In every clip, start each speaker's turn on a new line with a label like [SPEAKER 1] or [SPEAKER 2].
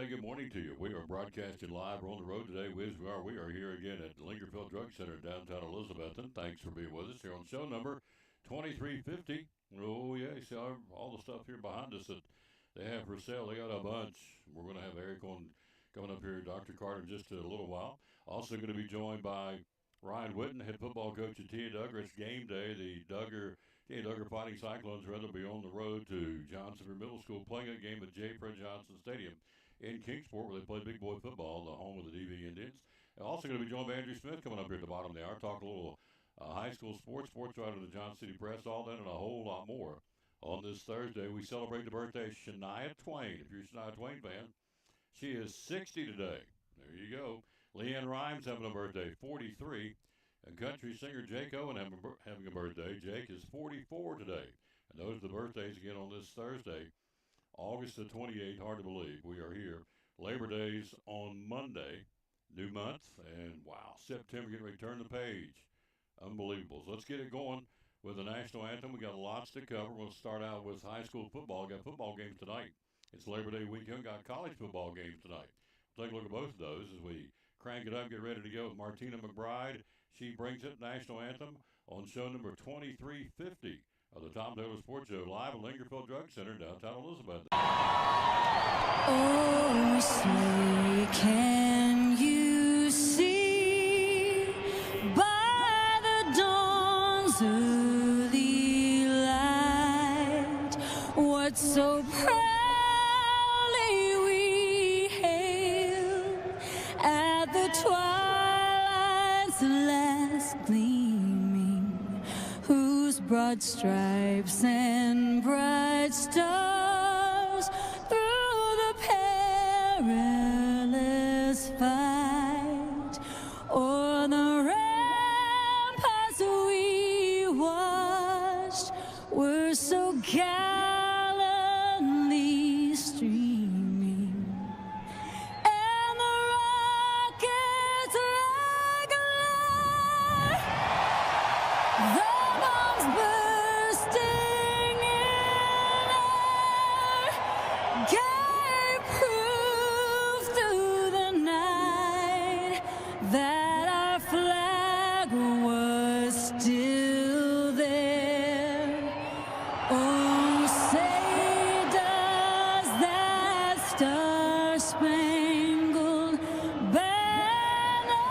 [SPEAKER 1] good morning to you. We are broadcasting live. We're on the road today. We are here again at the Lingerfield Drug Center in downtown Elizabethton. Thanks for being with us here on show number 2350. Oh, yeah, you see all the stuff here behind us that they have for sale. They got a bunch. We're going to have Eric on coming up here, Dr. Carter, in just a little while. Also going to be joined by Ryan Whitten, head football coach at T.A. Duggar. It's game day. The T.A. Duggar Fighting Cyclones rather be on the road to Johnsonville Middle School playing a game at J. Fred Johnson Stadium in Kingsport, where they play big boy football, the home of the DV Indians. And also going to be joined by Andrew Smith coming up here at the bottom of the hour, talk a little high school sports writer of the Johnson City Press, all that and a whole lot more. On this Thursday, we celebrate the birthday of Shania Twain. If you're a Shania Twain fan, she is 60 today. There you go. Leanne Rhymes having a birthday, 43. And country singer Jake Owen having a birthday. Jake is 44 today. And those are the birthdays again on this Thursday, August the 28th. Hard to believe we are here. Labor Day's on Monday. New month. And wow, September getting ready to turn the page. Unbelievable. So let's get it going with the national anthem. We got lots to cover. We'll start out with high school football. We got football games tonight. It's Labor Day weekend. Got college football games tonight. We'll take a look at both of those as we crank it up, get ready to go with Martina McBride. She brings it, national anthem, on show number 2350 of the Tom Taylor Sports Show, live at Lingerfield Drug Center, downtown Elizabeth.
[SPEAKER 2] Oh, say, can you see by the dawn's early light what so proudly we hailed at the twilight's last gleaming, whose broad stripes and bright stars through the perilous fight o'er the ramparts we watched were so gallantly streaming, and the rockets regular, the bombs bursting in air gave proof through the night that our flag was still there. Oh, say does that star-spangled banner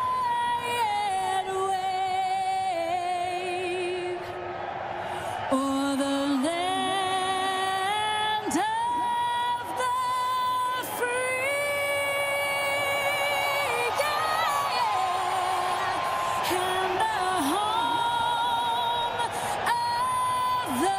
[SPEAKER 2] yet wave o'er the land of the free, yeah, and the home of the brave.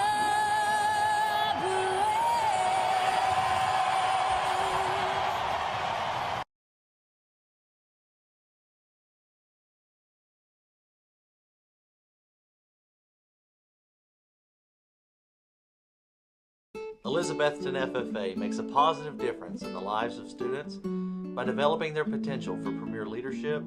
[SPEAKER 3] Elizabethton FFA makes a positive difference in the lives of students by developing their potential for premier leadership,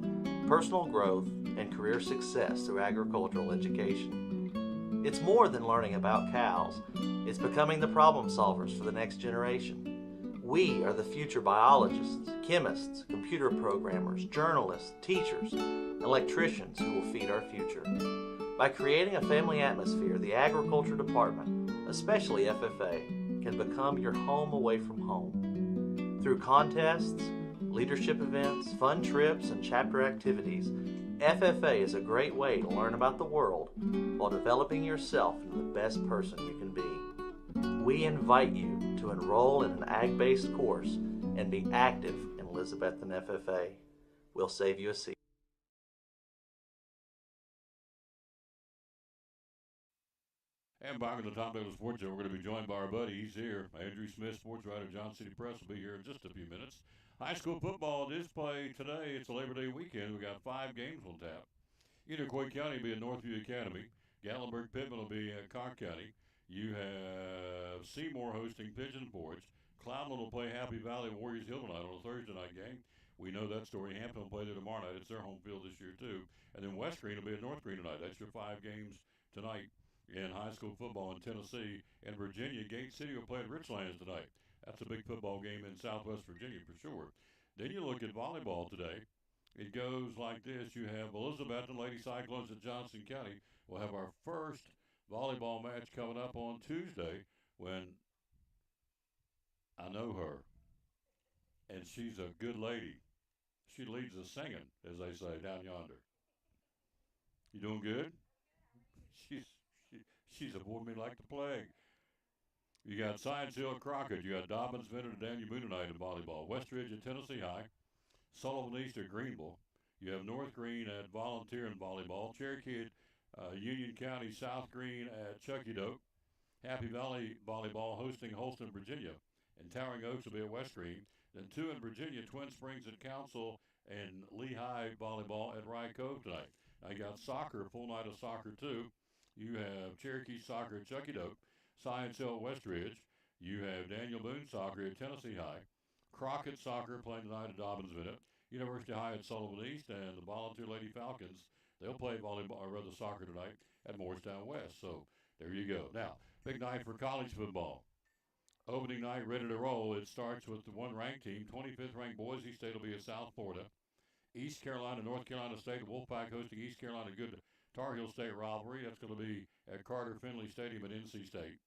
[SPEAKER 3] personal growth, and career success through agricultural education. It's more than learning about cows. It's becoming the problem solvers for the next generation. We are the future biologists, chemists, computer programmers, journalists, teachers, electricians who will feed our future. By creating a family atmosphere, the Agriculture Department, especially FFA, can become your home away from home. Through contests, leadership events, fun trips, and chapter activities, FFA is a great way to learn about the world while developing yourself into the best person you can be. We invite you to enroll in an ag-based course and be active in Elizabethton FFA. We'll save you a seat.
[SPEAKER 1] And back in the Tom Taylor Sports Show, we're going to be joined by our buddy. He's here. Andrew Smith, sports writer, Johnson City Press, will be here in just a few minutes. High school football is played today. It's a Labor Day weekend. We got 5 games on tap. Iroquois County will be at Northview Academy. Gatlinburg Pittman will be at Carr County. You have Seymour hosting Pigeon Forge. Cloudland will play Happy Valley Warriors Hill tonight on a Thursday night game. We know that story. Hampton will play there tomorrow night. It's their home field this year, too. And then West Green will be at North Green tonight. That's your 5 games tonight in high school football in Tennessee. And Virginia, Gate City will play at Richlands tonight. That's a big football game in Southwest Virginia for sure. Then you look at volleyball today. It goes like this. You have Elizabeth and Lady Cyclones at Johnson County. We'll have our first volleyball match coming up on Tuesday when I know her, and she's a good lady. She leads the singing, as they say, down yonder. You doing good? She's she, she's avoiding me like the plague. You got Science Hill Crockett. You got Dobbins, Vinton, and Daniel Moonanite in volleyball. Westridge at Tennessee High. Sullivan East at Greenville. You have North Green at Volunteer in volleyball. Cherokee at Union County. South Green at Chucky Doke. Happy Valley volleyball hosting Holston, Virginia. And Towering Oaks will be at West Green. Then two in Virginia, Twin Springs at Council, and Lehigh volleyball at Rye Cove tonight. Now you got soccer, full night of soccer too. You have Cherokee soccer at Chucky Doke. Science Hill Westridge. You have Daniel Boone soccer at Tennessee High. Crockett soccer playing tonight at Dobbins Minute. University High at Sullivan East, and the Volunteer Lady Falcons, they'll play volleyball or rather soccer tonight at Morristown West. So there you go. Now, big night for college football. Opening night, ready to roll. It starts with the one ranked team. 25th ranked Boise State will be at South Florida. East Carolina, North Carolina State, Wolfpack hosting East Carolina. Good Tar Heel State rivalry. That's going to be at Carter Finley Stadium at NC State.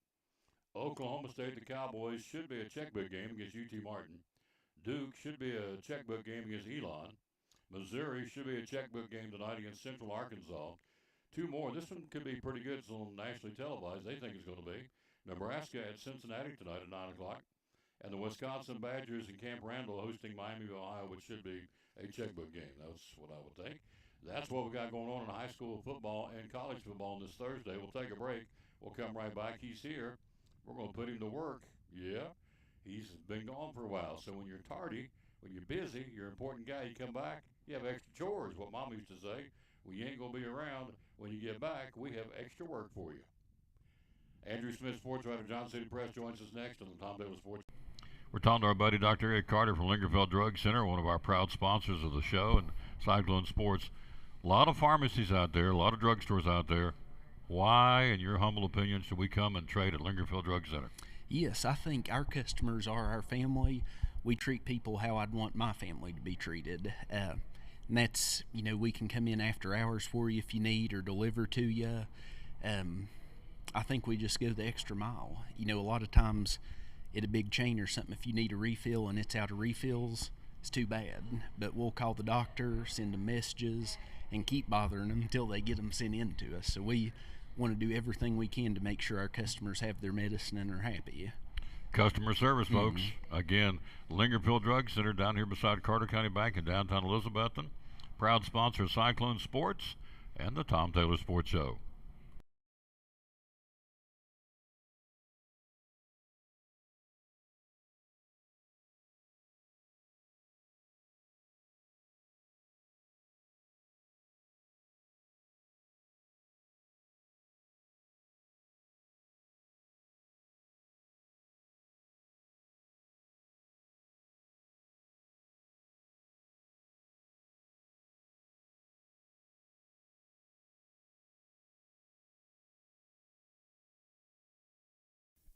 [SPEAKER 1] Oklahoma State, the Cowboys, should be a checkbook game against UT Martin. Duke should be a checkbook game against Elon. Missouri should be a checkbook game tonight against Central Arkansas. Two more. This one could be pretty good. It's on nationally televised. They think it's going to be. Nebraska at Cincinnati tonight at 9 o'clock. And the Wisconsin Badgers in Camp Randall hosting Miami of Ohio, which should be a checkbook game. That's what I would think. That's what we got going on in high school football and college football on this Thursday. We'll take a break. We'll come right back. He's here. We're going to put him to work. Yeah, he's been gone for a while. So when you're tardy, when you're busy, you're an important guy, you come back, you have extra chores, what Mom used to say. When you ain't going to be around, when you get back, we have extra work for you. Andrew Smith, sports writer, John City Press, joins us next on the Tom Taylor Sports. We're talking to our buddy Dr. Eric Carter from Lingerfeld Drug Center, one of our proud sponsors of the show, and Cyclone Sports. A lot of pharmacies out there, a lot of drugstores out there. Why, in your humble opinion, should we come and trade at Lingerfeld Drug Center?
[SPEAKER 4] Yes, I think our customers are our family. We treat people how I'd want my family to be treated. And that's, we can come in after hours for you if you need or deliver to you. I think we just go the extra mile. A lot of times at a big chain or something, if you need a refill and it's out of refills, it's too bad. But we'll call the doctor, send them messages, and keep bothering them until they get them sent in to us. So we want to do everything we can to make sure our customers have their medicine and are happy.
[SPEAKER 1] Customer service, folks. Again, Lingerfeld Drug Center down here beside Carter County Bank in downtown Elizabethton. Proud sponsor of Cyclone Sports and the Tom Taylor Sports Show.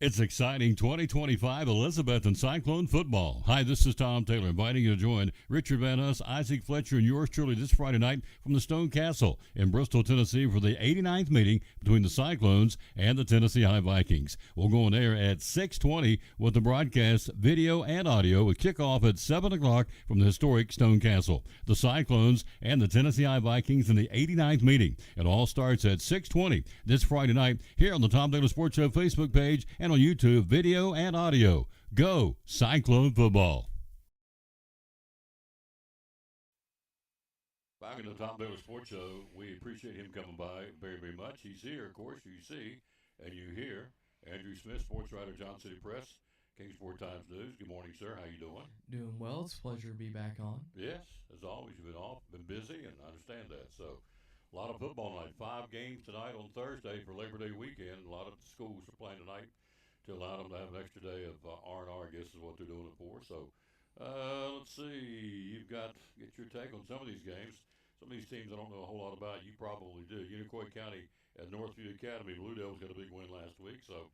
[SPEAKER 1] It's exciting 2025 Elizabethton Cyclone football. Hi, this is Tom Taylor, inviting you to join Richard Van Us, Isaac Fletcher, and yours truly this Friday night from the Stone Castle in Bristol, Tennessee for the 89th meeting between the Cyclones and the Tennessee High Vikings. We'll go on air at 6:20 with the broadcast, video, and audio with kickoff at 7 o'clock from the historic Stone Castle. The Cyclones and the Tennessee High Vikings in the 89th meeting. It all starts at 6:20 this Friday night here on the Tom Taylor Sports Show Facebook page and on YouTube, video and audio. Go Cyclone football. Back in the Tom Taylor Sports Show, we appreciate him coming by very, very much. He's here, of course, you see and you hear. Andrew Smith, sports writer, John City Press, Kingsport Times News. Good morning, sir. How you doing?
[SPEAKER 5] Doing well. It's a pleasure to be back on.
[SPEAKER 1] Yes, as always, you've been busy, and I understand that. So, a lot of football tonight. 5 games tonight on Thursday for Labor Day weekend. A lot of schools are playing tonight to allow them to have an extra day of R&R, I guess is what they're doing it for. So, let's see. You've got get your take on some of these games. Some of these teams I don't know a whole lot about. You probably do. Unicoi County at Northview Academy. Blue Devils got a big win last week. So,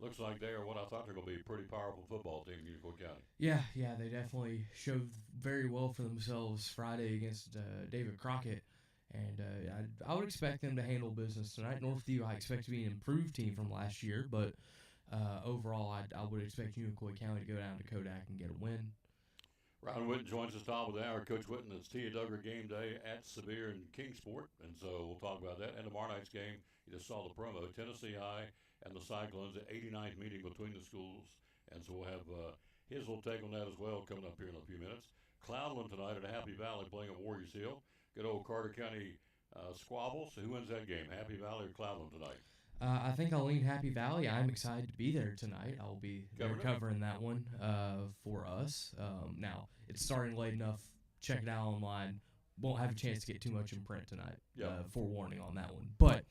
[SPEAKER 1] looks like they are what I thought they're going to be a pretty powerful football team in Unicoi County.
[SPEAKER 5] Yeah, they definitely showed very well for themselves Friday against David Crockett, and I would expect them to handle business tonight. Northview, I expect to be an improved team from last year, but overall, I would expect Unicoi County to go down to Kodak and get a win.
[SPEAKER 1] Ron Witten joins us top of the hour. Coach Witten, it's Tia Duggar game day at Sevier and Kingsport, and so we'll talk about that. And tomorrow night's game, you just saw the promo, Tennessee High and the Cyclones, the 89th meeting between the schools, and so we'll have his little take on that as well coming up here in a few minutes. Cloudland tonight at Happy Valley playing at Warriors Hill. Good old Carter County squabble. So who wins that game, Happy Valley or Cloudland tonight?
[SPEAKER 5] I think I'll lean Happy Valley. I'm excited to be there tonight. I'll be there covering that one for us. Now, it's starting late enough. Check it out online. Won't have a chance to get too much in print tonight. Forewarning on that one. But,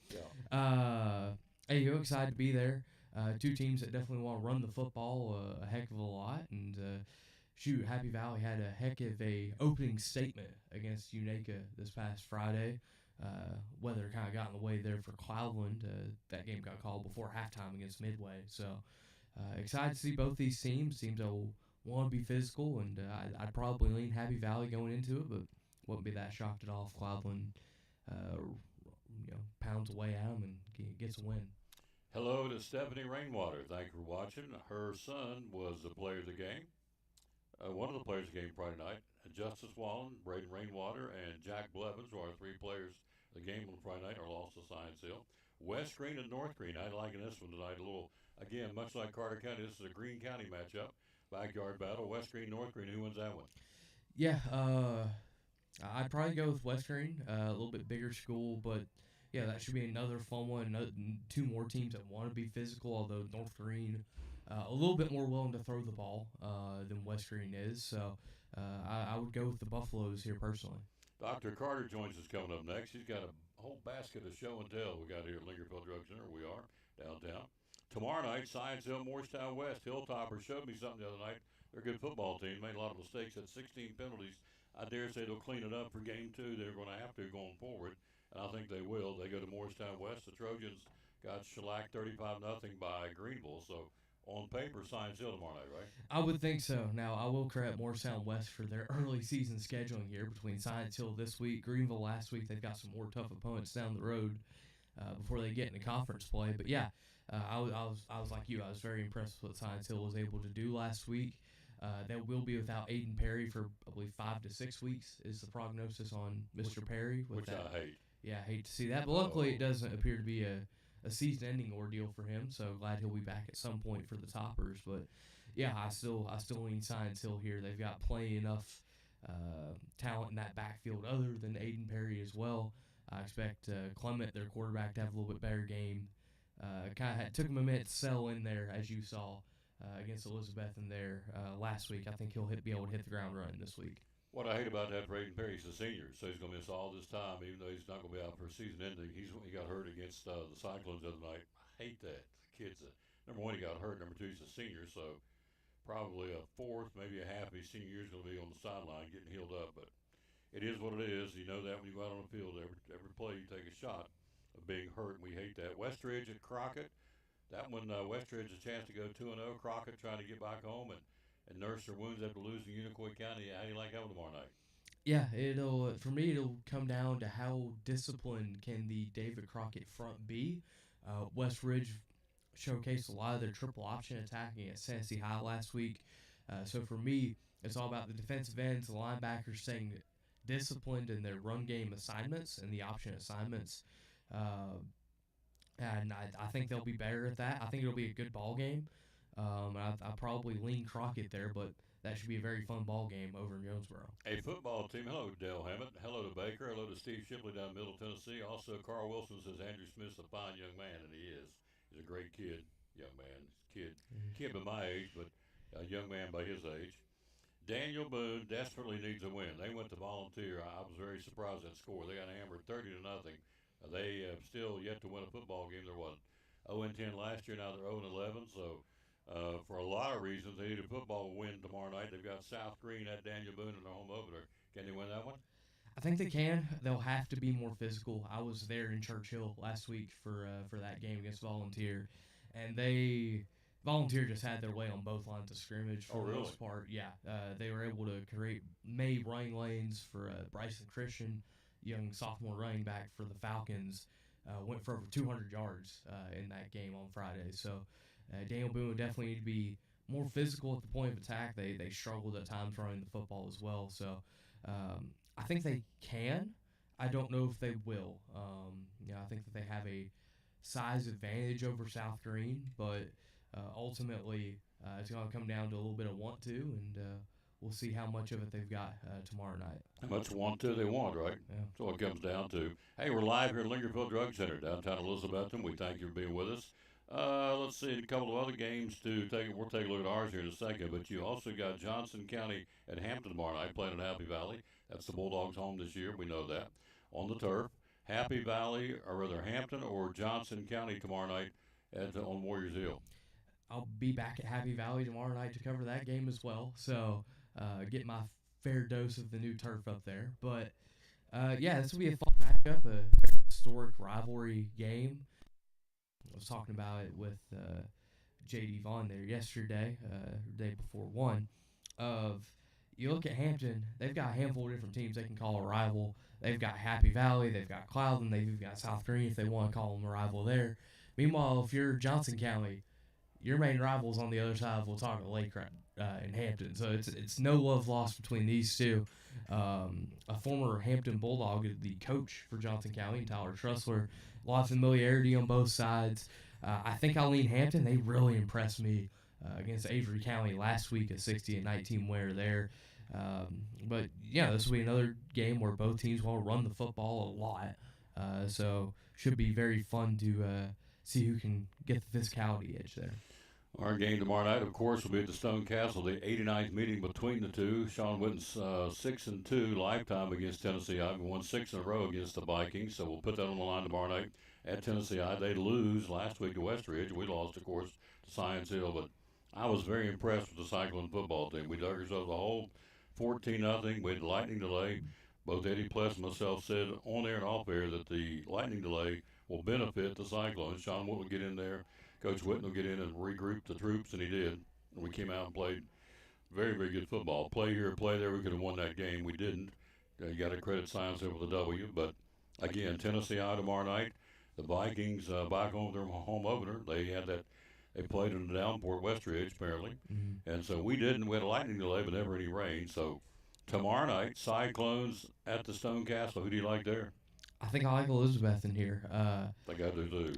[SPEAKER 5] hey, you're excited to be there. Two teams that definitely want to run the football a heck of a lot. And, Happy Valley had a heck of a opening statement against Unaka this past Friday. Weather kind of got in the way there for Cloudland. That game got called before halftime against Midway. So excited to see both these teams. Teams that will want to be physical, and I'd probably lean Happy Valley going into it, but wouldn't be that shocked at all if Cloudland pounds away at them and gets a win.
[SPEAKER 1] Hello to Stephanie Rainwater. Thank you for watching. Her son was the player of the game. One of the players of the game Friday night, Justice Wallen, Braden Rainwater, and Jack Blevins, who are three players of the game on Friday night, are lost to Science Hill. West Green and North Green. I like this one tonight. A little, again, much like Carter County, this is a Green County matchup. Backyard battle. West Green, North Green. Who wins that one?
[SPEAKER 5] Yeah, I'd probably go with West Green. A little bit bigger school, but yeah, that should be another fun one. Two more teams that want to be physical, although North Green a little bit more willing to throw the ball than West Green is. So I would go with the Buffaloes here personally.
[SPEAKER 1] Dr. Carter joins us coming up next. He's got a whole basket of show and tell we got here at Lingerfield Drug Center. We are downtown. Tomorrow night, Science Hill, Morristown West. Hilltoppers showed me something the other night. They're a good football team. Made a lot of mistakes. Had 16 penalties. I dare say they'll clean it up for game 2. They're going to have to going forward, and I think they will. They go to Morristown West. The Trojans got shellacked 35-0 by Greenville. So on paper, Science Hill tomorrow night, right?
[SPEAKER 5] I would think so. Now, I will credit Morristown West for their early season scheduling here between Science Hill this week, Greenville last week. They've got some more tough opponents down the road before they get into conference play. But yeah, I was like you. I was very impressed with what Science Hill was able to do last week. They will be without Aiden Perry for, I believe, 5 to 6 weeks is the prognosis on Mr. Perry.
[SPEAKER 1] Which I hate.
[SPEAKER 5] Yeah, I hate to see that. But luckily, it doesn't appear to be a season-ending ordeal for him. So glad he'll be back at some point for the Toppers. But yeah, I still lean Science Hill here. They've got plenty enough talent in that backfield other than Aiden Perry as well. I expect Clement, their quarterback, to have a little bit better game. Took him a minute to settle in there, as you saw against Elizabeth in there last week. I think he'll be able to hit the ground running this week.
[SPEAKER 1] What I hate about that for Aiden Perry, he's a senior, so he's going to miss all this time, even though he's not going to be out for a season ending. He got hurt against the Cyclones the other night. I hate that. The kid's number one, he got hurt. Number two, he's a senior, so probably a fourth, maybe a half of his senior year is going to be on the sideline getting healed up. But it is what it is. You know that when you go out on the field, every play you take a shot of being hurt, and we hate that. Westridge at Crockett. That one, Westridge a chance to go 2-0. Crockett trying to get back home and nurse their wounds after losing Unicoi County. How do you like that one tomorrow night?
[SPEAKER 5] Yeah, it'll come down to how disciplined can the David Crockett front be. Westridge showcased a lot of their triple option attacking at Tennessee High last week. So for me, it's all about the defensive ends, the linebackers staying disciplined in their run game assignments and the option assignments. And I think they'll be better at that. I think it'll be a good ball game. I probably lean Crockett there, but that should be a very fun ball game over in Jonesboro.
[SPEAKER 1] A football team. Hello, Dale Hammett. Hello to Baker. Hello to Steve Shipley down in Middle Tennessee. Also, Carl Wilson says Andrew Smith's a fine young man, and he is. He's a great kid, young man. Kid by my age, but a young man by his age. Daniel Boone desperately needs a win. They went to Volunteer. I was very surprised at that score. They got hammered 30-0. They have still yet to win a football game. There was 0-10 last year. Now they're 0-11. So for a lot of reasons, they need a football win tomorrow night. They've got South Green at Daniel Boone in their home opener. Can they win that one?
[SPEAKER 5] I think they can. They'll have to be more physical. I was there in Churchill last week for that game against Volunteer, and they Volunteer just had their way on both lines of scrimmage for the most part. Yeah, they were able to made running lanes for Bryson Christian, young sophomore running back for the Falcons. Went for over 200 yards in that game on Friday. So Daniel Boone would definitely need to be more physical at the point of attack. They struggled at times running the football as well. So I think they can. I don't know if they will. I think that they have a size advantage over South Green, but ultimately it's going to come down to a little bit of want to, and we'll see how much of it they've got tomorrow night.
[SPEAKER 1] How much want to they want, right?
[SPEAKER 5] Yeah.
[SPEAKER 1] That's what it comes down to. Hey, we're live here at Lingerfield Drug Center, downtown Elizabethton. We thank you for being with us. Let's see a couple of other games to take. We'll take a look at ours here in a second, but you also got Johnson County at Hampton tomorrow night playing in Happy Valley. That's the Bulldogs' home this year. We know that. On the turf, Happy Valley, or rather Hampton or Johnson County tomorrow night on Warriors Hill.
[SPEAKER 5] I'll be back at Happy Valley tomorrow night to cover that game as well. So get my fair dose of the new turf up there. But this will be a fun matchup, a very historic rivalry game. I was talking about it with J.D. Vaughn there yesterday, the day before one. You look at Hampton, they've got a handful of different teams they can call a rival. They've got Happy Valley, they've got Cloudland, they've got South Green if they want to call them a rival there. Meanwhile, if you're Johnson County, your main rival's on the other side of Watauga Lake in Hampton. So it's no love lost between these two. A former Hampton Bulldog, the coach for Johnson County, Tyler Trussler, a lot of familiarity on both sides. I think I'll lean Hampton. They really impressed me against Avery County last week, a 60-19 winner there. But this will be another game where both teams want to run the football a lot. So should be very fun to see who can get the physicality edge there.
[SPEAKER 1] Our game tomorrow night, of course, will be at the Stone Castle, the 89th meeting between the two. Sean Witten's 6-2 lifetime against Tennessee I. We won 6 in a row against the Vikings, so we'll put that on the line tomorrow night at Tennessee I. They lose last week to Westridge. We lost, of course, to Science Hill, but I was very impressed with the Cyclone football team. We dug ourselves a hole, 14-0. We had lightning delay. Both Eddie Pless and myself said on air and off air that the lightning delay will benefit the Cyclones. Sean Witten will get in there. Coach Witten will get in and regroup the troops, and he did. And we came out and played very, very good football. Play here, play there. We could have won that game. We didn't. You got to credit Science Hill with a W. But, again, Tennessee I tomorrow night. The Vikings back home their home opener. They played in the downport Westridge, apparently. Mm-hmm. And so we didn't. We had a lightning delay, but never any rain. So tomorrow night, Cyclones at the Stone Castle. Who do you like there?
[SPEAKER 5] I think I like Elizabeth in here.
[SPEAKER 1] I think I do too.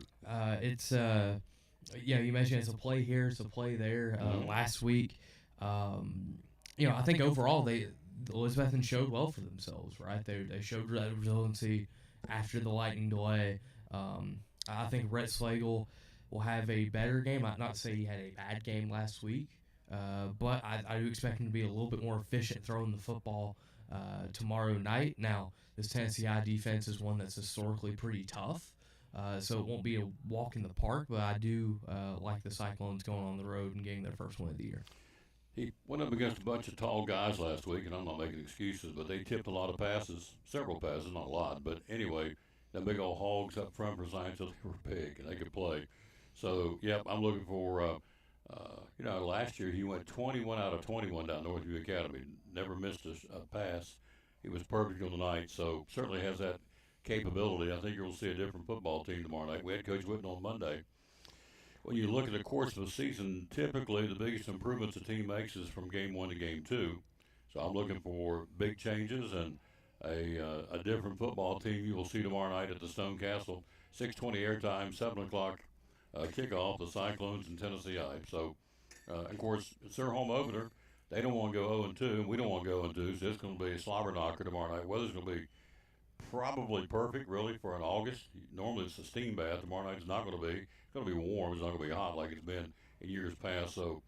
[SPEAKER 5] It's you mentioned it's a play here, it's a play there. Last week, I think overall the Elizabethans showed well for themselves, right? They showed that resiliency after the lightning delay. I think Rhett Slagle will have a better game. Not to say he had a bad game last week, but I do expect him to be a little bit more efficient throwing the football tomorrow night. Now, this Tennessee I defense is one that's historically pretty tough, so it won't be a walk in the park, but I do like the Cyclones going on the road and getting their first win of the year.
[SPEAKER 1] He went up against a bunch of tall guys last week, and I'm not making excuses, but they tipped a lot of passes, several passes, not a lot, but anyway, them big old hogs up front for Science Hill, they were big, and they could play. So, I'm looking for, last year he went 21 out of 21 down Northview Academy, never missed a pass. He was perfect on the night, so certainly has that capability. I think you'll see a different football team tomorrow night. We had Coach Witten on Monday. When you look at the course of the season, typically the biggest improvements a team makes is from game 1 to game 2. So I'm looking for big changes and a different football team you will see tomorrow night at the Stone Castle. 6:20 airtime, 7 o'clock kickoff, the Cyclones and Tennessee I. So, of course, it's their home opener. They don't want to go 0-2, and we don't want to go 0-2, so it's going to be a slobber knocker tomorrow night. Weather's going to be probably perfect, really, for an August. Normally it's a steam bath. Tomorrow night it's not going to be. It's going to be warm. It's not going to be hot like it's been in years past. So,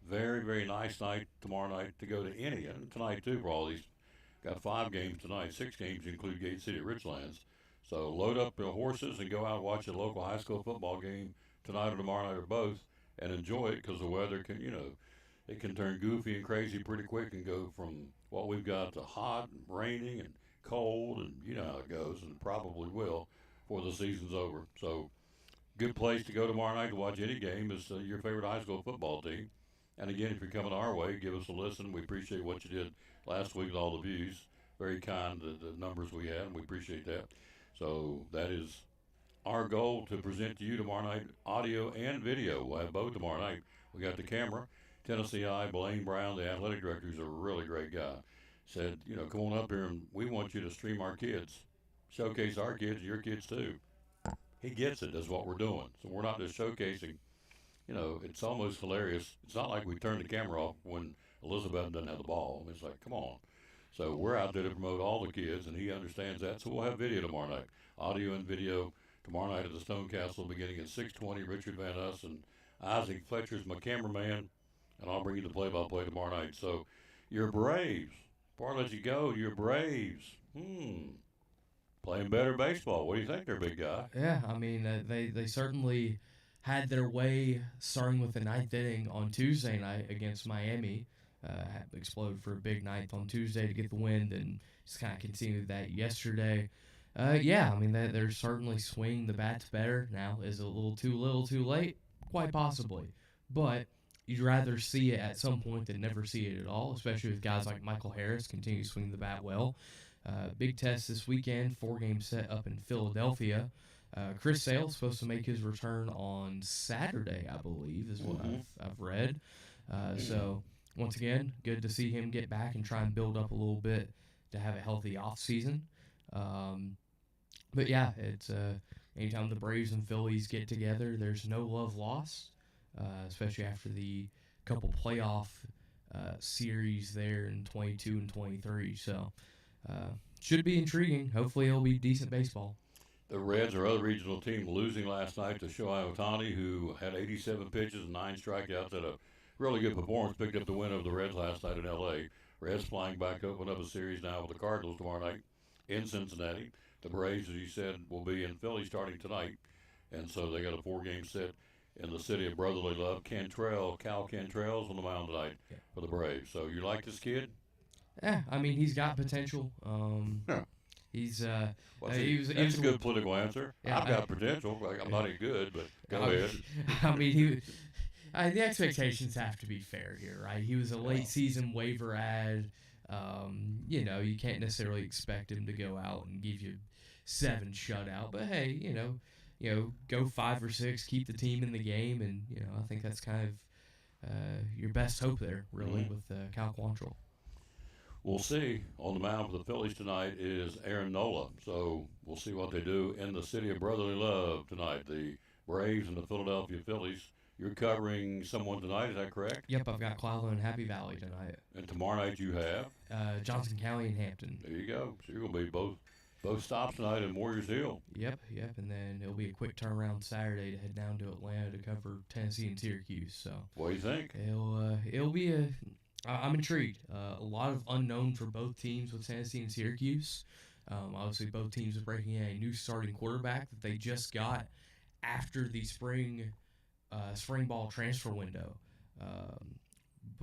[SPEAKER 1] very, very nice night tomorrow night to go to any. And tonight, too, for all these. Got 5 games tonight, 6 games include Gate City at Richlands. So, load up your horses and go out and watch a local high school football game tonight or tomorrow night or both and enjoy it because the weather can, it can turn goofy and crazy pretty quick and go from what we've got to hot and raining and cold, and you know how it goes, and probably will before the season's over. So good place to go tomorrow night to watch any game is your favorite high school football team. And again, if you're coming our way, give us a listen. We appreciate what you did last week with all the views. Very kind, the numbers we had, and we appreciate that. So that is our goal, to present to you tomorrow night, audio and video. We'll have both tomorrow night. We got the camera. Tennessee I, Blaine Brown, the athletic director, who's a really great guy, said, come on up here and we want you to stream our kids, showcase our kids, your kids too. He gets it. That's what we're doing. So we're not just showcasing. It's almost hilarious. It's not like we turn the camera off when Elizabeth doesn't have the ball. It's like, come on. So we're out there to promote all the kids, and he understands that. So we'll have video tomorrow night, audio and video tomorrow night at the Stone Castle, beginning at 6:20. Richard Van Us and Isaac Fletcher's my cameraman, and I'll bring you the play-by-play tomorrow night. So your Braves, before I let you go, your Braves, playing better baseball. What do you think, there, big guy?
[SPEAKER 5] Yeah, I mean, they certainly had their way, starting with the ninth inning on Tuesday night against Miami. Exploded for a big ninth on Tuesday to get the win, and just kind of continued that yesterday. Yeah, I mean, they're certainly swinging the bats better now. Is it a little too late? Quite possibly. But you'd rather see it at some point than never see it at all, especially with guys like Michael Harris continue to swing the bat well. Big test this weekend, 4-game set up in Philadelphia. Chris Sale is supposed to make his return on Saturday, I believe, is what I've read. So, once again, good to see him get back and try and build up a little bit to have a healthy offseason. But yeah, it's anytime the Braves and Phillies get together, there's no love lost, especially after the couple playoff series there in 22 and 23. So, should be intriguing. Hopefully it'll be decent baseball.
[SPEAKER 1] The Reds, our other regional team, losing last night to Shohei Ohtani, who had 87 pitches and 9 strikeouts, had a really good performance, picked up the win over the Reds last night in L.A. Reds flying back, open up a series now with the Cardinals tomorrow night in Cincinnati. The Braves, as you said, will be in Philly starting tonight. And so they got a 4-game set in the city of brotherly love. Cal Cantrell's on the mound tonight for the Braves. So you like this kid?
[SPEAKER 5] Yeah, I mean, he's got potential. He's
[SPEAKER 1] That's a good political answer.
[SPEAKER 5] Yeah,
[SPEAKER 1] I've got potential. I'm not any good, but go ahead.
[SPEAKER 5] I mean, the expectations have to be fair here, right? He was a late season waiver ad. You can't necessarily expect him to go out and give you 7 shutout. But hey, go 5 or 6, keep the team in the game, and I think that's kind of your best hope there, really, with Cal Quantrill.
[SPEAKER 1] We'll see. On the mound for the Phillies tonight is Aaron Nola. So we'll see what they do in the city of brotherly love tonight. The Braves and the Philadelphia Phillies. You're covering someone tonight, is that correct?
[SPEAKER 5] Yep, I've got Cloudland and Happy Valley tonight.
[SPEAKER 1] And tomorrow night you have?
[SPEAKER 5] Johnson County and Hampton.
[SPEAKER 1] There you go. So you're going to be both stops tonight in Warriors Hill.
[SPEAKER 5] Yep. And then it'll be a quick turnaround Saturday to head down to Atlanta to cover Tennessee and Syracuse. So
[SPEAKER 1] what do you think?
[SPEAKER 5] It'll be I'm intrigued. A lot of unknown for both teams with Tennessee and Syracuse. Obviously, both teams are breaking in a new starting quarterback that they just got after the spring ball transfer window.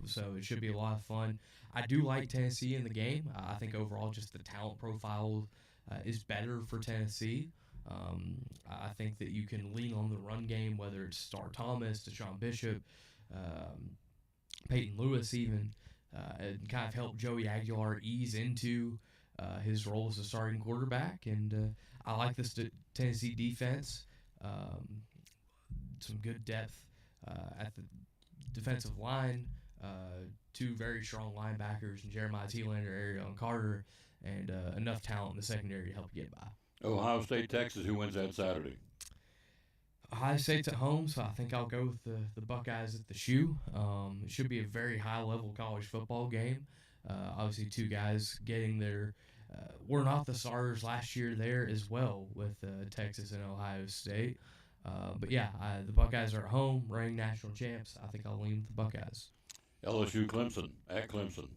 [SPEAKER 5] So it should be a lot of fun. I do like Tennessee in the game. I think overall just the talent profile is better for Tennessee. I think that you can lean on the run game, whether it's Star Thomas, Deshaun Bishop, Peyton Lewis even, and kind of help Joey Aguilar ease into his role as a starting quarterback. And I like this Tennessee defense. Some good depth at the defensive line. 2 very strong linebackers, Jeremiah Thielander, Ariel Carter, and enough talent in the secondary to help you get by.
[SPEAKER 1] Ohio State, Texas, who wins that Saturday?
[SPEAKER 5] Ohio State's at home, so I think I'll go with the Buckeyes at the shoe. It should be a very high-level college football game. Obviously, 2 guys getting their were not the starters last year there as well with Texas and Ohio State. But yeah, the Buckeyes are at home, reigning national champs. I think I'll lean with the Buckeyes.
[SPEAKER 1] LSU, Clemson, at Clemson.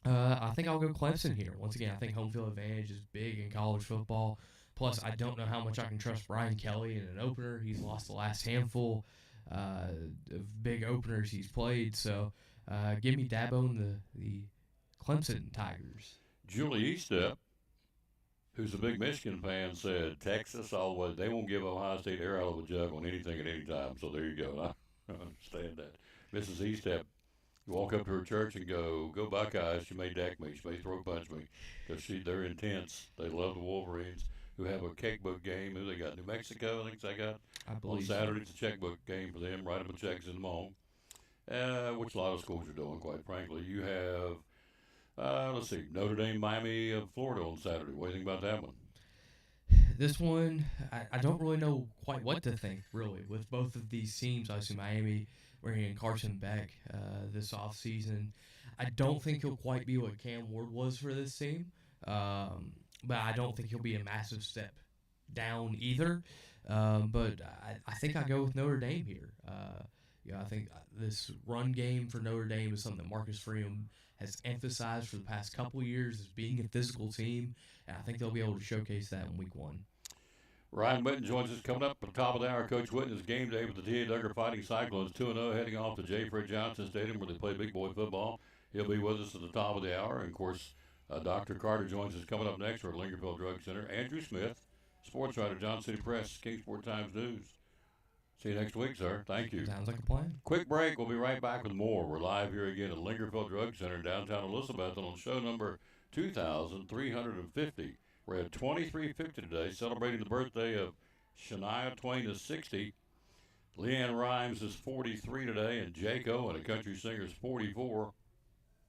[SPEAKER 5] I think I'll go Clemson here. Once again, I think home field advantage is big in college football. Plus, I don't know how much I can trust Brian Kelly in an opener. He's lost the last handful of big openers he's played. So give me Dabo and the Clemson Tigers.
[SPEAKER 1] Julie Eastep who's a big Michigan fan, said Texas always they won't give Ohio State air out of a jug on anything at any time. So there you go. I understand that. Mrs. Eastep, you walk up to her church and go Buckeyes. She may deck me. She may throw punch me because they're intense. They love the Wolverines, who have a cakebook game. Who they got? New Mexico, I think they got.
[SPEAKER 5] I
[SPEAKER 1] On
[SPEAKER 5] believe
[SPEAKER 1] Saturday, it's a checkbook game for them. Write them a check, send them home. Which a lot of schools are doing, quite frankly. You have, let's see, Notre Dame, Miami of Florida on Saturday. What do you think about that one?
[SPEAKER 5] this one. I don't really know quite what to think, really, with both of these teams. Obviously, Miami bringing in Carson Beck this offseason. I don't think he'll quite be what Cam Ward was for this team, but I don't think he'll be a massive step down either. But I think I go with Notre Dame here. I think this run game for Notre Dame is something that Marcus Freeman has emphasized for the past couple of years as being a physical team, and I think they'll be able to showcase that in week 1.
[SPEAKER 1] Ryan Witten joins us coming up at the top of the hour. Coach Witten is game day with the T.A. Duggar Fighting Cyclones 2-0 heading off to J. Fred Johnson Stadium where they play big boy football. He'll be with us at the top of the hour. And, of course, Dr. Carter joins us coming up next for Lingerfield Drug Center. Andrew Smith, sports writer, John City Press, Kingsport Times News. See you next week, sir. Thank you.
[SPEAKER 5] Sounds like a plan.
[SPEAKER 1] Quick break. We'll be right back with more. We're live here again at Lingerfield Drug Center in downtown Elizabeth on show number 2,350. We're at 2350 today, celebrating the birthday of Shania Twain is 60. Leanne Rhymes is 43 today, and Jake Owen, a country singer, is 44.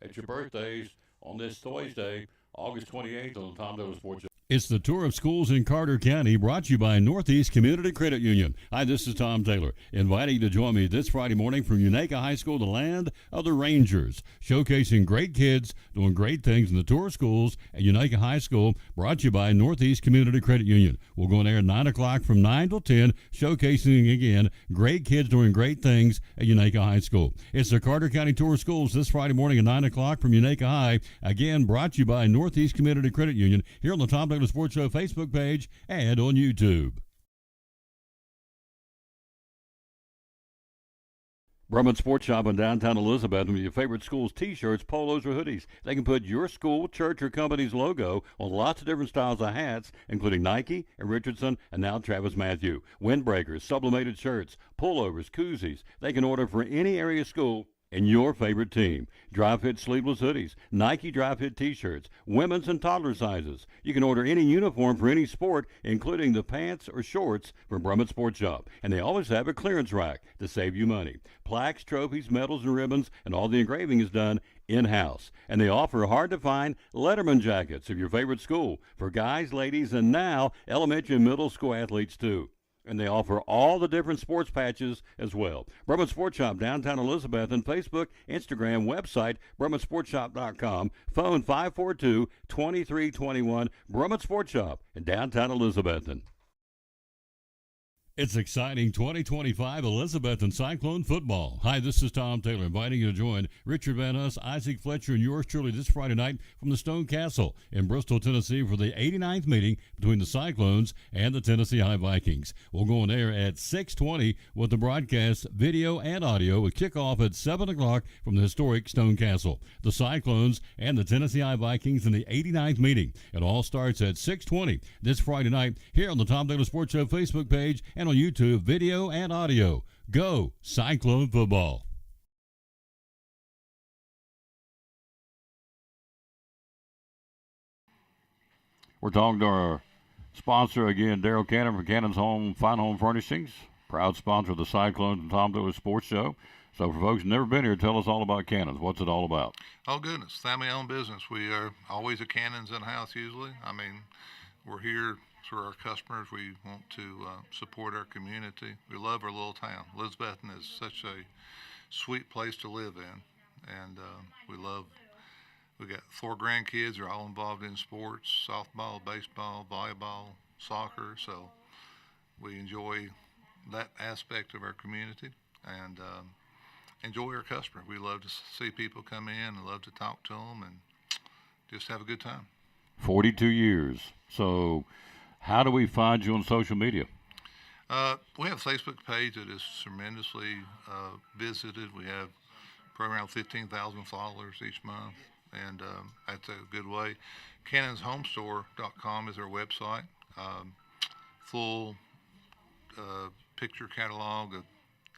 [SPEAKER 1] At your birthdays on this Thursday, August 28th on the Tom Dillon Sports Show. It's the tour of schools in Carter County, brought to you by Northeast Community Credit Union. Hi, this is Tom Taylor, inviting you to join me this Friday morning from Unaka High School, the land of the Rangers, showcasing great kids doing great things in the tour of schools at Unaka High School, brought to you by Northeast Community Credit Union. We'll go on air at 9 o'clock from 9 till 10, showcasing again great kids doing great things at Unaka High School. It's the Carter County Tour of Schools this Friday morning at 9 o'clock from Unaka High, again brought to you by Northeast Community Credit Union, here on the Tom Taylor Sports Show Facebook page and on YouTube. Brumman Sports Shop in downtown Elizabeth with your favorite school's T-shirts, polos, or hoodies. They can put your school, church, or company's logo on lots of different styles of hats, including Nike and Richardson and now Travis Matthew. Windbreakers, sublimated shirts, pullovers, koozies. They can order for any area school and your favorite team. Dry fit sleeveless hoodies, Nike dry fit t-shirts, women's and toddler sizes. You can order any uniform for any sport, including the pants or shorts from Brumman Sports Shop. And they always have a clearance rack to save you money. Plaques, trophies, medals, and ribbons, and all the engraving is done in-house. And they offer hard-to-find Letterman jackets of your favorite school for guys, ladies, and now elementary and middle school athletes too. And they offer all the different sports patches as well. Brumman Sports Shop, downtown Elizabeth, and Facebook, Instagram, website, BrummanSportsShop.com, phone 542-2321, Brumman Sports Shop in downtown Elizabethton. It's exciting 2025 Elizabethton Cyclone football. Hi, this is Tom Taylor, inviting you to join Richard Van Huss, Isaac Fletcher, and yours truly this Friday night from the Stone Castle in Bristol, Tennessee for the 89th meeting between the Cyclones and the Tennessee High Vikings. We'll go on air at 6:20 with the broadcast, video, and audio with kickoff at 7 o'clock from the historic Stone Castle. The Cyclones and the Tennessee High Vikings in the 89th meeting. It all starts at 6:20 this Friday night here on the Tom Taylor Sports Show Facebook page and on YouTube, video and audio. Go Cyclone football. We're talking to our sponsor again, Daryl Cannon from Cannon's Home Fine Home Furnishings, proud sponsor of the Cyclones and Tom Taylor Sports Show. So for folks who've never been here, tell us all about Cannon's. What's it all about?
[SPEAKER 6] Oh, goodness. Family-owned business. We are always at Cannon's in-house usually. I mean, we're here for our customers. We want to support our community. We love our little town. Elizabethton is such a sweet place to live in. And we got 4 grandkids. They're all involved in sports, softball, baseball, volleyball, soccer. So we enjoy that aspect of our community and enjoy our customer. We love to see people come in and love to talk to them and just have a good time.
[SPEAKER 1] 42 years. So how do we find you on social media?
[SPEAKER 6] We have a Facebook page that is tremendously visited. We have probably around 15,000 followers each month. and that's a good way. CannonsHomestore.com is our website. Full picture catalog of,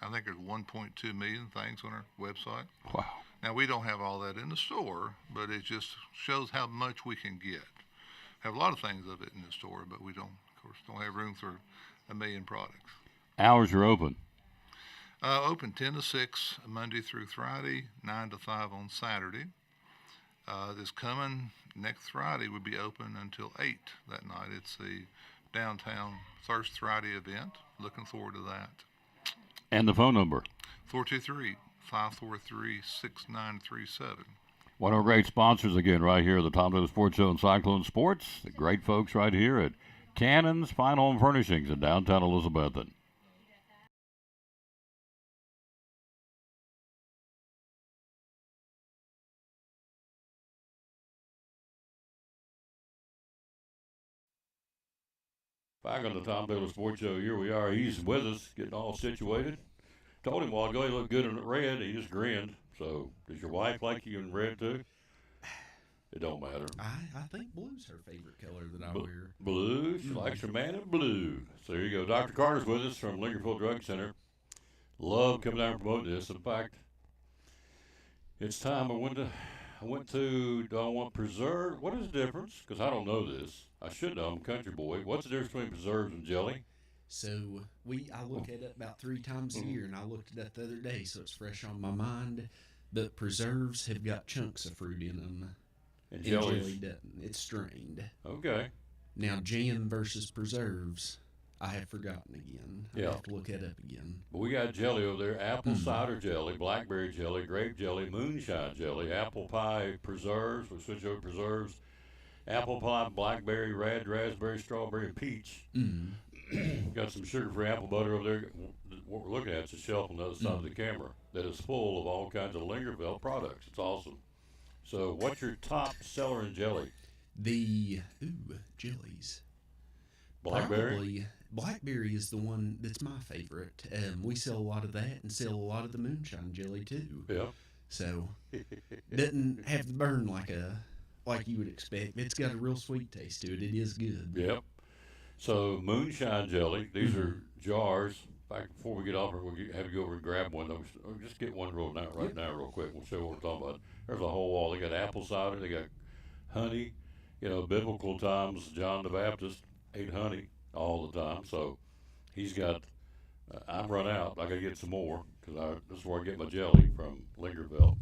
[SPEAKER 6] I think there's 1.2 million things on our website.
[SPEAKER 1] Wow.
[SPEAKER 6] Now, we don't have all that in the store, but it just shows how much we can get. Have a lot of things of it in the store, but we don't, of course, don't have room for a million products.
[SPEAKER 1] Hours are open.
[SPEAKER 6] Open 10 to 6 Monday through Friday, 9 to 5 on Saturday. This coming next Friday would be open until 8 that night. It's the downtown Thirst Friday event. Looking forward to that.
[SPEAKER 1] And the phone number?
[SPEAKER 6] 423-543-6937.
[SPEAKER 1] One of our great sponsors again right here at the Tom Taylor Sports Show and Cyclone Sports. The great folks right here at Cannon's Fine Home Furnishings in downtown Elizabethton. Back on the Tom Taylor Sports Show, here we are. He's with us, getting all situated. Told him a while ago he looked good in red. He just grinned. So, does your wife like you in red too? It don't matter.
[SPEAKER 4] I think blue's her favorite color that I wear.
[SPEAKER 1] Blue. She likes her man in blue. So there you go. Dr. Carter's with us from Lingerfield Drug Center. Love coming down and promoting this. In fact, it's time I went to, do I want preserve? What is the difference? Because I don't know this. I should know. I'm a country boy. What's the difference between preserves and jelly?
[SPEAKER 4] So I look at it about 3 times a year, and I looked at it the other day, so it's fresh on my mind. But preserves have got chunks of fruit in them,
[SPEAKER 1] And
[SPEAKER 4] jelly
[SPEAKER 1] jellies.
[SPEAKER 4] doesn't. It's strained.
[SPEAKER 1] Okay.
[SPEAKER 4] Now, jam versus preserves, I have forgotten again. I
[SPEAKER 1] Yeah.
[SPEAKER 4] have to look it up again.
[SPEAKER 1] But we got jelly over there. Apple cider jelly, blackberry jelly, grape jelly, moonshine jelly, apple pie preserves. We switch over preserves. Apple pie, blackberry, red, raspberry, strawberry, and peach. Got some sugar-free apple butter over there. What we're looking at is a shelf on the other side of the camera that is full of all kinds of Lingerville products. It's awesome. So what's your top seller in jelly?
[SPEAKER 4] The jellies.
[SPEAKER 1] Blackberry?
[SPEAKER 4] Probably blackberry is the one that's my favorite. We sell a lot of that and sell a lot of the moonshine jelly too.
[SPEAKER 1] Yeah.
[SPEAKER 4] So doesn't have the burn like you would expect. It's got a real sweet taste to it. It is good.
[SPEAKER 1] Yep. So moonshine jelly. These are jars. In fact, before we get off, we'll have you go over and grab one. We'll just get one real now, right now, real quick. We'll show what we're talking about. There's a whole wall. They got apple cider. They got honey. You know, biblical times, John the Baptist ate honey all the time. So he's got. I'm run out. I got to get some more because this is where I get my jelly from Lingerville.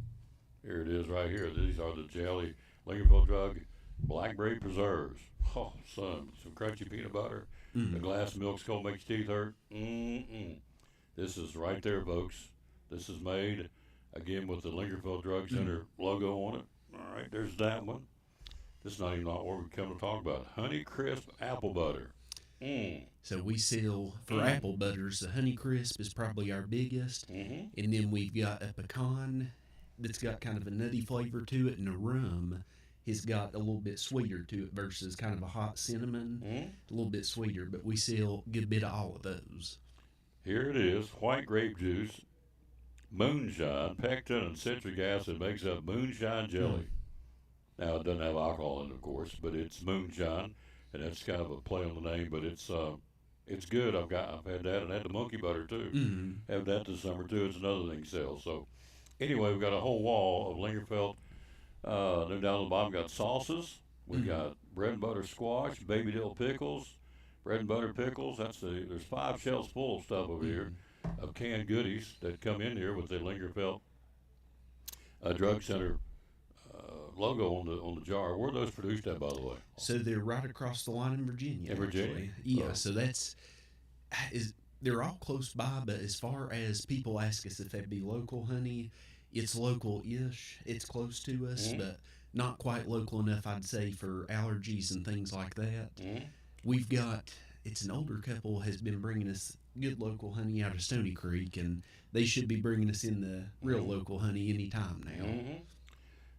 [SPEAKER 1] Here it is, right here. These are the jelly Lingerville Drug blackberry preserves. Oh, son, some crunchy peanut butter. A glass of milk's cold, makes teeth hurt. This is right there, folks. This is made, again, with the Lingerfield Drug Center logo on it. All right, there's that one. This is not even what we come to talk about. Honey Crisp Apple Butter.
[SPEAKER 4] So we sell, for apple butters, the Honey Crisp is probably our biggest. And then we've got a pecan that's got kind of a nutty flavor to it, and a rum has got a little bit sweeter to it versus kind of a hot cinnamon, a little bit sweeter. But we sell a good bit of all of those.
[SPEAKER 1] Here it is. White grape juice, moonshine, pectin, and citric acid makes up moonshine jelly. Now, it doesn't have alcohol in it, of course, but it's moonshine, and that's kind of a play on the name, but it's good. I've had that, and had the monkey butter, too. Have that this summer, too. It's another thing sells. So, anyway, we've got a whole wall of Lingerfeld. Then down at the bottom, got salsas. We've got bread and butter squash, baby dill pickles, bread and butter pickles. There's 5 shelves full of stuff over here of canned goodies that come in here with the Lingerfeld Drug Center logo on the jar. Where are those produced at, by the way?
[SPEAKER 4] So they're right across the line in Virginia.
[SPEAKER 1] In Virginia?
[SPEAKER 4] Actually. Yeah.
[SPEAKER 1] Oh.
[SPEAKER 4] So they're all close by. But as far as people ask us if that'd be local honey, it's local-ish. It's close to us, but not quite local enough, I'd say, for allergies and things like that. We've got, it's an older couple has been bringing us good local honey out of Stony Creek, and they should be bringing us in the real local honey any time now.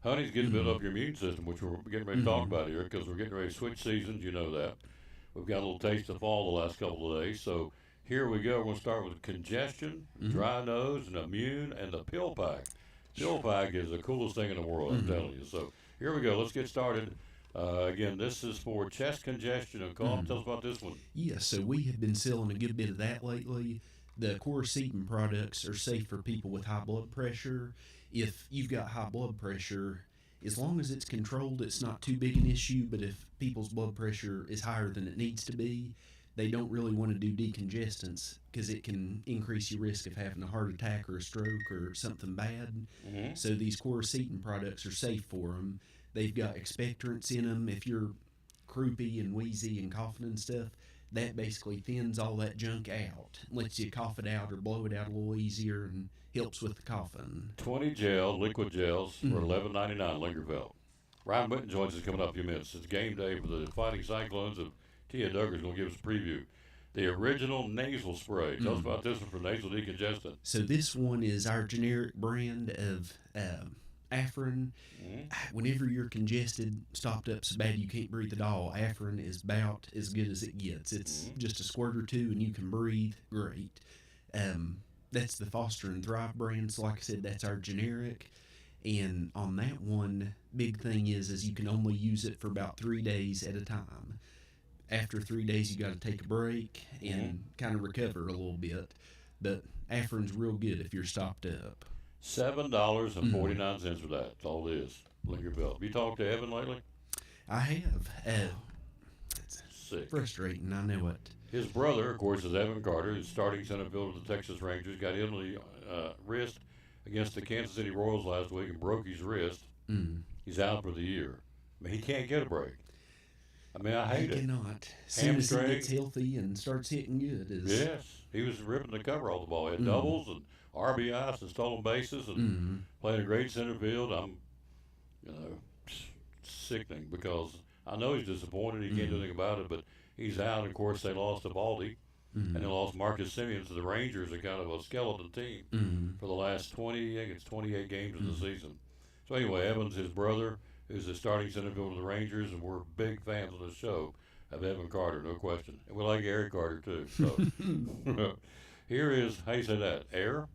[SPEAKER 1] Honey's getting built up your immune system, which we're getting ready to talk about here because we're getting ready to switch seasons. You know that. We've got a little taste of fall the last couple of days. So here we go. We're going to start with congestion, dry nose, and immune, and the pill pack. Pill pack is the coolest thing in the world, I'm telling you. So here we go. Let's get started. Again, this is for chest congestion and cough. Tell us about this one.
[SPEAKER 4] Yeah, so we have been selling a good bit of that lately. The quercetin products are safe for people with high blood pressure. If you've got high blood pressure, as long as it's controlled, it's not too big an issue. But if people's blood pressure is higher than it needs to be, they don't really want to do decongestants because it can increase your risk of having a heart attack or a stroke or something bad. So these quercetin products are safe for them. They've got expectorants in them. If you're croupy and wheezy and coughing and stuff, that basically thins all that junk out, lets you cough it out or blow it out a little easier, and helps with the coughing.
[SPEAKER 1] 20 liquid gels for $11.99 Lingerfeld. Ryan Whitten joins us coming up in a few minutes. It's game day for the Fighting Cyclones, and Tia Duggar's going to give us a preview. The original nasal spray. Tell us about this one for nasal decongestant.
[SPEAKER 4] So this one is our generic brand of Afrin. Whenever you're congested, stopped up so bad you can't breathe at all, Afrin is about as good as it gets. It's just a squirt or two and you can breathe great. That's the Foster and Thrive brand. So like I said, that's our generic. And on that one, big thing is you can only use it for about 3 days at a time. After 3 days, you got to take a break and kind of recover a little bit. But Afrin's real good if you're stopped up.
[SPEAKER 1] $7.49 for that. That's all it is. Lingerfeld. Have you talked to Evan lately?
[SPEAKER 4] I have. It's
[SPEAKER 1] Sick.
[SPEAKER 4] frustrating, I know it.
[SPEAKER 1] His brother, of course, is Evan Carter, who's starting center fielder of the Texas Rangers. Got hit on the wrist against the Kansas City Royals last week and broke his wrist. He's out for the year. I mean, he can't get a break. I mean, I hate
[SPEAKER 4] He
[SPEAKER 1] it.
[SPEAKER 4] cannot. As soon as he
[SPEAKER 1] Hamstring.
[SPEAKER 4] gets healthy and starts hitting good.
[SPEAKER 1] Yes, he was ripping the cover off the ball. He had doubles and RBIs and stolen bases and playing a great center field. I'm, sickening because I know he's disappointed. He can't do anything about it, but he's out. Of course, they lost to Baldy, and they lost Marcus Semien to the Rangers, a kind of a skeleton team for the last 28 games of the season. So anyway, Evans, his brother, who's the starting center fielder of the Rangers, and we're big fans of the show of Evan Carter, no question. And we like Eric Carter too. So here is, how you say that? Air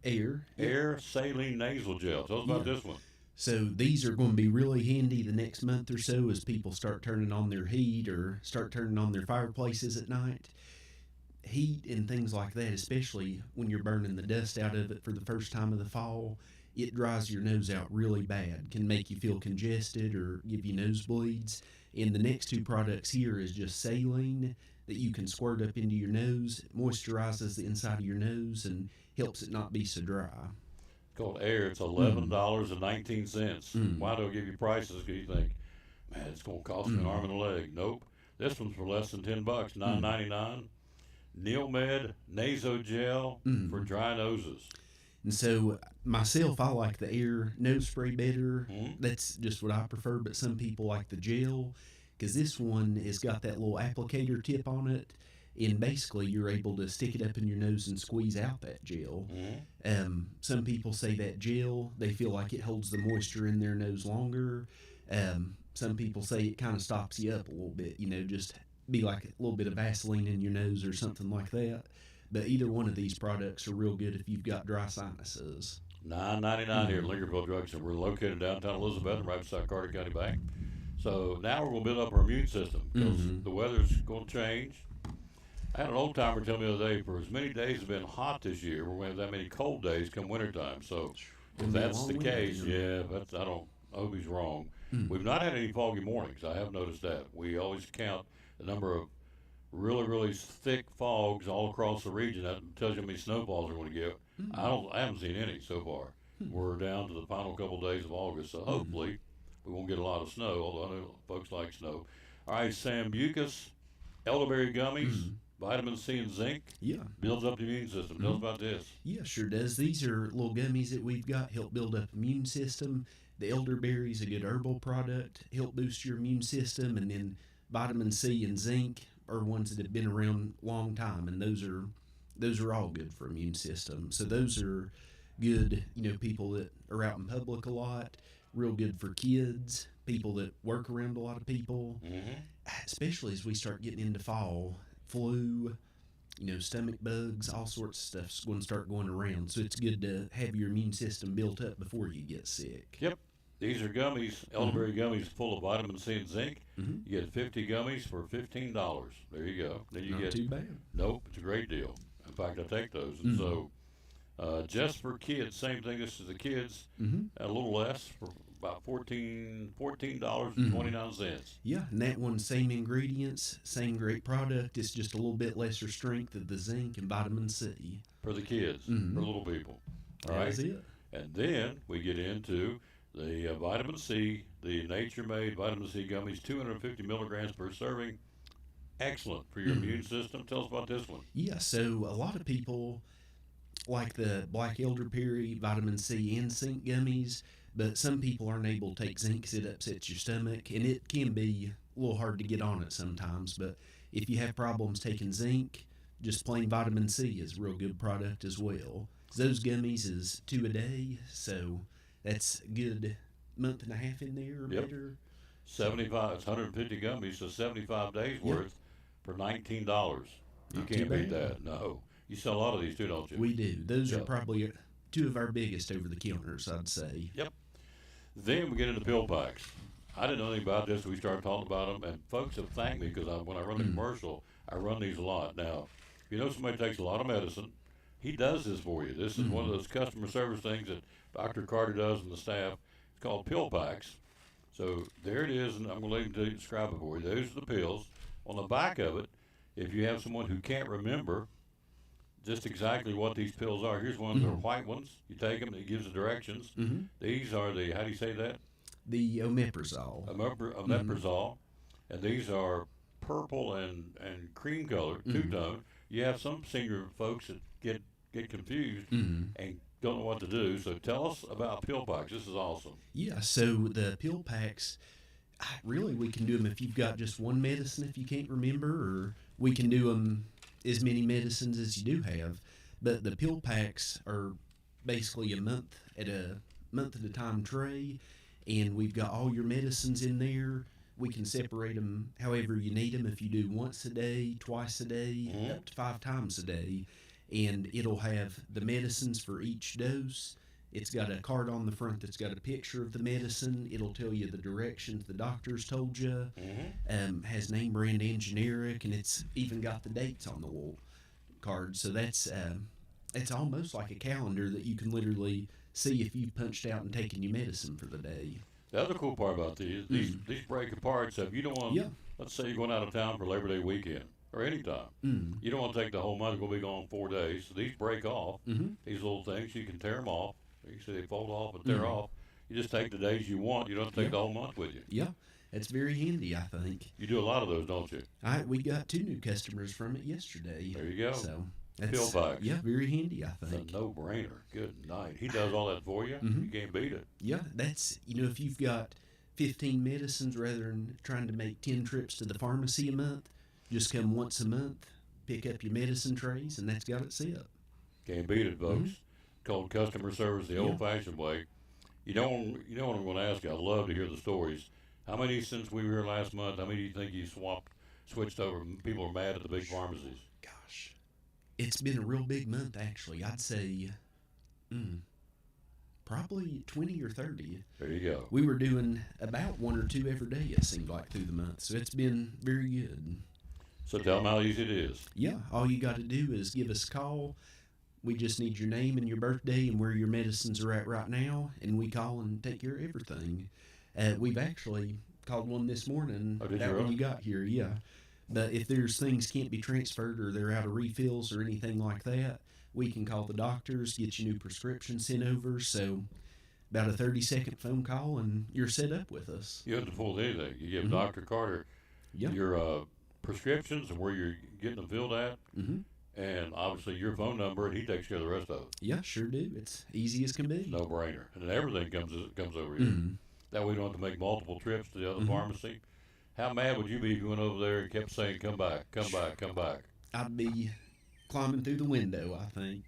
[SPEAKER 1] saline nasal gel. Tell us about this one.
[SPEAKER 4] So these are going to be really handy the next month or so as people start turning on their heat or start turning on their fireplaces at night. Heat and things like that, especially when you're burning the dust out of it for the first time of the fall, it dries your nose out really bad, can make you feel congested or give you nosebleeds. And the next two products here is just saline that you can squirt up into your nose, moisturizes the inside of your nose and helps it not be so dry.
[SPEAKER 1] It's called Air. It's $11.19. Why do I give you prices? Because you think, man, it's going to cost me an arm and a leg. Nope. This one's for less than $10, $9.99. Neilmed Nasogel for dry noses.
[SPEAKER 4] And so myself, I like the Air nose spray better. That's just what I prefer, but some people like the gel because this one has got that little applicator tip on it, and basically you're able to stick it up in your nose and squeeze out that gel. Some people say that gel, they feel like it holds the moisture in their nose longer. Some people say it kind of stops you up a little bit, just be like a little bit of Vaseline in your nose or something like that. But either one of these products are real good if you've got dry sinuses.
[SPEAKER 1] $9.99 here at Lingerfeld Drug Center. We're located downtown Elizabeth, right beside Carter County Bank. So now we're going to build up our immune system because the weather's going to change. I had an old timer tell me the other day, for as many days have been hot this year, we're going to have that many cold days come wintertime. So if that's the case, I hope he's wrong. We've not had any foggy mornings. I have noticed that. We always count the number of really, really thick fogs all across the region. That tells you how many snowfalls we're going to get. I haven't seen any so far. We're down to the final couple of days of August, so hopefully we won't get a lot of snow, although I know folks like snow. All right, Sambucus, elderberry gummies, vitamin C and zinc.
[SPEAKER 4] Yeah.
[SPEAKER 1] Builds up the immune system. Tell us about this.
[SPEAKER 4] Yeah, sure does. These are little gummies that we've got, help build up immune system. The elderberry is a good herbal product, help boost your immune system, and then vitamin C and zinc are ones that have been around a long time, and those are all good for immune system. So those are good, people that are out in public a lot, real good for kids, people that work around a lot of people, especially as we start getting into fall, flu, stomach bugs, all sorts of stuff's going to start going around. So it's good to have your immune system built up before you get sick.
[SPEAKER 1] Yep. These are gummies, elderberry gummies full of vitamin C and zinc.
[SPEAKER 7] Mhm.
[SPEAKER 1] You get 50 gummies for $15. There you go. Then you
[SPEAKER 7] Not
[SPEAKER 1] get
[SPEAKER 7] too bad.
[SPEAKER 1] nope, it's a great deal. In fact, I take those. And so, just for kids, same thing. This is the kids, a little less for about $14.29.
[SPEAKER 7] Yeah, and that one, same ingredients, same great product. It's just a little bit lesser strength of the zinc and vitamin C.
[SPEAKER 1] For the kids, for little people. All
[SPEAKER 7] That
[SPEAKER 1] right.
[SPEAKER 7] is it.
[SPEAKER 1] And then we get into the vitamin C, the Nature Made vitamin C gummies, 250 milligrams per serving. Excellent for your immune system. Tell us about this one.
[SPEAKER 7] Yeah, so a lot of people like the black elderberry, vitamin C, and zinc gummies, but some people aren't able to take zinc because it upsets your stomach, and it can be a little hard to get on it sometimes. But if you have problems taking zinc, just plain vitamin C is a real good product as well. Those gummies is 2 a day, so that's a good month and a half in there or
[SPEAKER 1] Yep.
[SPEAKER 7] better.
[SPEAKER 1] 75, it's 150 gummies, so 75 days worth for $19. You
[SPEAKER 7] Not too
[SPEAKER 1] can't beat
[SPEAKER 7] bad.
[SPEAKER 1] that. No. You sell a lot of these too, don't you?
[SPEAKER 7] We do. Those are
[SPEAKER 1] Yeah.
[SPEAKER 7] probably 2 of our biggest over the counters, I'd say.
[SPEAKER 1] Yep. Then we get into pill packs. I didn't know anything about this. We started talking about them, and folks have thanked me because when I run the commercial, I run these a lot. Now, if you know somebody takes a lot of medicine, he does this for you. This is one of those customer service things that Dr. Carter does and the staff. It's called pill packs. So there it is, and I'm going to let him describe it for you. Those are the pills. On the back of it, if you have someone who can't remember just exactly what these pills are, here's one of the white ones. You take them, it gives the directions. These are the, how do you say that?
[SPEAKER 7] The omeprazole.
[SPEAKER 1] Omeprazole. And these are purple and cream colored, two-tone. You have some senior folks that get confused and don't know what to do. So tell us about pill packs. This is awesome.
[SPEAKER 7] Yeah, so the pill packs, really, we can do them if you've got just one medicine if you can't remember, or we can do them as many medicines as you do have. But the pill packs are basically a month at a time tray, and we've got all your medicines in there. We can separate them however you need them. If you do once a day, twice a day, up to 5 times a day, and it'll have the medicines for each dose. It's got a card on the front that's got a picture of the medicine. It'll tell you the directions the doctors told you. Has name brand and generic, and it's even got the dates on the wall card. So that's it's almost like a calendar that you can literally see if you punched out and taken your medicine for the day.
[SPEAKER 1] The other cool part about these break apart. So if you don't want, let's say you're going out of town for Labor Day weekend or any time, you don't want to take the whole month. You're going to be gone 4 days. So these break off. These little things, you can tear them off. You see they fold off and tear off. You just take the days you want. You don't have to take the whole month with you.
[SPEAKER 7] Yeah, it's very handy, I think.
[SPEAKER 1] You do a lot of those, don't you?
[SPEAKER 7] We got 2 new customers from it yesterday.
[SPEAKER 1] There you go.
[SPEAKER 7] So
[SPEAKER 1] Pill packs.
[SPEAKER 7] Yeah, very handy, I
[SPEAKER 1] It's
[SPEAKER 7] think.
[SPEAKER 1] a no-brainer. Good night. He does all that for you. You can't beat it.
[SPEAKER 7] Yeah, that's, if you've got 15 medicines rather than trying to make 10 trips to the pharmacy a month, just come once a month, pick up your medicine trays, and that's got it set.
[SPEAKER 1] Can't beat it, folks. Called customer service the old-fashioned way. You know what I'm going to ask you? I'd love to hear the stories. How many since we were here last month? How many do you think you switched over? People are mad at the big pharmacies.
[SPEAKER 7] Gosh, it's been a real big month, actually. I'd say probably 20 or 30.
[SPEAKER 1] There you go.
[SPEAKER 7] We were doing about 1 or 2 every day, it seemed like, through the month. So it's been very good.
[SPEAKER 1] So tell them how easy it is.
[SPEAKER 7] Yeah, all you got to do is give us a call. We just need your name and your birthday and where your medicines are at right now, and we call and take care of everything. We've actually called one this morning.
[SPEAKER 1] Oh, did you
[SPEAKER 7] that when
[SPEAKER 1] really?
[SPEAKER 7] you got here, yeah. But if there's things can't be transferred or they're out of refills or anything like that, we can call the doctors, get you new prescriptions sent over. So about a 30-second phone call, and you're set up with us.
[SPEAKER 1] You have to fool anything. You give Dr. Carter
[SPEAKER 7] Yeah.
[SPEAKER 1] your prescriptions and where you're getting them filled at, and obviously your phone number, and he takes care of the rest of it.
[SPEAKER 7] Yeah, sure do. It's easy as can be.
[SPEAKER 1] No-brainer. And then everything comes over here. That way we don't have to make multiple trips to the other pharmacy. How mad would you be if you went over there and kept saying, come back, come back, come back?
[SPEAKER 7] I'd be climbing through the window, I think.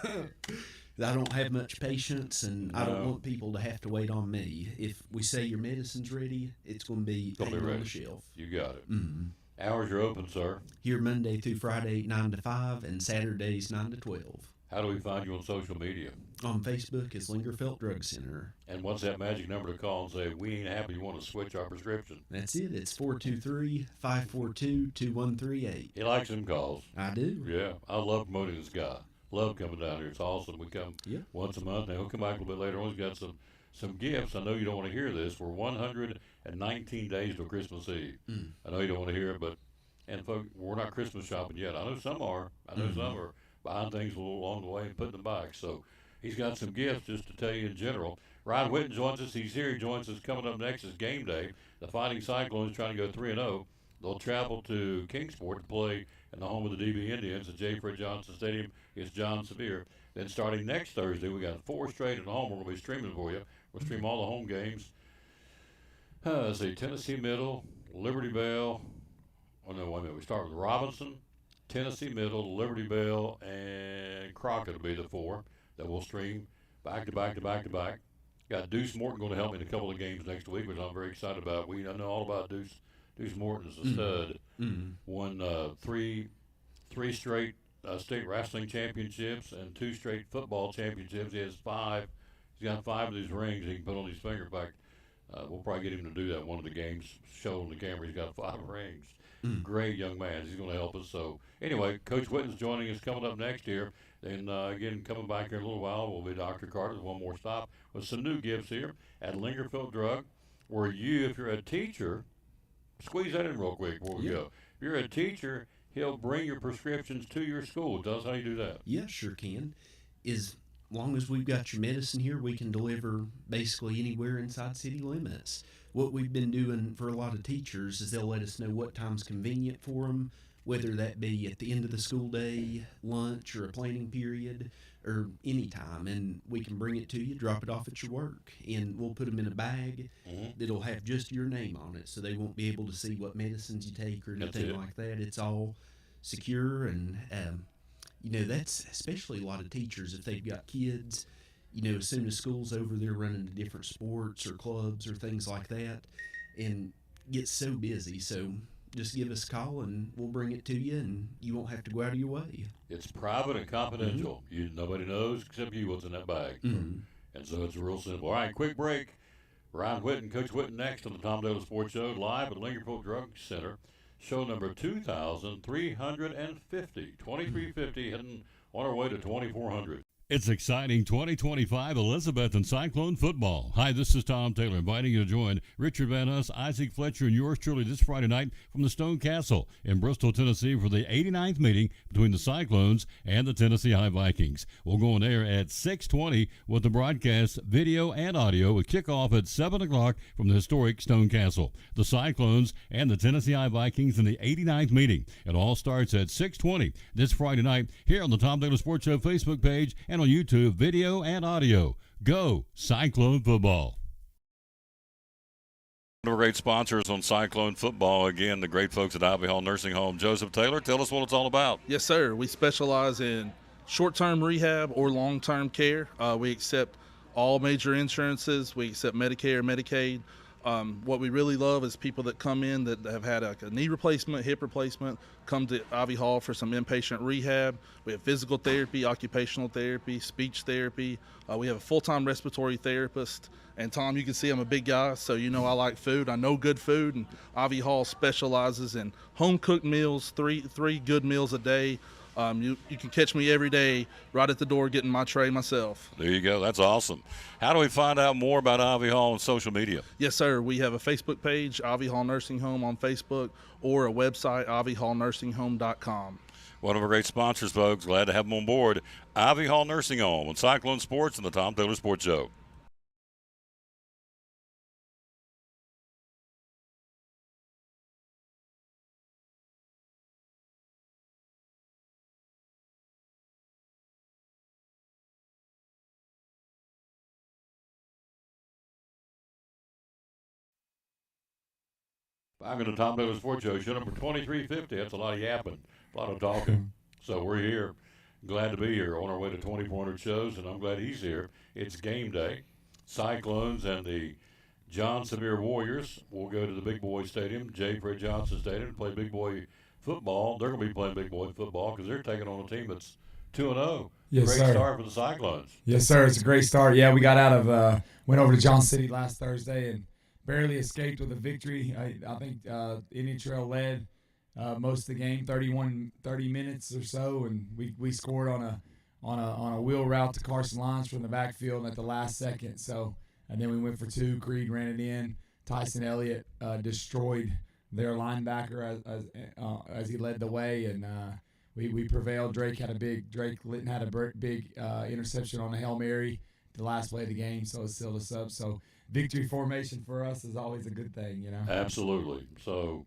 [SPEAKER 7] I don't have much patience, and I don't
[SPEAKER 1] No.
[SPEAKER 7] want people to have to wait on me. If we say your medicine's ready, it's going to be
[SPEAKER 1] Gonna be
[SPEAKER 7] hanging on
[SPEAKER 1] ready.
[SPEAKER 7] the shelf.
[SPEAKER 1] You got it. Hours are open, sir.
[SPEAKER 7] Here Monday through Friday, 9 to 5, and Saturdays, 9 to 12.
[SPEAKER 1] How do we find you on social media?
[SPEAKER 7] On Facebook is Lingerfeld Drug Center.
[SPEAKER 1] And what's that magic number to call and say, we ain't happy, you want to switch our prescription?
[SPEAKER 7] That's it. It's 423-542-2138.
[SPEAKER 1] He likes them calls.
[SPEAKER 7] I do.
[SPEAKER 1] Yeah, I love promoting this guy. Love coming down here. It's awesome. We come once a month. Now, he'll come back a little bit later on. He's got some gifts. I know you don't want to hear this. We're 119 days till Christmas Eve. I know you don't want to hear it, but, and folks, we're not Christmas shopping yet. I know some are. I know some are buying things a little along the way and putting them back. So he's got some gifts just to tell you in general. Ryan Whitten joins us. He's here. He joins us. Coming up next is game day. The Fighting Cyclones trying to go 3-0. They'll travel to Kingsport to play in the home of the DB Indians at J. Fred Johnson Stadium. It's John Sevier. Then starting next Thursday, we got 4 straight at home. We're going to be streaming for you. We'll stream all the home games. Let's see, Tennessee Middle, Liberty Bell. Oh, no, wait a minute. We start with Robinson, Tennessee Middle, Liberty Bell, and Crockett will be the 4 that we'll stream back to back to back to back. Got Deuce Morton going to help me in a couple of games next week, which I'm very excited about. I know all about Deuce. Deuce Morton's a stud. Won 3 straight state wrestling championships and 2 straight football championships. He has 5. He's got 5 of these rings he can put on his finger. In fact, we'll probably get him to do that one of the games, show on the camera. He's got 5 rings. Great young man. He's going to help us. So anyway, Coach Whitten's joining us coming up next year. Then again, coming back here in a little while will be Dr. Carter. One more stop with some new gifts here at Lingerfeld Drug, where you, if you're a teacher, squeeze that in real quick before we go. If you're a teacher, he'll bring your prescriptions to your school. Tell us how you do that.
[SPEAKER 7] Yeah, sure can. As long as we've got your medicine here, we can deliver basically anywhere inside city limits. What we've been doing for a lot of teachers is they'll let us know what time's convenient for them, whether that be at the end of the school day, lunch, or a planning period, or any time, and we can bring it to you, drop it off at your work, and we'll put them in a bag that'll have just your name on it, so they won't be able to see what medicines you take or anything like that. It's all secure, and that's especially a lot of teachers, if they've got kids, as soon as school's over, they're running to different sports or clubs or things like that, and get so busy. So just give us a call and we'll bring it to you, and you won't have to go out of your way.
[SPEAKER 1] It's private and confidential. Nobody knows except you what's in that bag. And so it's real simple. All right, quick break. Ryan Whitten, Coach Whitten next on the Tom Taylor Sports Show, live at Lingerfeld Drug Center. Show number 2,350. 2350, heading on our way to 2,400. It's exciting 2025 Elizabethton Cyclone football. Hi, this is Tom Taylor, inviting you to join Richard Van Us, Isaac Fletcher, and yours truly this Friday night from the Stone Castle in Bristol, Tennessee for the 89th meeting between the Cyclones and the Tennessee High Vikings. We'll go on air at 6:20 with the broadcast, video, and audio with kickoff at 7 o'clock from the historic Stone Castle. The Cyclones and the Tennessee High Vikings in the 89th meeting. It all starts at 6:20 this Friday night here on the Tom Taylor Sports Show Facebook page and on YouTube, video and audio. Go Cyclone Football. One of our great sponsors on Cyclone Football, again, the great folks at Ivy Hall Nursing Home. Joseph Taylor, tell us what it's all about.
[SPEAKER 8] Yes, sir. We specialize in short-term rehab or long-term care. We accept all major insurances. We accept Medicare, Medicaid. What we really love is people that come in that have had a knee replacement, hip replacement, come to Ivy Hall for some inpatient rehab. We have physical therapy, occupational therapy, speech therapy. We have a full-time respiratory therapist. And Tom, you can see I'm a big guy, so you know I like food. I know good food, and Ivy Hall specializes in home-cooked meals, three good meals a day. You can catch me every day right at the door getting my tray myself.
[SPEAKER 1] There you go. That's awesome. How do we find out more about Ivy Hall on social media?
[SPEAKER 8] Yes, sir. We have a Facebook page, Ivy Hall Nursing Home on Facebook, or a website, ivyhallnursinghome.com.
[SPEAKER 1] One of our great sponsors, folks. Glad to have them on board. Ivy Hall Nursing Home on Cyclone Sports and the Tom Taylor Sports Show. I'm going to Tom Taylor Sports Show, show number 2350. That's a lot of yapping, a lot of talking. So we're here. Glad to be here on our way to 2,400 shows, and I'm glad he's here. It's game day. Cyclones and the John Sevier Warriors will go to the Big Boy Stadium, J. Fred Johnson Stadium, to play Big Boy football. They're going to be playing Big Boy football because they're taking on a team that's 2-0.
[SPEAKER 9] Yes,
[SPEAKER 1] Great
[SPEAKER 9] sir.
[SPEAKER 1] start for the Cyclones.
[SPEAKER 9] Yes, sir. It's a great start. Yeah, we got out of went over to Johnson City last Thursday and barely escaped with a victory. I think Indian Trail led most of the game, 30 minutes or so, and we scored on a wheel route to Carson Lyons from the backfield at the last second. So, and then we went for two. Creed ran it in. Tyson Elliott destroyed their linebacker as he led the way, and we prevailed. Drake Litton had a big interception on a Hail Mary the last play of the game, so it sealed us up. So victory formation for us is always a good thing, you know.
[SPEAKER 1] Absolutely. So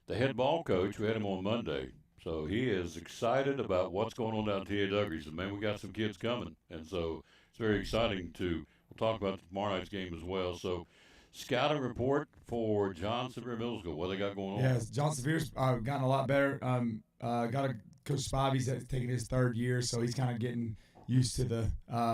[SPEAKER 1] the head ball coach, we had him on Monday, so he is excited about what's going on down at T.A. Duggar. He said, man, we got some kids coming, and so it's very exciting we'll talk about tomorrow night's game as well. So scouting report for John Sevier Middle School, what they got going on?
[SPEAKER 9] Yes, John Sevier's gotten a lot better. Coach Spivey's taking his third year, so he's kind of getting used to the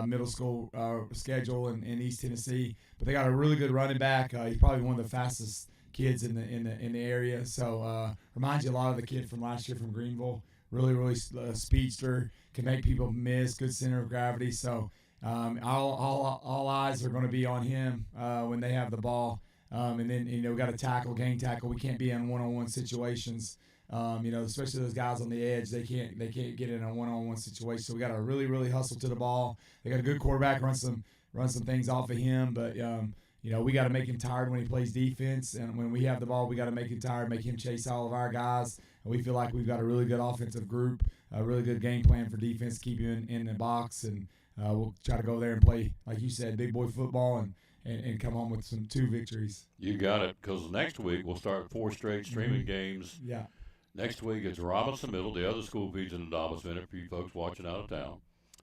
[SPEAKER 9] middle school schedule in East Tennessee. But they got a really good running back. He's probably one of the fastest kids in the area. So reminds you a lot of the kid from last year from Greenville. Really speedster, can make people miss. Good center of gravity. So all eyes are going to be on him when they have the ball. And then we got to gang tackle. We can't be in one-on-one situations. Especially those guys on the edge, they can't get in a one-on-one situation. So we got to really hustle to the ball. They got a good quarterback, run some things off of him, but we got to make him tired when he plays defense, and when we have the ball, we got to make him tired, make him chase all of our guys. And we feel like we've got a really good offensive group, a really good game plan for defense, keep you in the box, and we'll try to go there and play, like you said, big boy football and come home with two victories.
[SPEAKER 1] You got it, because next week we'll start 4 straight streaming games.
[SPEAKER 9] Yeah.
[SPEAKER 1] Next week it's Robinson Middle, the other school feeds in the Dobbs Minute for you folks watching out of town.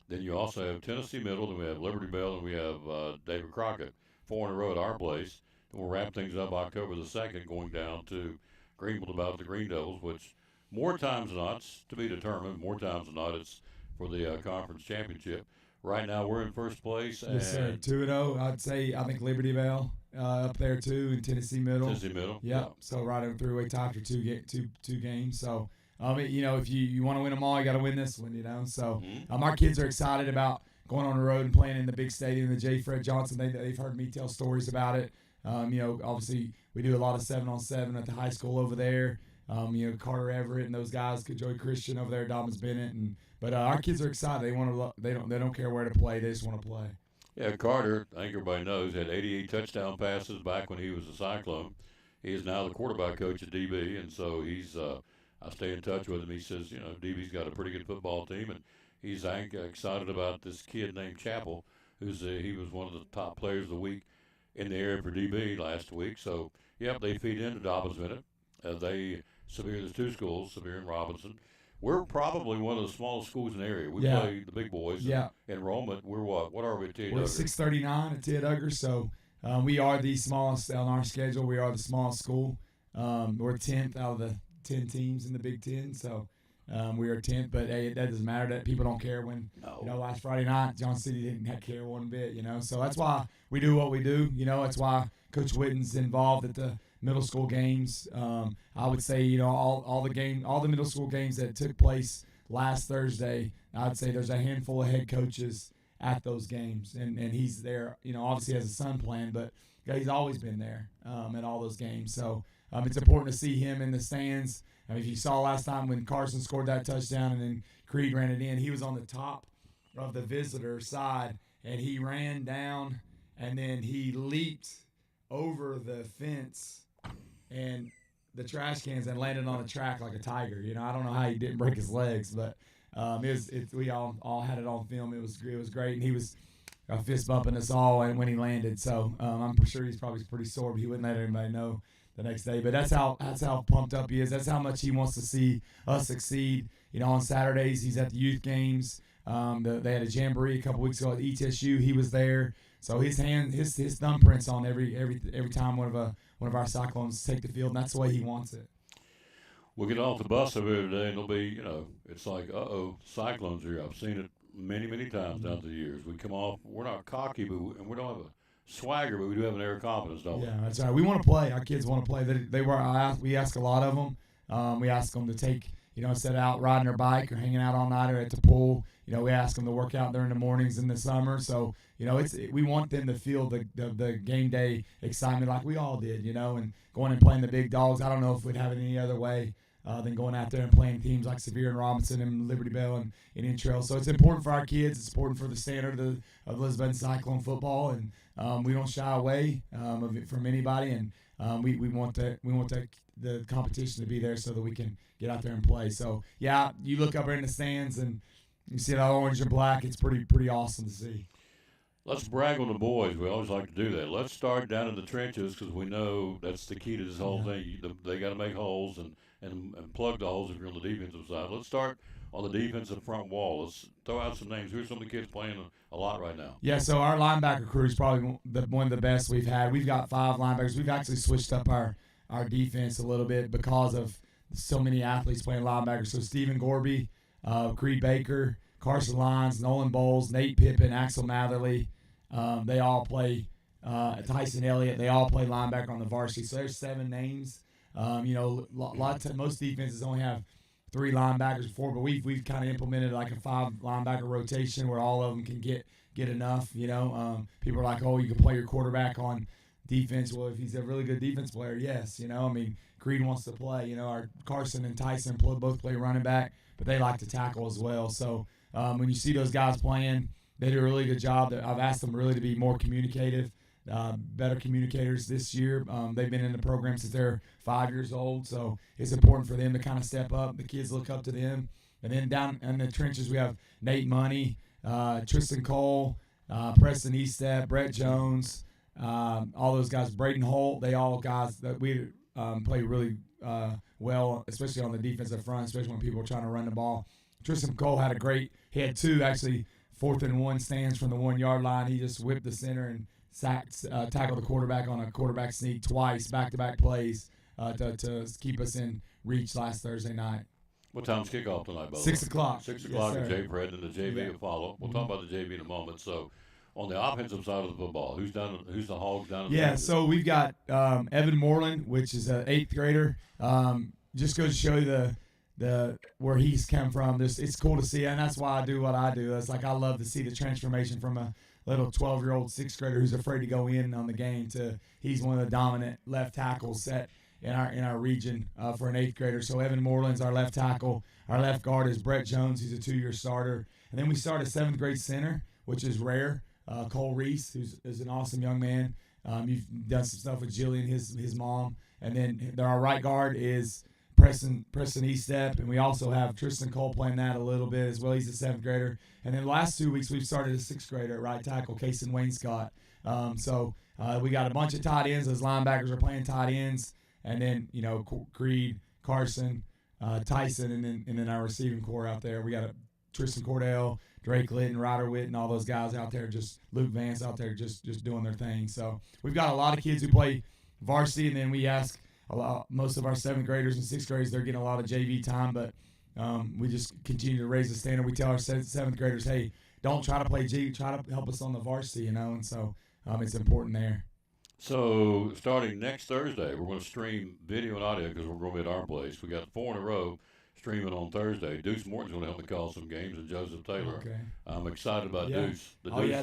[SPEAKER 1] Then you also have Tennessee Middle, then we have Liberty Bell, and we have David Crockett. 4 in a row at our place. And we'll wrap things up October the 2nd, going down to Greenville about the Green Devils, which more times than not, it's to be determined, more times than not, it's for the conference championship. Right now we're in first place.
[SPEAKER 9] Yes, sir. 2-0. I think Liberty Bell up there too, in Tennessee Middle.
[SPEAKER 1] Tennessee Middle.
[SPEAKER 9] Yep. Yeah. So right on the three-way tie for two games. So if you want to win them all, you got to win this one. So our kids are excited about going on the road and playing in the big stadium, the J. Fred Johnson. They've heard me tell stories about it. Obviously we do a lot of 7-on-7 at the high school over there. Carter Everett and those guys, Joey Christian over there, Dobbins Bennett, but our kids are excited. They don't care where to play. They just want to play.
[SPEAKER 1] Yeah, Carter, I think everybody knows, had 88 touchdown passes back when he was a Cyclone. He is now the quarterback coach at DB, and so I stay in touch with him. He says, DB's got a pretty good football team, and he's excited about this kid named Chappell, he was one of the top players of the week in the area for DB last week. So, they feed into Dobbins Minute. There's 2 schools, Sevier and Robinson. We're probably one of the smallest schools in the area. We play the big boys.
[SPEAKER 9] Yeah.
[SPEAKER 1] Enrollment, we're what? What are we at T.A. Duggar?
[SPEAKER 9] We're 639 at T.A. Duggar, so we are the smallest on our schedule. We are the smallest school. We're 10th out of the 10 teams in the Big Ten, so we are 10th. But hey, that doesn't matter. That people don't care when.
[SPEAKER 1] No.
[SPEAKER 9] Last Friday night, Johnson City didn't care one bit. So that's why we do what we do. That's why Coach Witten's involved at the middle school games. I would say, all the middle school games that took place last Thursday, I'd say there's a handful of head coaches at those games, and he's there. Obviously has a son playing, but he's always been there at all those games. So it's important to see him in the stands. If you saw last time when Carson scored that touchdown and then Creed ran it in, he was on the top of the visitor side, and he ran down, and then he leaped over the fence and the trash cans and landed on the track like a tiger. I don't know how he didn't break his legs, but we all had it on film. It was great, and he was fist bumping us all and when he landed. So I'm sure he's probably pretty sore, but he wouldn't let anybody know the next day. But that's how pumped up he is. That's how much he wants to see us succeed. On Saturdays he's at the youth games. They had a jamboree a couple weeks ago at ETSU. He was there. So his thumbprints on every time one of our Cyclones take the field, and that's the way he wants it.
[SPEAKER 1] We'll get off the bus over here today, and it'll be, it's like, Cyclones are here. I've seen it many times down through the years. We come off, we're not cocky, and we don't have a swagger, but we do have an air of confidence, don't we?
[SPEAKER 9] Yeah, that's right. We want to play. Our kids want to play. We ask a lot of them. We ask them to take, instead of out riding their bike or hanging out all night or at the pool, we ask them to work out during the mornings in the summer. So, we want them to feel the game day excitement like we all did, and going and playing the big dogs. I don't know if we'd have it any other way than going out there and playing teams like Sevier and Robinson and Liberty Bell and Indian Trail. So it's important for our kids. It's important for the standard of Elizabeth Cyclone football, and we don't shy away of it from anybody. And we want the competition to be there so that we can get out there and play. So yeah, you look up there in the stands and you see that orange and black. It's pretty awesome to see.
[SPEAKER 1] Let's brag on the boys. We always like to do that. Let's start down in the trenches because we know that's the key to this whole thing. They got to make holes and plug the holes if you're on the defensive side. Let's start on the defensive front wall. Let's throw out some names. Who are some of the kids playing a lot right now?
[SPEAKER 9] Yeah, so our linebacker crew is probably one of the best we've had. We've got 5 linebackers. We've actually switched up our defense a little bit because of so many athletes playing linebackers. So Stephen Gorby, Creed Baker, Carson Lyons, Nolan Bowles, Nate Pippin, Axel Matherly. They all play, Tyson Elliott, they all play linebacker on the varsity. So there's 7 names. Most defenses only have 3 linebackers or 4, but we've kind of implemented like a 5 linebacker rotation where all of them can get enough. People are like, oh, you can play your quarterback on defense. Well, if he's a really good defense player, yes. Creed wants to play. Our Carson and Tyson both play running back, but they like to tackle as well. So when you see those guys playing, they do a really good job. I've asked them really to be more communicative, better communicators this year. They've been in the program since they're 5 years old, so it's important for them to kind of step up. The kids look up to them. And then down in the trenches, we have Nate Money, Tristan Cole, Preston Eastep, Brett Jones, all those guys, Braden Holt. They all guys that we play really well, especially on the defensive front, especially when people are trying to run the ball. Tristan Cole he had 2 actually 4th and 1 stands from the 1-yard line. He just whipped the center and tackled the quarterback on a quarterback sneak twice, back-to-back plays to keep us in reach last Thursday night.
[SPEAKER 1] What time's kickoff tonight, by the way?
[SPEAKER 9] 6 o'clock.
[SPEAKER 1] 6 o'clock
[SPEAKER 9] yes,
[SPEAKER 1] at J-Fred, and the JV will follow. We'll talk about the JV in a moment. So on the offensive side of the football, who's the Hogs down?
[SPEAKER 9] Yeah, so we've got Evan Moreland, which is an 8th grader. Just goes to show you the where he's come from. It's cool to see, and that's why I do what I do. It's like I love to see the transformation from a little 12-year-old 6th grader who's afraid to go in on the game to he's one of the dominant left tackles set in our region for an 8th grader. So Evan Moreland's our left tackle. Our left guard is Brett Jones, who's a 2-year starter. And then we start a 7th grade center, which is rare. Cole Reese, who's an awesome young man. You've done some stuff with Jillian, his mom. And then our right guard is Preston Eastep, and we also have Tristan Cole playing that a little bit as well. He's a 7th grader. And then the last 2 weeks, we've started a 6th grader at right tackle, Kason Wainscott. So we got a bunch of tight ends. Those linebackers are playing tight ends. And then, Creed, Carson, Tyson, and then our receiving core out there. We got Tristan Cordell, Drake Litton, Ryder Witt, and all those guys out there, just Luke Vance out there just doing their thing. So we've got a lot of kids who play varsity, and then we ask most of our 7th graders and 6th graders, they're getting a lot of JV time, but we just continue to raise the standard. We tell our 7th graders, hey, don't try to play G, try to help us on the varsity, and so it's important there.
[SPEAKER 1] So starting next Thursday, we're going to stream video and audio because we're going to be at our place. We got 4 in a row streaming on Thursday. Deuce Morton's going to help me call some games, and Joseph Taylor.
[SPEAKER 9] Okay.
[SPEAKER 1] I'm excited about Deuce.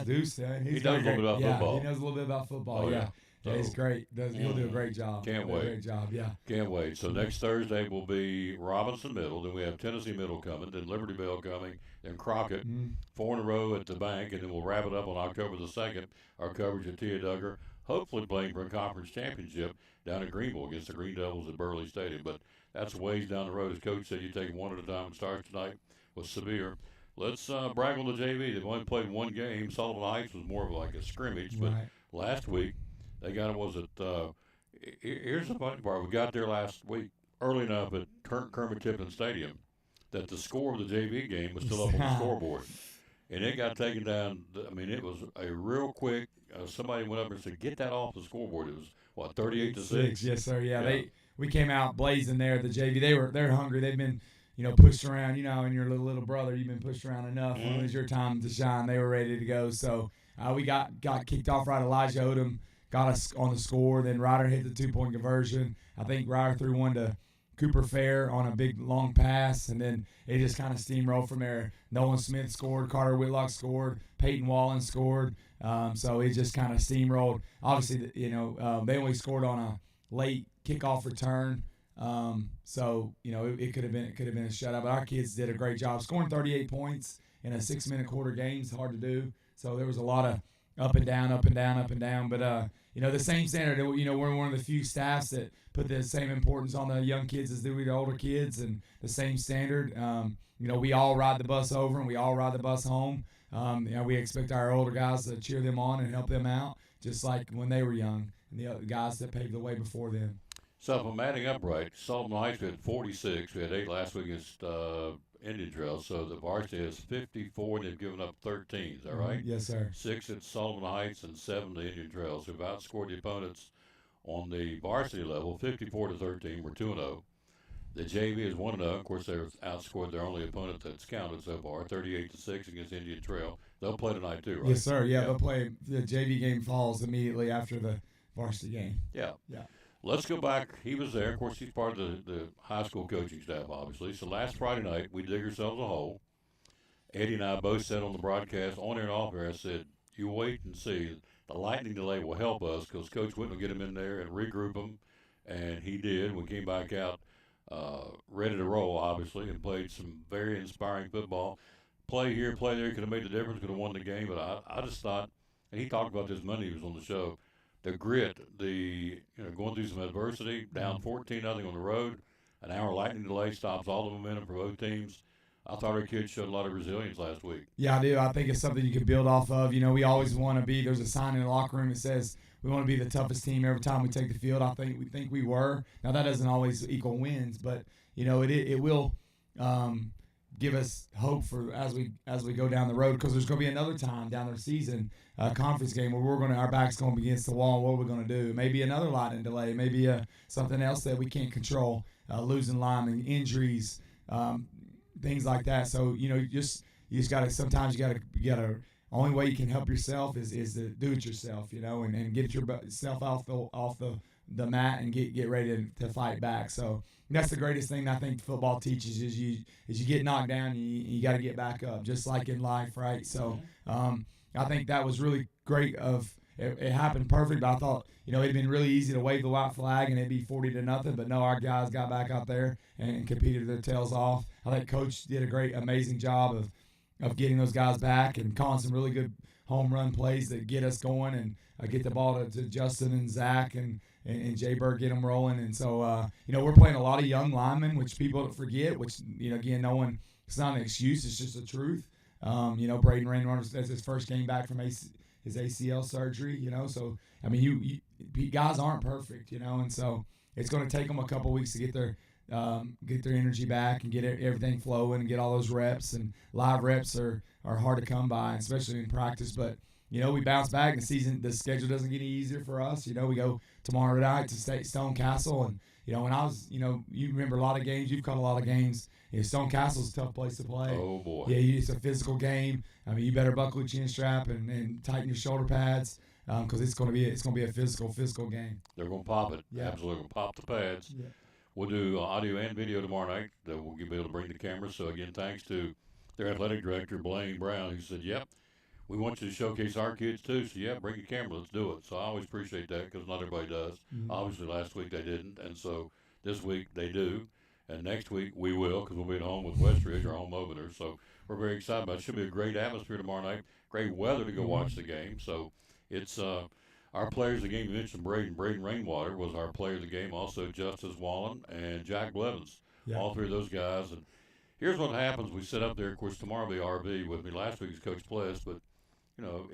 [SPEAKER 9] Deuce. Yeah,
[SPEAKER 1] he knows a little bit about football.
[SPEAKER 9] He knows a little bit about football.
[SPEAKER 1] Oh,
[SPEAKER 9] yeah.
[SPEAKER 1] So,
[SPEAKER 9] he's great. He'll do a great job.
[SPEAKER 1] Can't wait.
[SPEAKER 9] Great job. Yeah.
[SPEAKER 1] Can't wait. So next Thursday will be Robinson Middle. Then we have Tennessee Middle coming. Then Liberty Bell coming. Then Crockett. 4 in a row at the bank, and then we'll wrap it up on October the 2nd. Our coverage at Tia Duggar. Hopefully playing for a conference championship down in Greenville against the Green Devils at Burley Stadium. But that's ways down the road. As Coach said, you take it one at a time. It starts tonight with Sevier. Let's brag on the JV. They've only played 1 game. Sullivan Heights was more of like a scrimmage. But last week, they got it. Here's the funny part. We got there last week early enough at Kermit Tipton Stadium that the score of the JV game was still up on the scoreboard. And it got taken down. It was a real quick. Somebody went up and said, "Get that off the scoreboard." It was 38-6.
[SPEAKER 9] Yes, sir. Yeah. We came out blazing there at the JV. They're hungry. They've been, pushed around. And your little brother, you've been pushed around enough. When it was your time to shine, they were ready to go. So we got kicked off right. Elijah Odom got us on the score. Then Ryder hit the 2-point conversion. I think Ryder threw one to Cooper Fair on a big long pass, and then it just kind of steamrolled from there. Nolan Smith scored, Carter Whitlock scored, Peyton Wallen scored. So it just kind of steamrolled. Obviously, they only scored on a late kickoff return. So it could have been a shutout, but our kids did a great job scoring 38 points in a 6-minute quarter game. It's hard to do. So there was a lot of up and down. But the same standard. We're one of the few staffs that put the same importance on the young kids as do we the older kids, and the same standard. We all ride the bus over and we all ride the bus home. We expect our older guys to cheer them on and help them out, just like when they were young, and the other guys that paved the way before them.
[SPEAKER 1] So if I'm adding up right, Sullivan Heights we had 46. We had 8 last week against Indian Trails. So the varsity has 54, and they've given up 13. Is that right?
[SPEAKER 9] Yes, sir.
[SPEAKER 1] 6 at Sullivan Heights and 7 to Indian Trails. We've outscored the opponents on the varsity level, 54-13. We're 2-0. The JV is 1-0. Of course, they've outscored their only opponent that's counted so far, 38-6 against Indian Trail. They'll play tonight too, right?
[SPEAKER 9] Yes, sir. Yeah, they'll play. The JV game falls immediately after the varsity game.
[SPEAKER 1] Yeah.
[SPEAKER 9] Yeah.
[SPEAKER 1] Let's go back. He was there. Of course, he's part of the high school coaching staff, obviously. So last Friday night, we dig ourselves a hole. Eddie and I both said on the broadcast, on air and off air, I said, you wait and see. The lightning delay will help us because Coach Whitten will get him in there and regroup them. And he did. We came back out ready to roll, obviously, and played some very inspiring football. Play here, play there, could have made the difference, could have won the game. But I just thought, and he talked about this Monday he was on the show, the grit, going through some adversity, down 14-0 on the road, an hour lightning delay stops all the momentum for both teams. I thought our kids showed a lot of resilience last week.
[SPEAKER 9] Yeah, I do. I think it's something you can build off of. We always want to be, there's a sign in the locker room that says we want to be the toughest team every time we take the field. I think we were. Now, that doesn't always equal wins, but, it will give us hope for as we go down the road, because there's going to be another time down the season, conference game, where our back's going to be against the wall, and what we're going to do. Maybe another lightning delay, maybe something else that we can't control, losing linemen, injuries, things like that. So you just got to, sometimes you got to only way you can help yourself is to do it yourself, and get yourself off the mat and get ready to fight back. So that's the greatest thing I think football teaches is you get knocked down and you got to get back up, just like in life, right? So I think that was really great. It happened perfect, but I thought it'd been really easy to wave the white flag and it'd be 40-0, but no, our guys got back out there and competed their tails off. I think Coach did a amazing job of getting those guys back and calling some really good home run plays that get us going and get the ball to Justin and Zach and Jay Berg, get them rolling. And so, we're playing a lot of young linemen, which people forget, which, again, it's not an excuse. It's just the truth. Braden Rainwater, that's his first game back from his ACL surgery, so, you guys aren't perfect, and so it's going to take them a couple weeks to get their energy back and get everything flowing and get all those reps. And live reps are hard to come by, especially in practice. But, we bounce back. The schedule doesn't get any easier for us. We go tomorrow night to Stone Castle. And, when I was, you remember a lot of games. You've caught a lot of games. Stone Castle's a tough place to play.
[SPEAKER 1] Oh, boy.
[SPEAKER 9] Yeah, it's a physical game. You better buckle your chin strap and tighten your shoulder pads because it's going to be a physical game.
[SPEAKER 1] They're going to pop it.
[SPEAKER 9] Yeah.
[SPEAKER 1] Absolutely going to pop the pads.
[SPEAKER 9] Yeah.
[SPEAKER 1] We'll do audio and video tomorrow night that we'll be able to bring the cameras. So, again, thanks to their athletic director, Blaine Brown, who said, yep, we want you to showcase our kids too. So, yeah, bring your camera. Let's do it. So I always appreciate that because not everybody does.
[SPEAKER 9] Mm-hmm.
[SPEAKER 1] Obviously, last week they didn't. And so this week they do. And next week we will because we'll be at home with Westridge, our home opener. So we're very excited about it. It should be a great atmosphere tomorrow night. Great weather to go watch the game. So it's our players of the game. You mentioned Braden Rainwater was our player of the game. Also Justice Wallen and Jack Blevins.
[SPEAKER 9] Yeah.
[SPEAKER 1] All three of those guys. And here's what happens. We sit up there. Of course, tomorrow will be RV with me. Last week was Coach Pless. But, you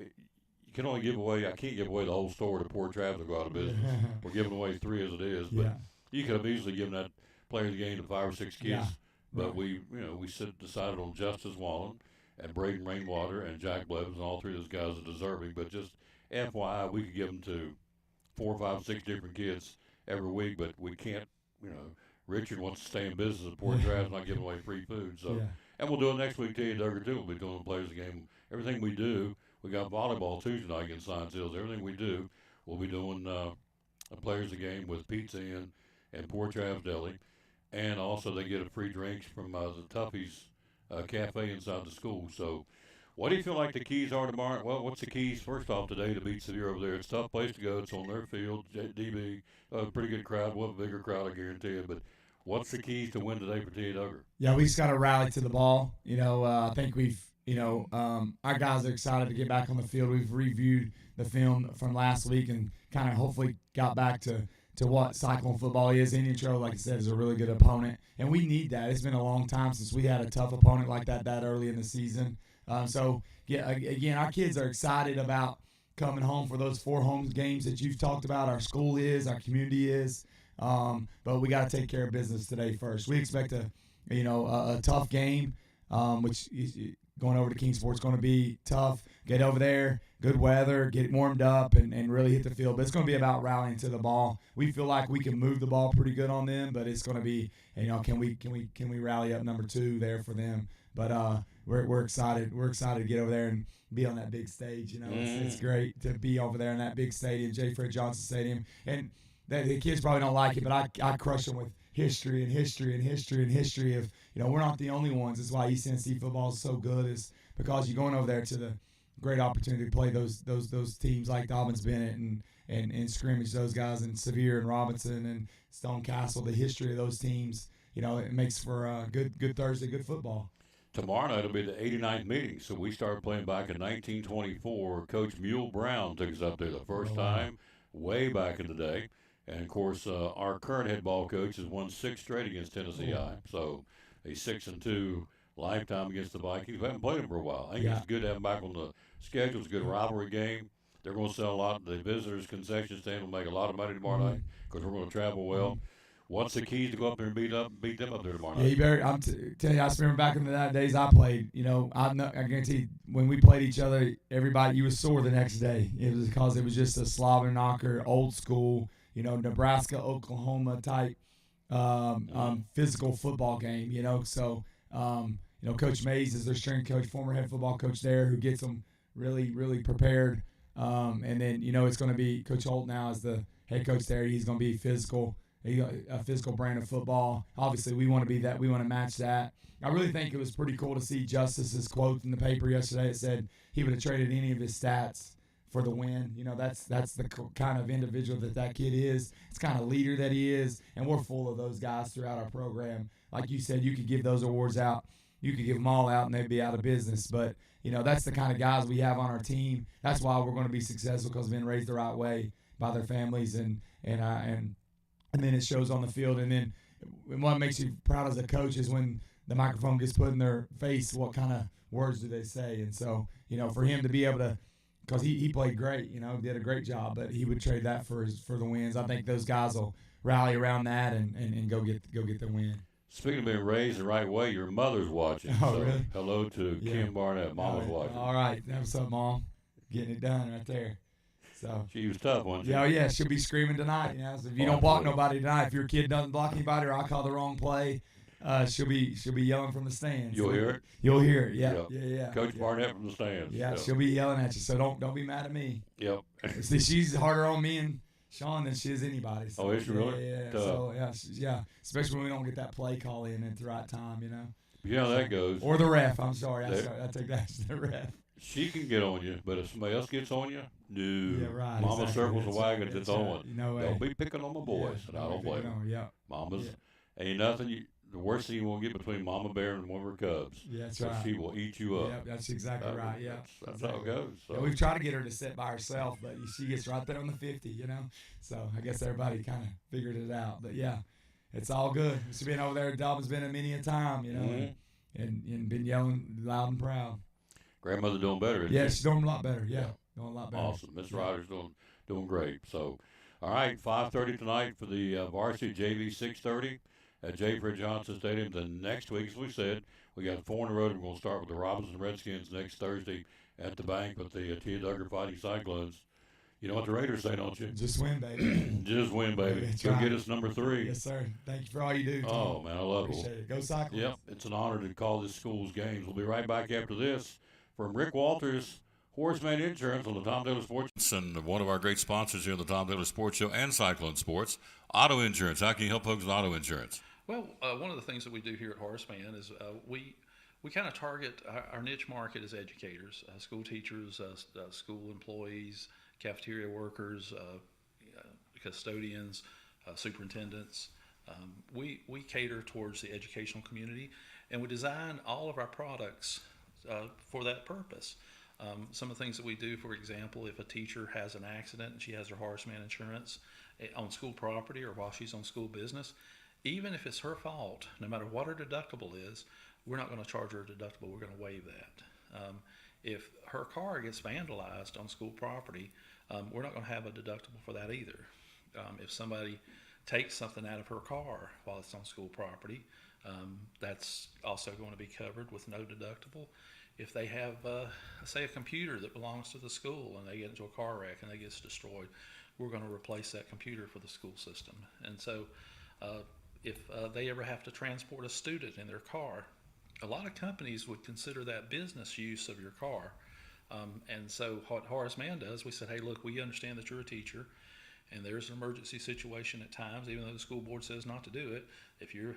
[SPEAKER 1] can only give away – I can't give away the whole store to poor Travis will go out of business. We're giving away 3 as it is. But you could have easily given that player of the game to 5 or 6 kids.
[SPEAKER 9] Yeah.
[SPEAKER 1] But we decided on Justice Wallen and Braden Rainwater and Jack Blevins, and all 3 of those guys are deserving. But just FYI, we could give them to 4, 5, 6 different kids every week, but we can't, Richard wants to stay in business at Port Travis, not giving away free food. So, and we'll do it next week, too. Duggar, too. We'll be doing the players of the game. Everything we do, we got volleyball Tuesday night against Science Hills. Everything we do, we'll be doing a players of the game with Pizza Inn and Port Travis Deli. and also they get a free drinks from the Tuffy's Cafe inside the school. So, what do you feel like the keys are tomorrow? Well, what's the keys, first off, today to beat Sevier over there? It's a tough place to go. It's on their field, DB, a pretty good crowd. Well, a bigger crowd, I guarantee you. But what's the keys to win today for T.A. Duggar?
[SPEAKER 9] Yeah, we just got to rally to the ball. I think our guys are excited to get back on the field. We've reviewed the film from last week and kind of hopefully got back to what Cyclone football is. Indian Trail, like I said, is a really good opponent, and we need that. It's been a long time since we had a tough opponent like that early in the season. Again, our kids are excited about coming home for those 4 home games that you've talked about. Our school is, our community is, but we got to take care of business today first. We expect a tough game, which is going over to Kingsport is going to be tough. Get over there, good weather, get warmed up, and really hit the field. But it's going to be about rallying to the ball. We feel like we can move the ball pretty good on them, but it's going to be, can we rally up number 2 there for them? But we're excited. We're excited to get over there and be on that big stage. It's great to be over there in that big stadium, J. Fred Johnson Stadium. And the kids probably don't like it, but I crush them with history and history and history and history of, we're not the only ones. That's why East Tennessee football is so good, is because you're going over there to the great opportunity to play those teams like Dobbins Bennett and scrimmage those guys, and Sevier and Robinson and Stone Castle. The history of those teams, it makes for a good Thursday, good football.
[SPEAKER 1] Tomorrow night will be the 89th meeting, so we started playing back in 1924. Coach Mule Brown took us up there the first time, way back in the day. And, of course, our current head ball coach has won 6 straight against Tennessee High. So a 6-2 lifetime against the Vikings. We haven't played them for a while. I think it's good to have them back on the schedule. It's a good rivalry game. They're going to sell a lot. The visitors' concession stand will make a lot of money tomorrow night because we're going to travel well. What's the keys to go up there and beat them up there tomorrow night?
[SPEAKER 9] Yeah, you better. Telling you, I remember back in the days I played. I guarantee when we played each other, everybody, you was sore the next day. It was because it was just a slobber knocker, old school, Nebraska, Oklahoma type physical football game. So Coach Mays is their strength coach, former head football coach there, who gets them really, really prepared. And then it's going to be Coach Holt now as the head coach there. He's going to be physical. A physical brand of football. Obviously, we want to be that. We want to match that. I really think it was pretty cool to see Justice's quote in the paper yesterday. It said he would have traded any of his stats for the win. That's the kind of individual that kid is. It's kind of leader that he is, and we're full of those guys throughout our program. Like you said, you could give those awards out. You could give them all out, and they'd be out of business. But, that's the kind of guys we have on our team. That's why we're going to be successful, because we've been raised the right way by their families, and then it shows on the field. And then what makes you proud as a coach is when the microphone gets put in their face, what kind of words do they say? And so, for him to be able to, because he played great, did a great job, but he would trade that for the wins. I think those guys will rally around that and go get the win.
[SPEAKER 1] Speaking of being raised the right way, your mother's watching.
[SPEAKER 9] Oh, really?
[SPEAKER 1] Hello to Kim Barnett. Mama's watching.
[SPEAKER 9] All right. What's up, Mom? Getting it done right there. So
[SPEAKER 1] she was tough, wasn't she?
[SPEAKER 9] Yeah, yeah, she'll be screaming tonight. So if you don't block nobody tonight, if your kid doesn't block anybody, or I call the wrong play, she'll be yelling from the stands.
[SPEAKER 1] You'll hear it.
[SPEAKER 9] You'll hear it. Yeah, yeah.
[SPEAKER 1] Coach Barnett from the stands.
[SPEAKER 9] Yeah, she'll be yelling at you. So don't be mad at me.
[SPEAKER 1] Yep.
[SPEAKER 9] See, she's harder on me and Sean than she is anybody. So,
[SPEAKER 1] is she really?
[SPEAKER 9] Yeah. So yeah, especially when we don't get that play call in at the right time,
[SPEAKER 1] Yeah, that goes.
[SPEAKER 9] Or the ref. I'm sorry. I take that as the ref.
[SPEAKER 1] She can get on you, but if somebody else gets on you, no.
[SPEAKER 9] Yeah, right.
[SPEAKER 1] Mama
[SPEAKER 9] exactly.
[SPEAKER 1] circles the wagons, it's on.
[SPEAKER 9] Right.
[SPEAKER 1] Don't be picking on my boys, and I don't blame them.
[SPEAKER 9] Yeah.
[SPEAKER 1] Mama's ain't nothing. The worst thing you won't get between Mama Bear and one of her cubs.
[SPEAKER 9] Yeah, that's right.
[SPEAKER 1] She will eat you up.
[SPEAKER 9] Yeah, that's exactly right. Yeah,
[SPEAKER 1] that's how it goes. So.
[SPEAKER 9] Yeah, we've tried to get her to sit by herself, but she gets right there on the 50. So I guess everybody kind of figured it out. But yeah, it's all good. She's been over there. Dobbins been in many a time, and been yelling loud and proud.
[SPEAKER 1] Grandmother doing better, isn't she?
[SPEAKER 9] She's doing a lot better. Yeah, doing a lot better.
[SPEAKER 1] Awesome. Miss Ryder's doing great. So, all right, 5:30 tonight for the varsity JV, 6:30 at J. Fred Johnson Stadium. The next week, as we said, we got 4 in a row. We're going to start with the Robinson Redskins next Thursday at the bank with the T.A. Duggar Fighting Cyclones. You know what the Raiders say, don't you?
[SPEAKER 9] Just win, baby.
[SPEAKER 1] Just win, baby. Go get us number 3.
[SPEAKER 9] Yes, sir. Thank you for all you do, Tom.
[SPEAKER 1] Oh, man, I love it.
[SPEAKER 9] Appreciate it. Go Cyclones.
[SPEAKER 1] Yep, it's an honor to call this school's games. We'll be right back after this from Rick Walters, Horseman Insurance on the Tom Taylor Sports. And one of our great sponsors here on the Tom Taylor Sports Show and Cyclone Sports, Auto Insurance. How can you help folks with auto insurance?
[SPEAKER 10] Well, one of the things that we do here at Horace Mann is we kind of target our niche market as educators, school teachers, school employees, cafeteria workers, custodians, superintendents. We cater towards the educational community, and we design all of our products for that purpose. Some of the things that we do, for example, if a teacher has an accident and she has her Horace Mann insurance on school property or while she's on school business, even if it's her fault, no matter what her deductible is, we're not going to charge her a deductible. We're going to waive that. If her car gets vandalized on school property, we're not going to have a deductible for that either. If somebody takes something out of her car while it's on school property, that's also going to be covered with no deductible. If they have, say, a computer that belongs to the school and they get into a car wreck and it gets destroyed, we're going to replace that computer for the school system. And so if they ever have to transport a student in their car, a lot of companies would consider that business use of your car. And so what Horace Mann does, we said, hey, look, we understand that you're a teacher and there's an emergency situation at times, even though the school board says not to do it. If you're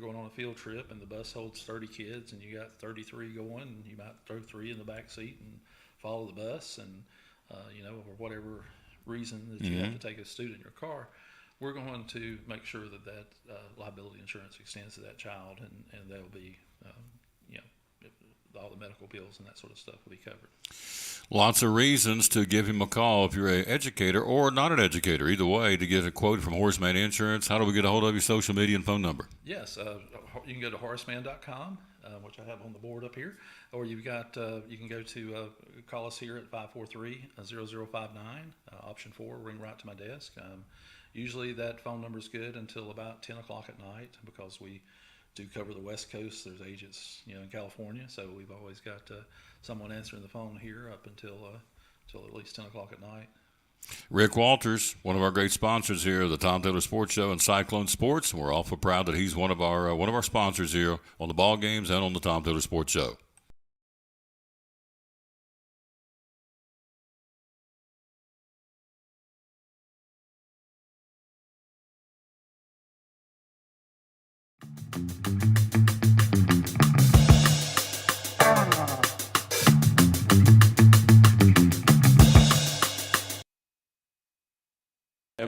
[SPEAKER 10] going on a field trip and the bus holds 30 kids and you got 33 going, and you might throw 3 in the back seat and follow the bus, and for whatever reason that you have to take a student in your car, we're going to make sure that liability insurance extends to that child, and they'll be, all the medical bills and that sort of stuff will be covered.
[SPEAKER 1] Lots of reasons to give him a call if you're an educator or not an educator. Either way, to get a quote from Horace Mann Insurance. How do we get a hold of your social media and phone number?
[SPEAKER 10] Yes, you can go to horacemann.com, which I have on the board up here, or you can go to call us here at 543-0059, option 4, ring right to my desk. Usually that phone number is good until about 10 o'clock at night because we do cover the West Coast. There's agents, in California, so we've always got someone answering the phone here up until at least 10 o'clock at night.
[SPEAKER 1] Rick Walters, one of our great sponsors here of the Tom Taylor Sports Show and Cyclone Sports, and we're awful proud that he's one of our sponsors here on the ball games and on the Tom Taylor Sports Show.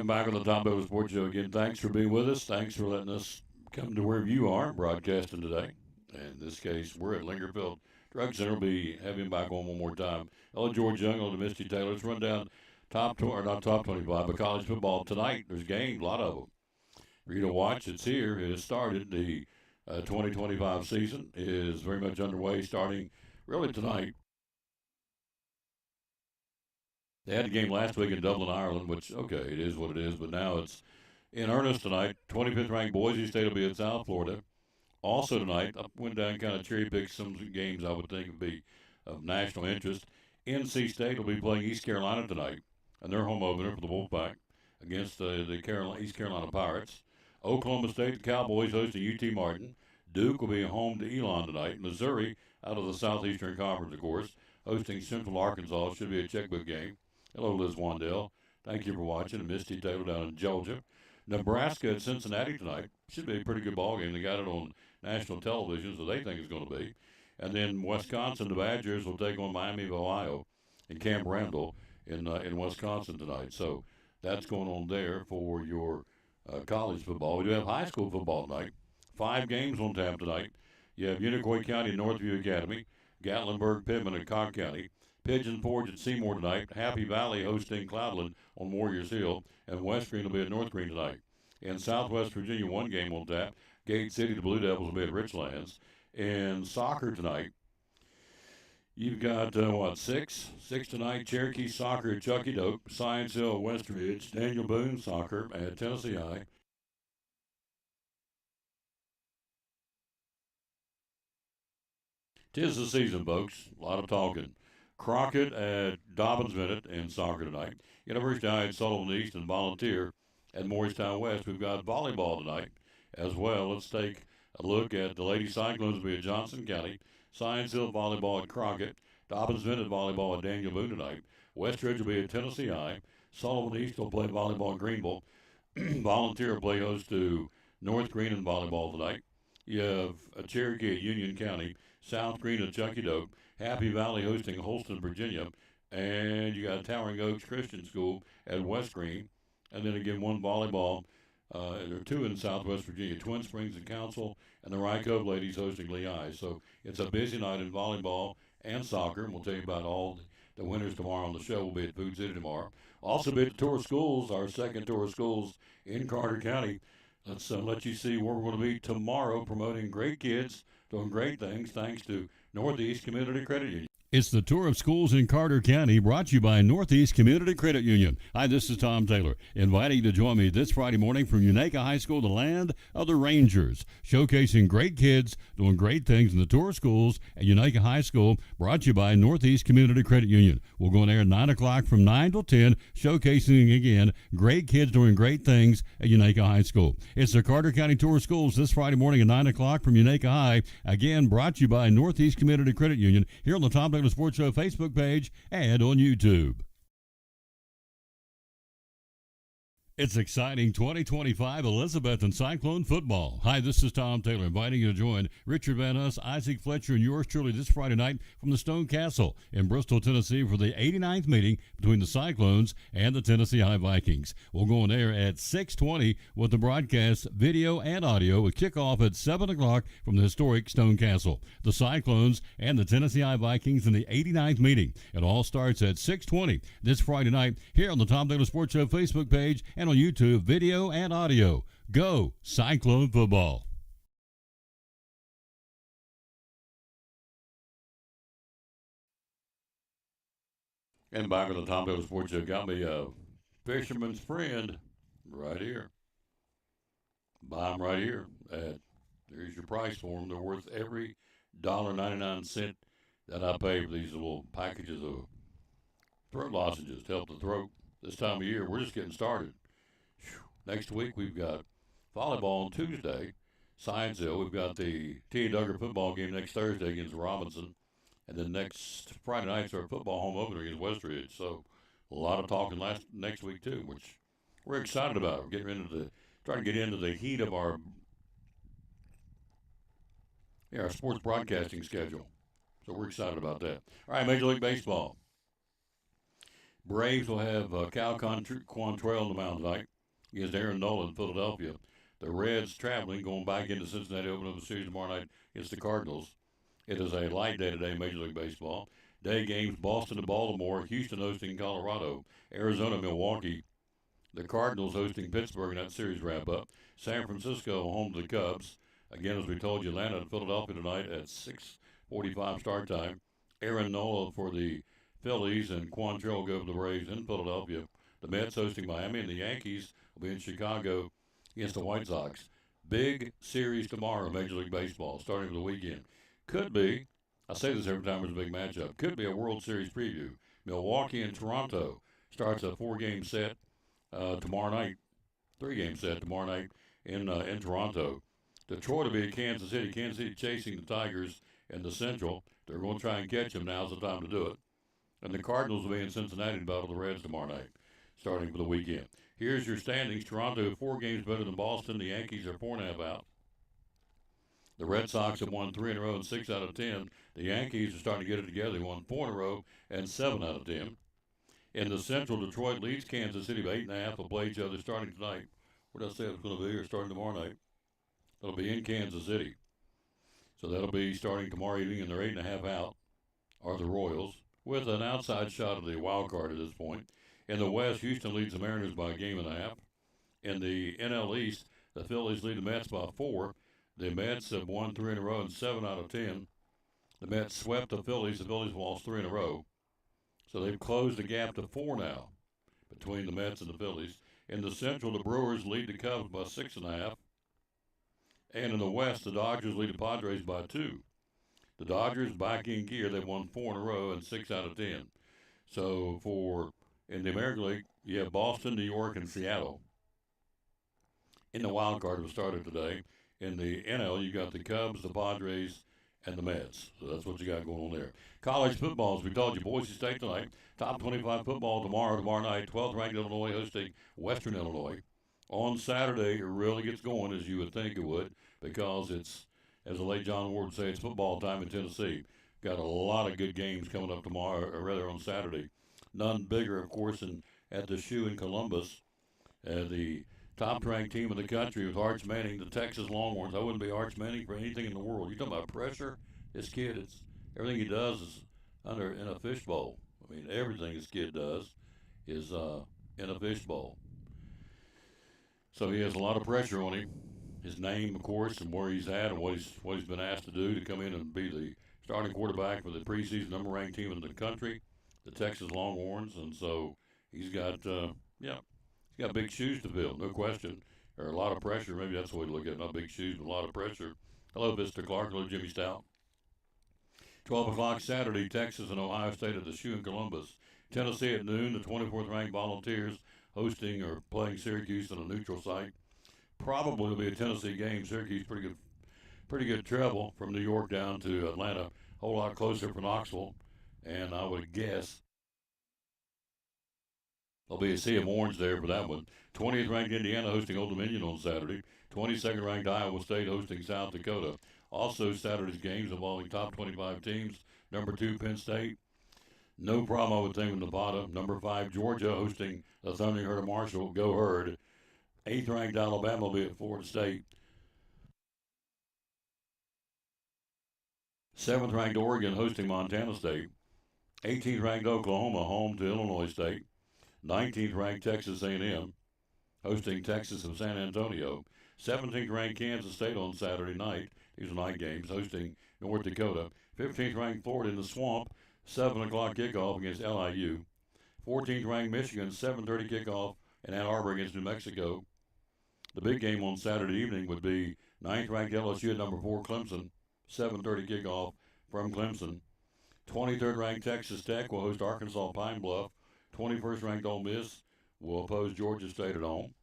[SPEAKER 1] Back on the Tom Taylor Sports Show again. Thanks for being with us. Thanks for letting us come to wherever you are broadcasting today. In this case, we're at Lingerfield Drug Center. We'll be having him back on one more time. Hello, George Young, hello to Misty Taylor. Let's run down not top 25, but college football tonight. There's games, a lot of them. For you to watch, it's here. It has started. The 2025 season is very much underway, starting really tonight. They had a game last week in Dublin, Ireland, which, okay, it is what it is, but now it's in earnest tonight. 25th ranked Boise State will be at South Florida. Also tonight, I went down and kind of cherry-picked some games I would think would be of national interest. NC State will be playing East Carolina tonight, and their home opener for the Wolfpack against the East Carolina Pirates. Oklahoma State, the Cowboys hosting UT Martin. Duke will be home to Elon tonight. Missouri, out of the Southeastern Conference, of course, hosting Central Arkansas. Should be a checkbook game. Hello, Liz Wandell. Thank you for watching. Misty Taylor down in Georgia. Nebraska at Cincinnati tonight. Should be a pretty good ball game. They got it on national television, so they think it's going to be. And then Wisconsin, the Badgers will take on Miami of Ohio in Camp Randall in Wisconsin tonight. So that's going on there for your college football. We do have high school football tonight. 5 games on tap tonight. You have Unicoi County and Northview Academy, Gatlinburg, Pittman, and Cobb County. Pigeon Forge at Seymour tonight. Happy Valley hosting Cloudland on Warriors Hill. And West Green will be at North Green tonight. In Southwest Virginia, 1 game on tap. Gate City, the Blue Devils will be at Richlands. And soccer tonight, you've got, 6? 6 tonight. Cherokee Soccer at Chucky Doak. Science Hill, Westridge. Daniel Boone Soccer at Tennessee High. Tis the season, folks. A lot of talking. Crockett at Dobbins Minute in soccer tonight. University High at Sullivan East and Volunteer at Morristown West. We've got volleyball tonight as well. Let's take a look at the Lady Cyclones will be at Johnson County. Science Hill volleyball at Crockett. Dobbins Minute volleyball at Daniel Boone tonight. Westridge will be at Tennessee High. Sullivan East will play volleyball at Greenville. Volunteer will play host to North Green in volleyball tonight. You have a Cherokee at Union County, South Green at Chunky Dope, Happy Valley hosting Holston, Virginia, and you got Towering Oaks Christian School at West Green, and then again one volleyball. There are two in Southwest Virginia, Twin Springs and Council, and the Rye Cove ladies hosting Lehigh. So it's a busy night in volleyball and soccer, and we'll tell you about all the winners tomorrow on the show. We'll be at Food City tomorrow. Also be at the Tour of Schools, our second Tour of Schools in Carter County. Let's let you see where we're going to be tomorrow, promoting great kids, doing great things, thanks to Northeast Community Credit Union. It's the Tour of Schools in Carter County, brought to you by Northeast Community Credit Union. Hi, this is Tom Taylor, inviting you to join me this Friday morning from Unaka High School, the land of the Rangers, showcasing great kids doing great things in the Tour of Schools at Unaka High School, brought to you by Northeast Community Credit Union. We'll go on air at 9 o'clock from 9 till 10, showcasing again great kids doing great things at Unaka High School. It's the Carter County Tour of Schools this Friday morning at 9 o'clock from Unaka High, again brought to you by Northeast Community Credit Union, here on the Tom Taylor Sports Show Facebook page and on YouTube. It's exciting 2025 Elizabethton Cyclone football. Hi, this is Tom Taylor, inviting you to join Richard Van Us, Isaac Fletcher, and yours truly this Friday night from the Stone Castle in Bristol, Tennessee for the 89th meeting between the Cyclones and the Tennessee High Vikings. We'll go on air at 6:20 with the broadcast, video, and audio with kickoff at 7 o'clock from the historic Stone Castle. The Cyclones and the Tennessee High Vikings in the 89th meeting. It all starts at 6:20 this Friday night here on the Tom Taylor Sports Show Facebook page and on YouTube, video and audio. Go Cyclone football. And back on the Tom Taylor Sports Show, got me a fisherman's friend right here. Buy them right here. There's your price for them. They're worth every $1.99 that I pay for these little packages of throat lozenges to help the throat. This time of year, we're just getting started. Next week, we've got volleyball on Tuesday, Scienceville. We've got the T. Duggar football game next Thursday against Robinson. And then next Friday night's our football home opener against Westridge. So a lot of talking next week, too, which we're excited about. We're trying to get into the heat of our sports broadcasting schedule. So we're excited about that. All right, Major League Baseball. Braves will have Cal Quantrill on the mound tonight against Aaron Nola in Philadelphia. The Reds traveling, going back into Cincinnati, opening up the series tomorrow night against the Cardinals. It is a light day today in Major League Baseball. Day games, Boston to Baltimore, Houston hosting Colorado, Arizona, Milwaukee. The Cardinals hosting Pittsburgh in that series wrap-up. San Francisco home to the Cubs. Again, as we told you, Atlanta and Philadelphia tonight at 6:45 start time. Aaron Nola for the Phillies and Quantrill go for the Braves in Philadelphia. The Mets hosting Miami, and the Yankees will be in Chicago against the White Sox. Big series tomorrow in Major League Baseball, starting with the weekend. Could be, I say this every time there's a big matchup, could be a World Series preview. Milwaukee and Toronto starts a 4-game set tomorrow night, 3-game set tomorrow night in Toronto. Detroit will be at Kansas City. Kansas City chasing the Tigers in the Central. They're going to try and catch them. Now's the time to do it. And the Cardinals will be in Cincinnati to battle the Reds tomorrow night, starting for the weekend. Here's your standings. Toronto 4 games better than Boston. The Yankees are 4.5 out. The Red Sox have won 3 in a row and 6 out of 10. The Yankees are starting to get it together. They won 4 in a row and 7 out of 10. In the Central, Detroit leads Kansas City by 8.5. They'll play each other starting tonight. What did I say it was going to be? Or starting tomorrow night. It'll be in Kansas City. So that'll be starting tomorrow evening, and they're 8.5 out are the Royals, with an outside shot of the wild card at this point. In the West, Houston leads the Mariners by 1.5 games. In the NL East, the Phillies lead the Mets by 4. The Mets have won 3 in a row and 7 out of 10. The Mets swept the Phillies. The Phillies lost 3 in a row. So they've closed the gap to 4 now between the Mets and the Phillies. In the Central, the Brewers lead the Cubs by 6.5. And in the West, the Dodgers lead the Padres by 2. The Dodgers back in gear. They've won 4 in a row and 6 out of 10. So in the American League, you have Boston, New York, and Seattle. In the wild card was started today. In the NL, you got the Cubs, the Padres, and the Mets. So that's what you got going on there. College football, as we told you, Boise State tonight. Top 25 football tomorrow night. 12th ranked Illinois hosting Western Illinois. On Saturday, it really gets going as you would think it would, because it's, as the late John Ward would say, it's football time in Tennessee. Got a lot of good games coming up tomorrow, or rather on Saturday. None bigger, of course, than at the Shoe in Columbus. The top-ranked team in the country with Arch Manning, the Texas Longhorns. I wouldn't be Arch Manning for anything in the world. You talking about pressure? This kid, it's everything he does is in a fishbowl. I mean, everything this kid does is in a fishbowl. So he has a lot of pressure on him. His name, of course, and where he's at, and what he's been asked to do to come in and be the starting quarterback for the preseason number-ranked team in the country, the Texas Longhorns. And so he's got he's got big shoes to fill, no question. Or a lot of pressure. Maybe that's the way to look at it. Not big shoes, but a lot of pressure. Hello, Mr. Clark. Hello, Jimmy Stout. 12 o'clock Saturday, Texas and Ohio State at the Shoe in Columbus. Tennessee at noon, the 24th ranked Volunteers hosting or playing Syracuse on a neutral site. Probably will be a Tennessee game. Syracuse pretty good travel from New York down to Atlanta. A whole lot closer from Knoxville. And I would guess there'll be a sea of orange there for that one. 20th ranked Indiana hosting Old Dominion on Saturday. 22nd ranked Iowa State hosting South Dakota. Also Saturday's games involving top 25 teams. Number 2, Penn State. No problem, I would think, with Nevada. Number 5, Georgia hosting the Thundering Herd of Marshall. Go Herd. 8th ranked Alabama will be at Florida State. 7th ranked Oregon hosting Montana State. 18th ranked Oklahoma home to Illinois State. 19th ranked Texas A&M hosting Texas of San Antonio. 17th ranked Kansas State on Saturday night. These are night games hosting North Dakota. 15th ranked Florida in the Swamp. 7 o'clock kickoff against LIU. 14th ranked Michigan, 7:30 kickoff in Ann Arbor against New Mexico. The big game on Saturday evening would be 9th ranked LSU at number 4 Clemson, 7:30 kickoff from Clemson. 23rd ranked Texas Tech will host Arkansas Pine Bluff. 21st ranked Ole Miss will oppose Georgia State at home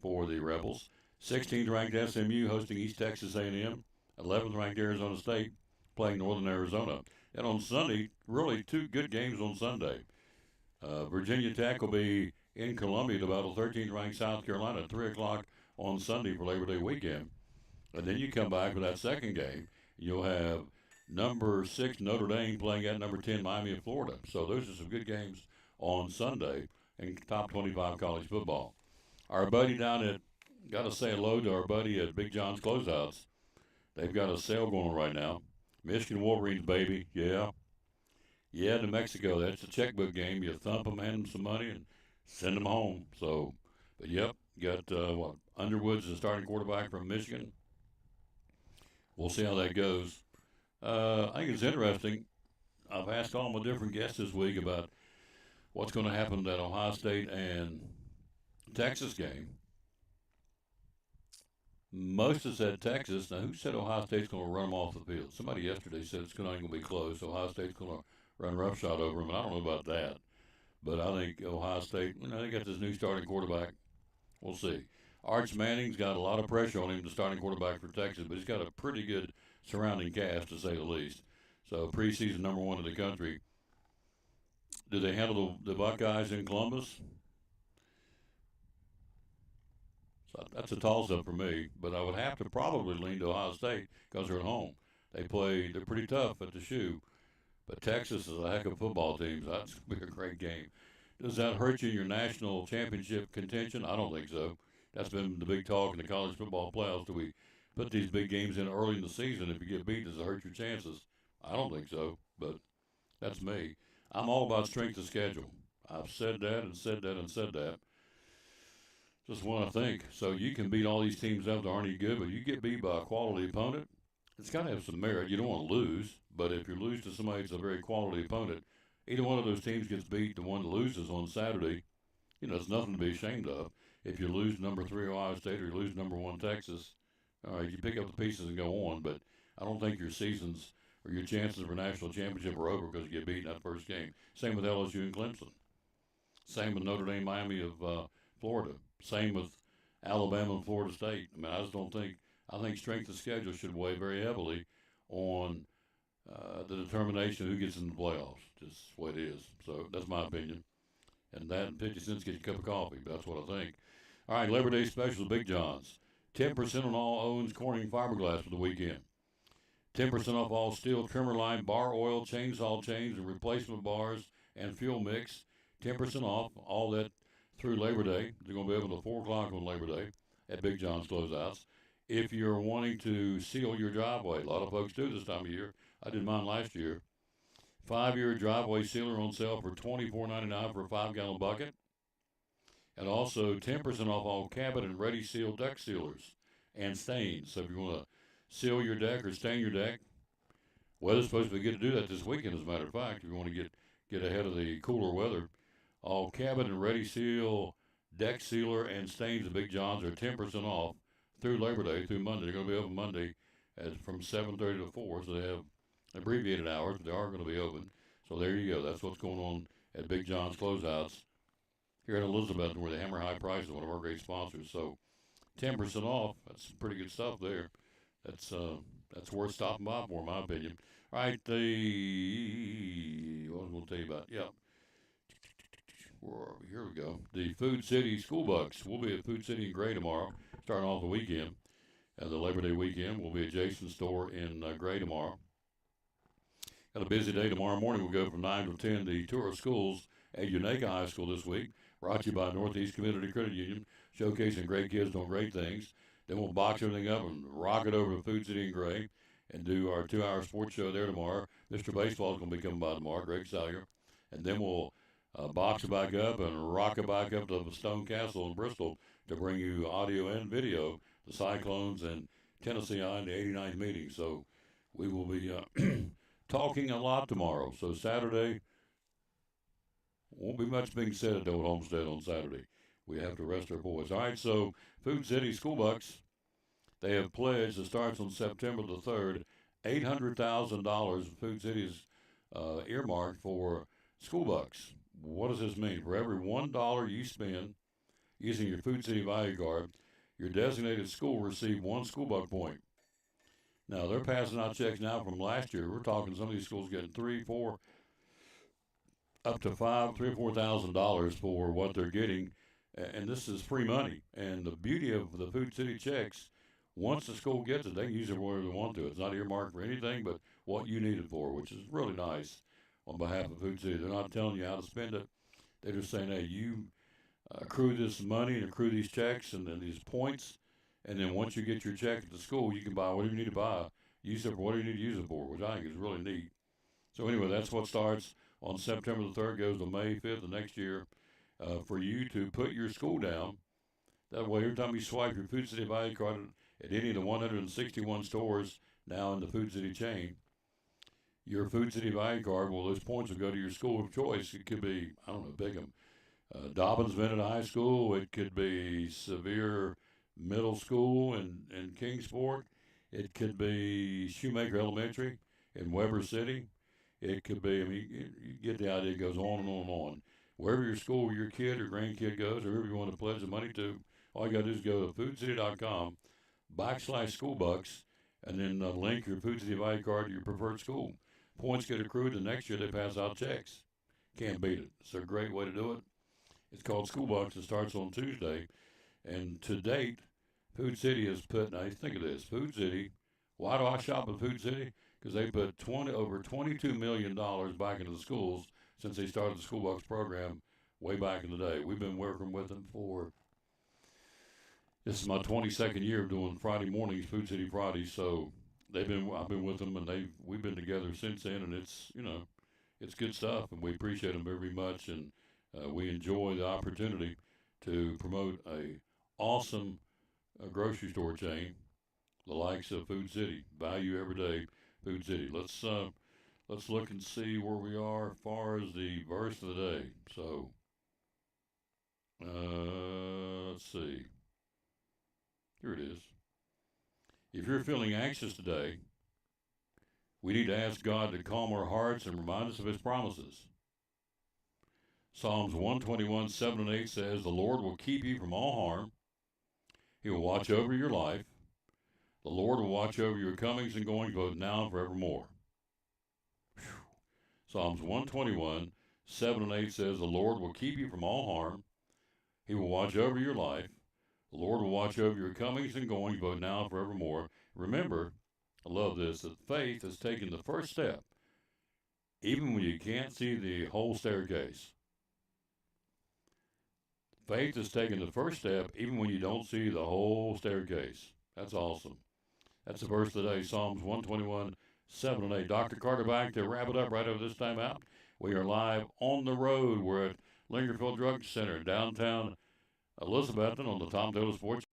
[SPEAKER 1] for the Rebels. 16th ranked SMU hosting East Texas A&M. 11th ranked Arizona State playing Northern Arizona. And on Sunday, really 2 good games on Sunday. Virginia Tech will be in Columbia to battle 13th ranked South Carolina at 3 o'clock on Sunday for Labor Day weekend. And then you come back for that second game. You'll have number 6 Notre Dame playing at number 10 Miami of Florida. So those are some good games on Sunday in top 25 college football. Our buddy down at, got to say hello to our buddy at Big John's Closeouts. They've got a sale going on right now. Michigan Wolverines, baby, yeah. Yeah, New Mexico, that's a checkbook game. You thump them, hand them some money, and send them home. So, but yep, got, Underwood's the starting quarterback from Michigan. We'll see how that goes. I think it's interesting. I've asked all my different guests this week about what's going to happen to that Ohio State and Texas game. Most have said Texas. Now, who said Ohio State's going to run them off the field? Somebody yesterday said it's not going to be close. Ohio State's going to run roughshod over them, and I don't know about that. But I think Ohio State, they got this new starting quarterback. We'll see. Arch Manning's got a lot of pressure on him, the starting quarterback for Texas, but he's got a pretty good surrounding cast, to say the least. So preseason number 1 in the country. Do they handle the Buckeyes in Columbus? So that's a toss-up for me, but I would have to probably lean to Ohio State because they're at home. They're pretty tough at the Shoe, but Texas is a heck of a football team, so that's going to be a great game. Does that hurt you in your national championship contention? I don't think so. That's been the big talk in the college football playoffs. Do we put these big games in early in the season? If you get beat, does it hurt your chances? I don't think so, but that's me. I'm all about strength of schedule. I've said that and said that and said that. Just want to think. So you can beat all these teams up that aren't any good, but you get beat by a quality opponent, it's got to have some merit. You don't want to lose, but if you lose to somebody that's a very quality opponent, either one of those teams gets beat, the one that loses on Saturday, it's nothing to be ashamed of. If you lose number 3 Ohio State or you lose number 1 Texas, all right, you pick up the pieces and go on, but I don't think your seasons or your chances for national championship are over because you get beat in that first game. Same with LSU and Clemson. Same with Notre Dame, Miami of Florida. Same with Alabama and Florida State. I mean, I think strength of schedule should weigh very heavily on the determination of who gets in the playoffs. Just the way it is. So that's my opinion. And that and 50 cents gets you a cup of coffee. That's what I think. All right, Labor Day special, Big John's. 10% on all Owens Corning fiberglass for the weekend. 10% off all steel trimmer line, bar oil, chainsaw chains, and replacement bars and fuel mix. 10% off all that through Labor Day. They're going to be open till 4 o'clock on Labor Day at Big John's Closeouts. If you're wanting to seal your driveway, a lot of folks do this time of year. I did mine last year. 5-year driveway sealer on sale for $24.99 for a 5-gallon bucket. And also 10% off all cabin and ready seal deck sealers and stains. So if you want to seal your deck or stain your deck, weather's supposed to be good to do that this weekend, as a matter of fact. If you want to get ahead of the cooler weather, all cabin and ready seal, deck sealer, and stains at Big John's are 10% off through Labor Day, through Monday. They're going to be open Monday from 7:30 to 4, so they have abbreviated hours, but they are going to be open. So there you go. That's what's going on at Big John's Closeouts here in Elizabeth, where they hammer high prices, one of our great sponsors. So 10% off, that's some pretty good stuff there. That's worth stopping by for, in my opinion. All right, what was I going to tell you about? Yeah. Where are we? Here we go. The Food City School Bucks. We'll be at Food City in Gray tomorrow, starting off the weekend. The Labor Day weekend. We'll be at Jason's store in Gray tomorrow. Got a busy day tomorrow morning. We'll go from 9 to 10, the tour of schools at Unaka High School this week. Brought to you by Northeast Community Credit Union, showcasing great kids doing great things. Then we'll box everything up and rock it over to Food City in Gray and do our 2-hour sports show there tomorrow. Mr. Baseball is going to be coming by tomorrow, Greg Salyer. And then we'll box it back up and rock it back up to the Stone Castle in Bristol to bring you audio and video, the Cyclones and Tennessee I in the 89th meeting. So we will be talking a lot tomorrow. So Saturday, won't be much being said at Old Homestead on Saturday. We have to rest our boys. All right, so Food City School Bucks, they have pledged, it starts on September the 3rd, $800,000 Food City is earmarked for School Bucks. What does this mean? For every $1 you spend using your Food City value card, your designated school will receive 1 School Buck point. Now, they're passing out checks now from last year. We're talking some of these schools getting $3,000, $4,000, up to $5,000, $3,000 or $4,000 for what they're getting. And this is free money. And the beauty of the Food City checks, once the school gets it, they can use it wherever they want to. It's not earmarked for anything but what you need it for, which is really nice on behalf of Food City. They're not telling you how to spend it. They're just saying, hey, you accrue this money and accrue these checks and then these points, and then once you get your check at the school, you can buy whatever you need to buy, use it for whatever you need to use it for, which I think is really neat. So anyway, that's what starts on September the 3rd, goes to May 5th of next year, for you to put your school down. That way, every time you swipe your Food City value card at any of the 161 stores now in the Food City chain, your Food City value card, well, those points will go to your school of choice. It could be, I don't know, Bigham, Dobbins Bennett High School. It could be Sevier Middle School in Kingsport. It could be Shoemaker Elementary in Weber City. It could be, I mean, you get the idea. It goes on and on and on. Wherever your school, your kid or grandkid goes, or whoever you want to pledge the money to, all you got to do is go to foodcity.com/schoolbucks, and then link your Food City value card to your preferred school. Points get accrued, and next year they pass out checks. Can't beat it. It's a great way to do it. It's called School Bucks. It starts on Tuesday. And to date, Food City has put, now think of this, Food City, why do I shop at Food City? Because they put over $22 million back into the schools since they started the School Bucks program way back in the day. We've been working with them for, this is my 22nd year of doing Friday mornings, Food City Fridays, so I've been with them, and we've been together since then, and it's good stuff, and we appreciate them very much, and we enjoy the opportunity to promote a awesome grocery store chain, the likes of Food City. Value every day, Food City. Let's look and see where we are as far as the verse of the day. So, let's see. Here it is. If you're feeling anxious today, we need to ask God to calm our hearts and remind us of His promises. Psalms 121, 7 and 8 says, the Lord will keep you from all harm. He will watch over your life. The Lord will watch over your comings and goings both now and forevermore. Whew. Psalms 121, 7 and 8 says, the Lord will keep you from all harm. He will watch over your life. The Lord will watch over your comings and goings, both now and forevermore. Remember, I love this, that faith is taking the first step, even when you can't see the whole staircase. Faith is taking the first step, even when you don't see the whole staircase. That's awesome. That's the verse today, Psalms 121, 7 and 8. Dr. Carter back to wrap it up right over this time out. We are live on the road. We're at Lingerfield Drug Center, downtown Elizabethton on the Tom Taylor Sports.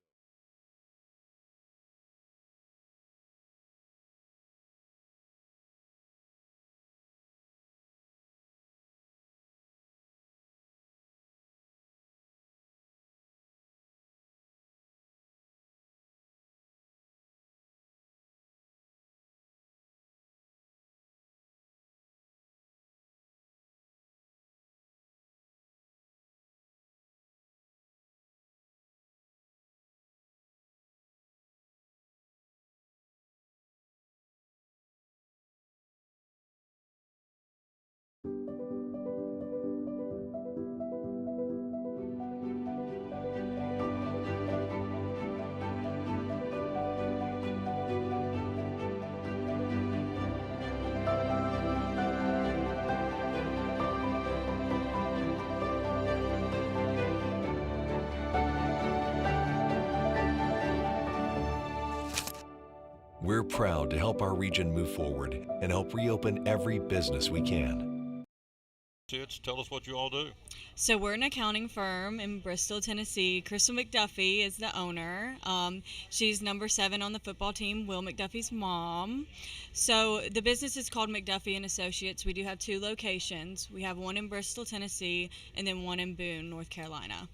[SPEAKER 11] We're proud to help our region move forward and help reopen every business we can.
[SPEAKER 1] Tell us what you all do.
[SPEAKER 12] So we're an accounting firm in Bristol, Tennessee. Crystal McDuffie is the owner. She's number 7 on the football team, Will McDuffie's mom. So the business is called McDuffie and Associates. We do have 2 locations. We have one in Bristol, Tennessee, and then one in Boone, North Carolina.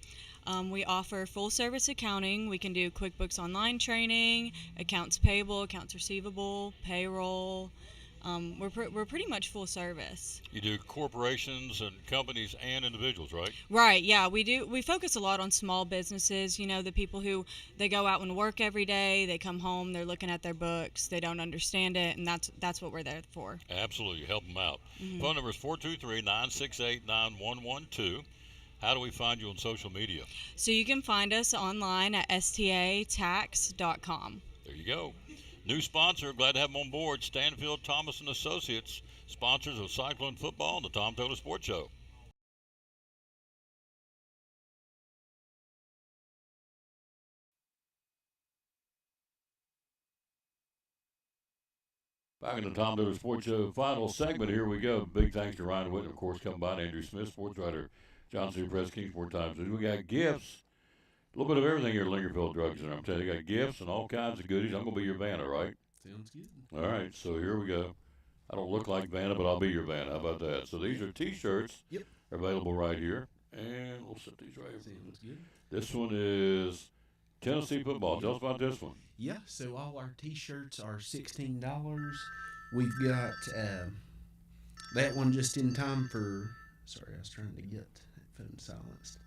[SPEAKER 12] We offer full service accounting. We can do QuickBooks Online training, accounts payable, accounts receivable, payroll. We're pretty much full service.
[SPEAKER 1] You do corporations and companies and individuals, right?
[SPEAKER 12] Right, yeah, we do. We focus a lot on small businesses, you know, the people who, they go out and work every day, they come home, they're looking at their books, they don't understand it, and that's what we're there for.
[SPEAKER 1] Absolutely, help them out. Phone number is 423-968-9112. How do we find you on social media?
[SPEAKER 12] So you can find us online at statax.com.
[SPEAKER 1] There you go. New sponsor, glad to have them on board, Stanfield Thomas & Associates, sponsors of Cyclone Football and the Tom Taylor Sports Show. Back in the Tom Taylor Sports Show final segment, here we go. Big thanks to Ryan Whitten, of course, coming by, and Andrew Smith, sports writer, John C. Press, Kingsport Times. We got gifts. A little bit of everything here at Lingerfield Drug Center. I'm telling you, got gifts and all kinds of goodies. I'm going to be your Vanna, right?
[SPEAKER 7] Sounds good.
[SPEAKER 1] All right, so here we go. I don't look like Vanna, but I'll be your Vanna. How about that? So these are T-shirts.
[SPEAKER 7] Yep.
[SPEAKER 1] Available right here. And we'll set these right here.
[SPEAKER 7] Sounds good.
[SPEAKER 1] This one is Tennessee football. Tell us about this one.
[SPEAKER 7] Yeah, so all our T-shirts are $16. We've got that one just in time for... Sorry, I was trying to get that phone silenced.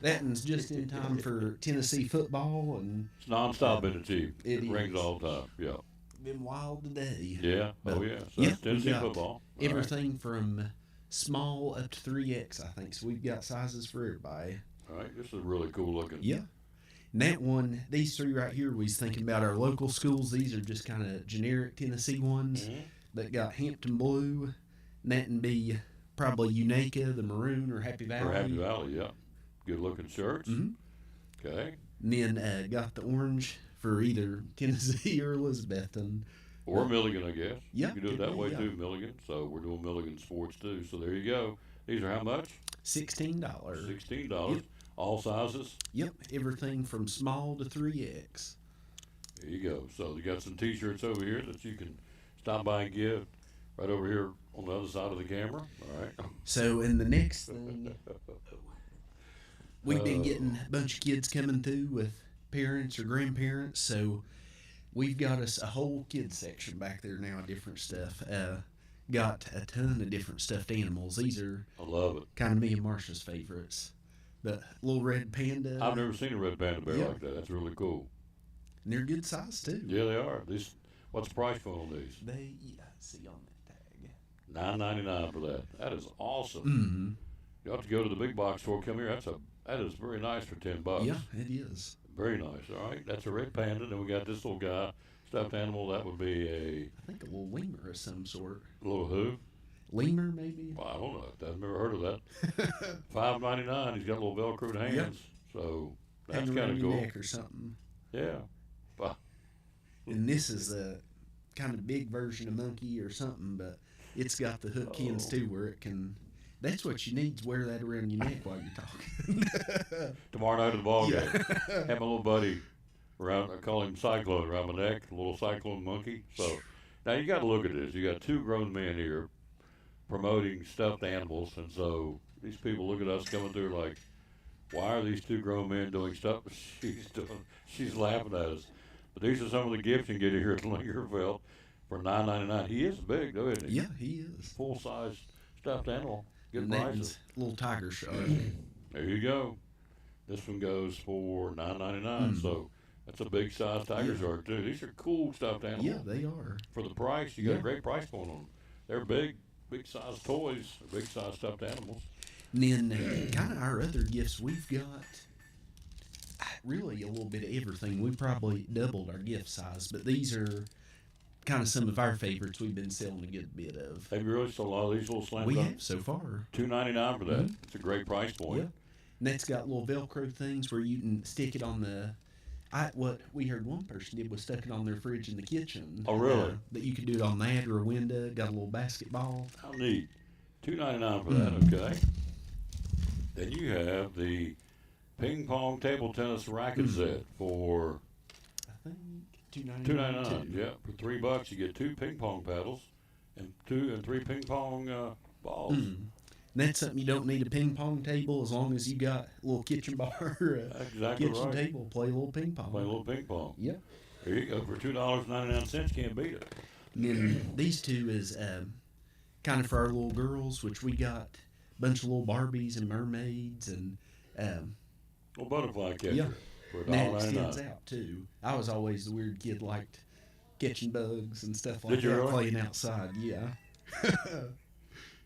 [SPEAKER 7] That one's just in time for Tennessee football, and
[SPEAKER 1] it's nonstop in the Chief.
[SPEAKER 7] It
[SPEAKER 1] rings
[SPEAKER 7] is.
[SPEAKER 1] all the time. Yeah.
[SPEAKER 7] Been wild today.
[SPEAKER 1] Yeah.
[SPEAKER 7] But,
[SPEAKER 1] Oh yeah. So
[SPEAKER 7] yeah,
[SPEAKER 1] that's Tennessee
[SPEAKER 7] we got
[SPEAKER 1] football. All
[SPEAKER 7] everything from small up to 3X, I think. So we've got sizes for everybody.
[SPEAKER 1] All right. This is really cool looking.
[SPEAKER 7] Yeah. And that one, these 3 right here, we was thinking about our local schools. These are just kind of generic Tennessee ones that got Hampton Blue. And that would be probably Unaka, the maroon, or Happy Valley.
[SPEAKER 1] Or Happy Valley, yeah. Good looking shirts. Okay.
[SPEAKER 7] And then got the orange for either Tennessee or Elizabethton.
[SPEAKER 1] Or Milligan, I guess.
[SPEAKER 7] Yeah,
[SPEAKER 1] You can do it
[SPEAKER 7] could
[SPEAKER 1] that
[SPEAKER 7] be,
[SPEAKER 1] way
[SPEAKER 7] yeah.
[SPEAKER 1] too, Milligan. So we're doing Milligan sports too. So there you go. These are how much?
[SPEAKER 7] $16.
[SPEAKER 1] $16.
[SPEAKER 7] Yep.
[SPEAKER 1] All sizes?
[SPEAKER 7] Yep, everything from small to 3X.
[SPEAKER 1] There you go. So you got some T-shirts over here that you can stop by and get right over here on the other side of the camera. All right.
[SPEAKER 7] So in the next thing, we've been getting a bunch of kids coming through with parents or grandparents. So we've got us a whole kids section back there now of different stuff. Got a ton of different stuffed animals. These are
[SPEAKER 1] I love it.
[SPEAKER 7] kind of me and Marsha's favorites. The little red panda.
[SPEAKER 1] I've never seen a red panda bear
[SPEAKER 7] Yeah.
[SPEAKER 1] like that. That's really cool.
[SPEAKER 7] And they're good size too.
[SPEAKER 1] Yeah, they are. These. What's the price point on these?
[SPEAKER 7] They see on that tag.
[SPEAKER 1] $9.99 for that. That is awesome.
[SPEAKER 7] Mm-hmm.
[SPEAKER 1] You have to go to the big box store. Come here. That is very nice for $10.
[SPEAKER 7] Yeah, it is.
[SPEAKER 1] Very nice. All right, that's a red panda. Then we got this little guy, stuffed animal. That would be
[SPEAKER 7] I think a little lemur of some sort.
[SPEAKER 1] a little who?
[SPEAKER 7] Lemur, maybe?
[SPEAKER 1] Well, I don't know. I've never heard of that. $5.99. He's got little Velcroed hands. So that's
[SPEAKER 7] Hang
[SPEAKER 1] kind
[SPEAKER 7] around
[SPEAKER 1] of
[SPEAKER 7] your
[SPEAKER 1] cool.
[SPEAKER 7] neck or something.
[SPEAKER 1] Yeah. Wow.
[SPEAKER 7] And this is a kind of big version of monkey or something, but it's got the hook ends too, where it can. That's what you need to wear that around your neck while you're talking.
[SPEAKER 1] Tomorrow night at the ball game, have my little buddy around. I call him Cyclone around my neck, a little cyclone monkey. So now you got to look at this. You got two grown men here promoting stuffed animals, and so these people look at us coming through like, why are these two grown men doing stuff she's doing? She's laughing at us. But these are some of the gifts you can get here at Lingerfeld for $9.99. He is big, though, isn't he?
[SPEAKER 7] Yeah, he is.
[SPEAKER 1] Full-size stuffed animal. Good
[SPEAKER 7] And
[SPEAKER 1] prices.
[SPEAKER 7] little tiger shark.
[SPEAKER 1] There you go. This one goes for $9.99. So that's a big size tiger shark too. These are cool stuffed animals.
[SPEAKER 7] Yeah, they are.
[SPEAKER 1] For the price, you got a great price point on them. They're big size toys, big size stuffed animals.
[SPEAKER 7] And then kind of our other gifts, we've got really a little bit of everything. We probably doubled our gift size, but these are kind of some of our favorites we've been selling a good bit of.
[SPEAKER 1] Have you really sold a lot of these little slam
[SPEAKER 7] We
[SPEAKER 1] dunks?
[SPEAKER 7] have so far.
[SPEAKER 1] $2.99 for that. It's a great price point.
[SPEAKER 7] Yeah. And that's got little Velcro things where you can stick it on the. What we heard one person did was stuck it on their fridge in the kitchen.
[SPEAKER 1] Oh, really?
[SPEAKER 7] That you could do it on that or a window. Got a little basketball.
[SPEAKER 1] How neat. $2.99 for that, okay. Then you have the ping pong table tennis racket set for
[SPEAKER 7] I think $2.99.
[SPEAKER 1] $2.99. Yeah, for $3 you get two ping pong paddles and three ping pong balls.
[SPEAKER 7] And that's something you don't need a ping pong table as long as you got a little kitchen bar or a
[SPEAKER 1] Exactly
[SPEAKER 7] kitchen
[SPEAKER 1] right.
[SPEAKER 7] table. Play a little ping pong.
[SPEAKER 1] Play a little ping pong.
[SPEAKER 7] Yep.
[SPEAKER 1] There you go for $2.99. Can't beat it.
[SPEAKER 7] And then these two is kind of for our little girls, which we got a bunch of little Barbies and mermaids and
[SPEAKER 1] Little butterfly catcher
[SPEAKER 7] yeah.
[SPEAKER 1] for
[SPEAKER 7] And that extends
[SPEAKER 1] $1.99.
[SPEAKER 7] out too. I was always the weird kid liked catching bugs and stuff like
[SPEAKER 1] Did you
[SPEAKER 7] that,
[SPEAKER 1] really?
[SPEAKER 7] playing outside. Yeah.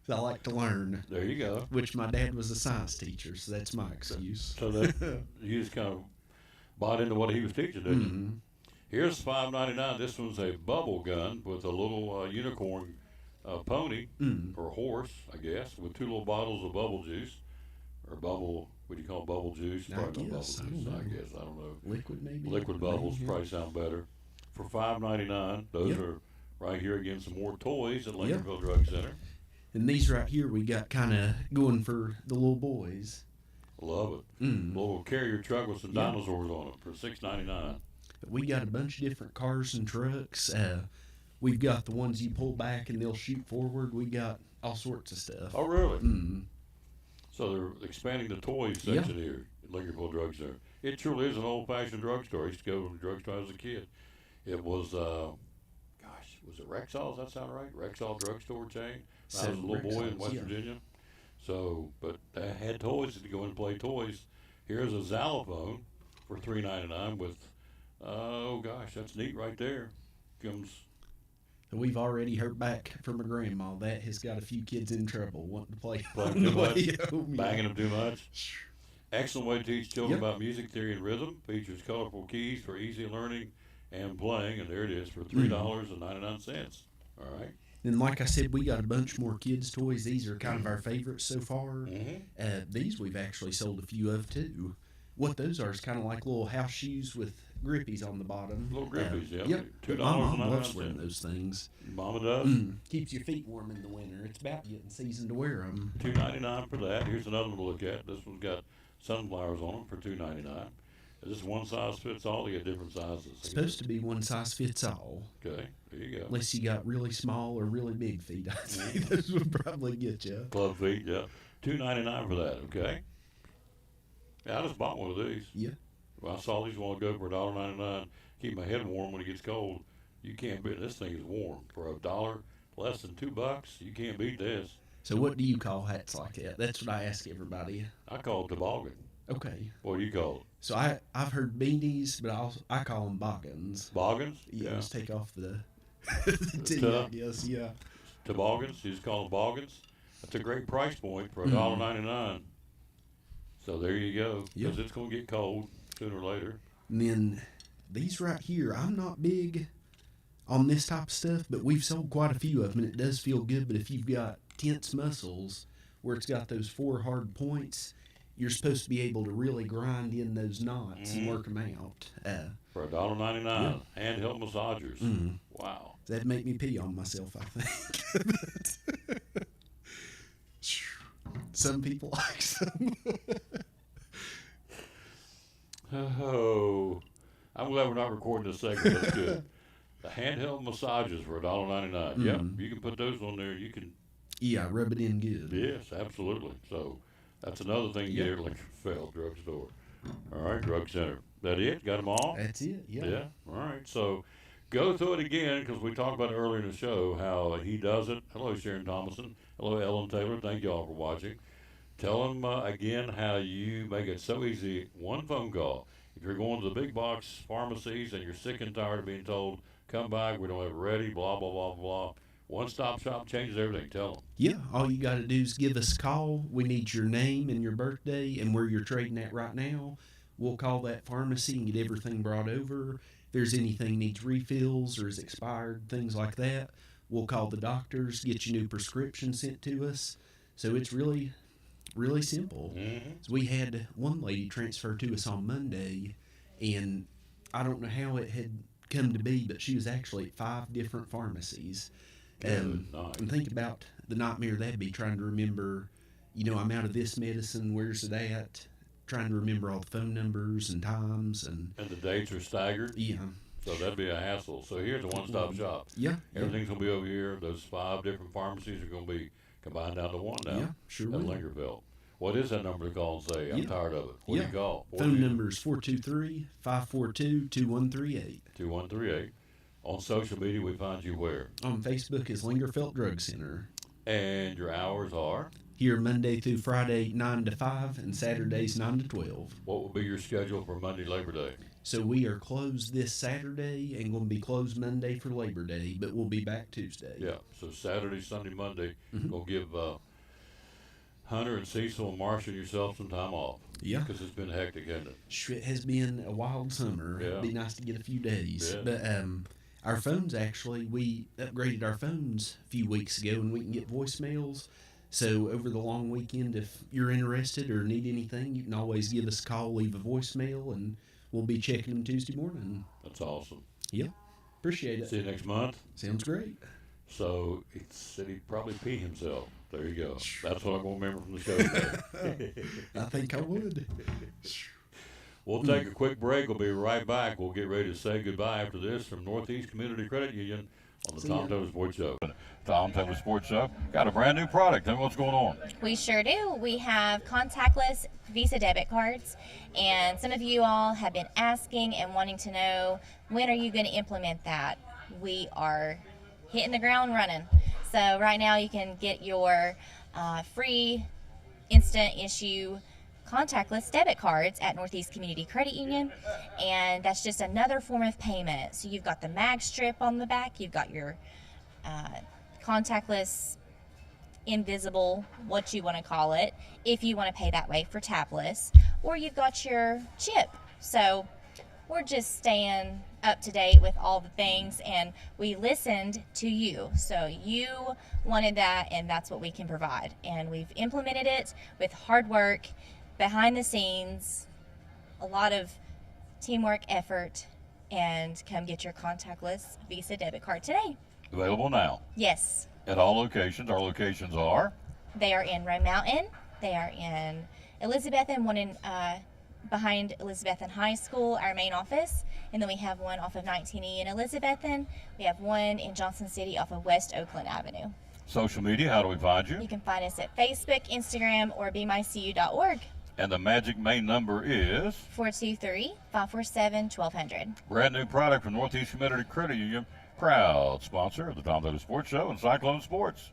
[SPEAKER 7] So I like to learn.
[SPEAKER 1] There you go.
[SPEAKER 7] Which my dad was a science teacher, so that's my excuse.
[SPEAKER 1] So that you just kind of bought into what he was teaching, didn't you? Here's $5.99. This one's a bubble gun with a little unicorn pony or horse, I guess, with two little bottles of bubble juice or bubble. What do you call bubble juice? Probably not
[SPEAKER 7] guess.
[SPEAKER 1] bubble juice. I guess I don't know.
[SPEAKER 7] Liquid maybe.
[SPEAKER 1] Liquid bubbles
[SPEAKER 7] Maybe,
[SPEAKER 1] probably sound better. For $5.99. Those
[SPEAKER 7] Yep.
[SPEAKER 1] are right here again. Some more toys at
[SPEAKER 7] Yep.
[SPEAKER 1] Lincolnville Drug Center.
[SPEAKER 7] And these right here we got kind of going for the little boys.
[SPEAKER 1] Love it. Little carrier truck with some
[SPEAKER 7] Yeah.
[SPEAKER 1] dinosaurs on it for $6.99.
[SPEAKER 7] But we got a bunch of different cars and trucks. We've got the ones you pull back and they'll shoot forward. We got all sorts of stuff.
[SPEAKER 1] Oh, really?
[SPEAKER 7] Mm.
[SPEAKER 1] So they're expanding the toys section here at Lincolnville Drug Center. It truly is an old-fashioned drugstore. I used to go to the drugstore as a kid. It was, was it Rexall? Does that sound right? Rexall drugstore chain. I was a little boy in West Virginia. So, but they had toys to go in and play toys. Here's a xylophone for $3.99 with, that's neat right there. Comes.
[SPEAKER 7] We've already heard back from my grandma that has got a few kids in trouble wanting to play.
[SPEAKER 1] Playing
[SPEAKER 7] on
[SPEAKER 1] too
[SPEAKER 7] the
[SPEAKER 1] much,
[SPEAKER 7] way home, yeah.
[SPEAKER 1] banging them too much. Excellent way to teach children
[SPEAKER 7] Yep.
[SPEAKER 1] about music theory and rhythm. Features colorful keys for easy learning and playing, and there it is for $3.99. All right.
[SPEAKER 7] And like I said, we got a bunch more kids' toys. These are kind of our favorites so far. These we've actually sold a few of too. What those are is kind of like little house shoes with grippies on the bottom.
[SPEAKER 1] Little grippies, yeah.
[SPEAKER 7] Yep.
[SPEAKER 1] $2.99.
[SPEAKER 7] My mom loves wearing those things.
[SPEAKER 1] Mama does.
[SPEAKER 7] Keeps your feet warm in the winter. It's about getting season to wear them.
[SPEAKER 1] $2.99 for that. Here's another one to look at. This one's got sunflowers on them for $2.99. Is this one size fits all? You got different sizes.
[SPEAKER 7] It's supposed to be one size fits all.
[SPEAKER 1] Okay, there you go.
[SPEAKER 7] Unless you got really small or really big feet, I'd say those would probably get you.
[SPEAKER 1] Club feet, yeah. $2.99 for that. Okay. Yeah, I just bought one of these.
[SPEAKER 7] Yeah.
[SPEAKER 1] Well, I saw these one go for $1.99. Keep my head warm when it gets cold. You can't beat this thing is warm for $1, less than $2. You can't beat this.
[SPEAKER 7] So what do you call hats like that? That's what I ask everybody.
[SPEAKER 1] I call it toboggan.
[SPEAKER 7] Okay.
[SPEAKER 1] What do you call it?
[SPEAKER 7] So I've heard beanies, but I call them boggins.
[SPEAKER 1] Boggins?
[SPEAKER 7] Yeah. Let's take off the T,
[SPEAKER 1] Tuh.
[SPEAKER 7] I guess. Yeah.
[SPEAKER 1] Toboggans. You just call them boggins. That's a great price point for
[SPEAKER 7] Mm-hmm.
[SPEAKER 1] $1.99. So there you go.
[SPEAKER 7] Yep.
[SPEAKER 1] Because it's going to get cold sooner or later.
[SPEAKER 7] And then these right here, I'm not big on this type of stuff, but we've sold quite a few of them, and it does feel good. But if you've got tense muscles where it's got those 4 hard points, you're supposed to be able to really grind in those knots and work them out.
[SPEAKER 1] For $1.99, handheld massagers. Wow.
[SPEAKER 7] That'd make me pee on myself, I think. Some people like some.
[SPEAKER 1] Oh, I'm glad we're not recording this segment. That's good. The handheld massages for $1.99. Yep, you can put those on there. You can.
[SPEAKER 7] Yeah, rub it in good.
[SPEAKER 1] Yes, absolutely. So that's another thing you get at Lincolnfeld Drugstore. All right, Drug Center. That it? Got them all?
[SPEAKER 7] That's it. Yeah.
[SPEAKER 1] Yeah. All right. So go through it again because we talked about it earlier in the show how he does it. Hello, Sharon Thomason. Hello, Ellen Taylor. Thank you all for watching. Tell them again how you make it so easy. One phone call. If you're going to the big box pharmacies and you're sick and tired of being told, come by, we don't have it ready, blah, blah, blah, blah. One-stop shop changes everything. Tell them.
[SPEAKER 7] Yeah, all you got to do is give us a call. We need your name and your birthday and where you're trading at right now. We'll call that pharmacy and get everything brought over. If there's anything needs refills or is expired, things like that, we'll call the doctors, get your new prescription sent to us. So it's really simple. So we had one lady transfer to us on Monday, and I don't know how it had come to be, but she was actually at 5 different pharmacies. And think about the nightmare that'd be, trying to remember, I'm out of this medicine, where's it at? Trying to remember all the phone numbers and times. And
[SPEAKER 1] the dates are staggered?
[SPEAKER 7] Yeah.
[SPEAKER 1] So that'd be a hassle. So here's a one-stop shop.
[SPEAKER 7] Yeah.
[SPEAKER 1] Everything's going to be over here. Those 5 different pharmacies are going to be combined down to one now.
[SPEAKER 7] Yeah, sure
[SPEAKER 1] at
[SPEAKER 7] will.
[SPEAKER 1] Lingerfeld. What is that number to call and say, I'm tired of it? What do you call?
[SPEAKER 7] Phone number is 423-542-2138.
[SPEAKER 1] 2138. On social media, we find you where?
[SPEAKER 7] On Facebook is Lingerfeld Drug Center.
[SPEAKER 1] And your hours are?
[SPEAKER 7] Here Monday through Friday, 9 to 5, and Saturdays, 9 to 12.
[SPEAKER 1] What will be your schedule for Monday, Labor Day?
[SPEAKER 7] So we are closed this Saturday and going to be closed Monday for Labor Day, but we'll be back Tuesday.
[SPEAKER 1] Yeah, so Saturday, Sunday, Monday, going to give Hunter and Cecil and Marcia and yourself some time off.
[SPEAKER 7] Yeah.
[SPEAKER 1] Because it's been hectic, hasn't it?
[SPEAKER 7] It has been a wild summer.
[SPEAKER 1] Yeah.
[SPEAKER 7] It'd be nice to get a few days.
[SPEAKER 1] Yeah.
[SPEAKER 7] But our phones, actually, we upgraded our phones a few weeks ago, and we can get voicemails. So over the long weekend, if you're interested or need anything, you can always give us a call, leave a voicemail, and we'll be checking them Tuesday morning.
[SPEAKER 1] That's awesome.
[SPEAKER 7] Yeah. Appreciate it.
[SPEAKER 1] See you next month.
[SPEAKER 7] Sounds great.
[SPEAKER 1] So he said he'd probably pee himself. There you go. That's what I'm going to remember from the show today.
[SPEAKER 7] I think I would.
[SPEAKER 1] We'll take a quick break. We'll be right back. We'll get ready to say goodbye after this from Northeast Community Credit Union on the Tom Taylor Sports Show. Tom Taylor Sports Show got a brand new product. Tell me what's going on.
[SPEAKER 13] We sure do. We have contactless Visa debit cards, and some of you all have been asking and wanting to know, when are you going to implement that? We are hitting the ground running. So right now you can get your free instant issue contactless debit cards at Northeast Community Credit Union, and that's just another form of payment. So you've got the mag strip on the back, you've got your contactless, invisible, what you want to call it, if you want to pay that way for tabless, or you've got your chip. So we're just staying up to date with all the things, and we listened to you. So you wanted that, and that's what we can provide. And we've implemented it with hard work, behind the scenes, a lot of teamwork, effort, and come get your contactless Visa debit card today.
[SPEAKER 1] Available now.
[SPEAKER 13] Yes.
[SPEAKER 1] At all locations. Our locations are?
[SPEAKER 13] They are in Rome Mountain. They are in Elizabethton, one in behind Elizabethton High School, our main office. And then we have one off of 19E in Elizabethton. We have one in Johnson City off of West Oakland Avenue.
[SPEAKER 1] Social media, how do we find you?
[SPEAKER 13] You can find us at Facebook, Instagram, or BeMyCU.org.
[SPEAKER 1] And the magic main number is?
[SPEAKER 13] 423-547-1200.
[SPEAKER 1] Brand new product from Northeast Community Credit Union. Proud sponsor of the Tom Taylor Sports Show and Cyclone Sports.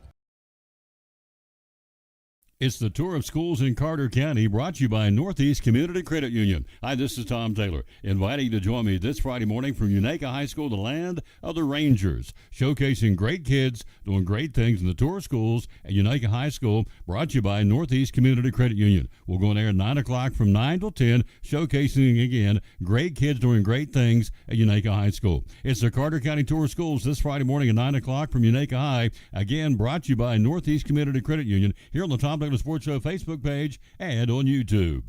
[SPEAKER 1] It's the tour of schools in Carter County, brought to you by Northeast Community Credit Union. Hi, this is Tom Taylor, inviting you to join me this Friday morning from Unaka High School, the land of the Rangers, showcasing great kids doing great things in the tour of schools at Unaka High School, brought to you by Northeast Community Credit Union. We'll go on air at 9 o'clock from 9 till 10, showcasing again great kids doing great things at Unaka High School. It's the Carter County Tour of Schools this Friday morning at 9 o'clock from Unaka High, again brought to you by Northeast Community Credit Union, here on the Tom Taylor Sports Show Facebook page and on YouTube.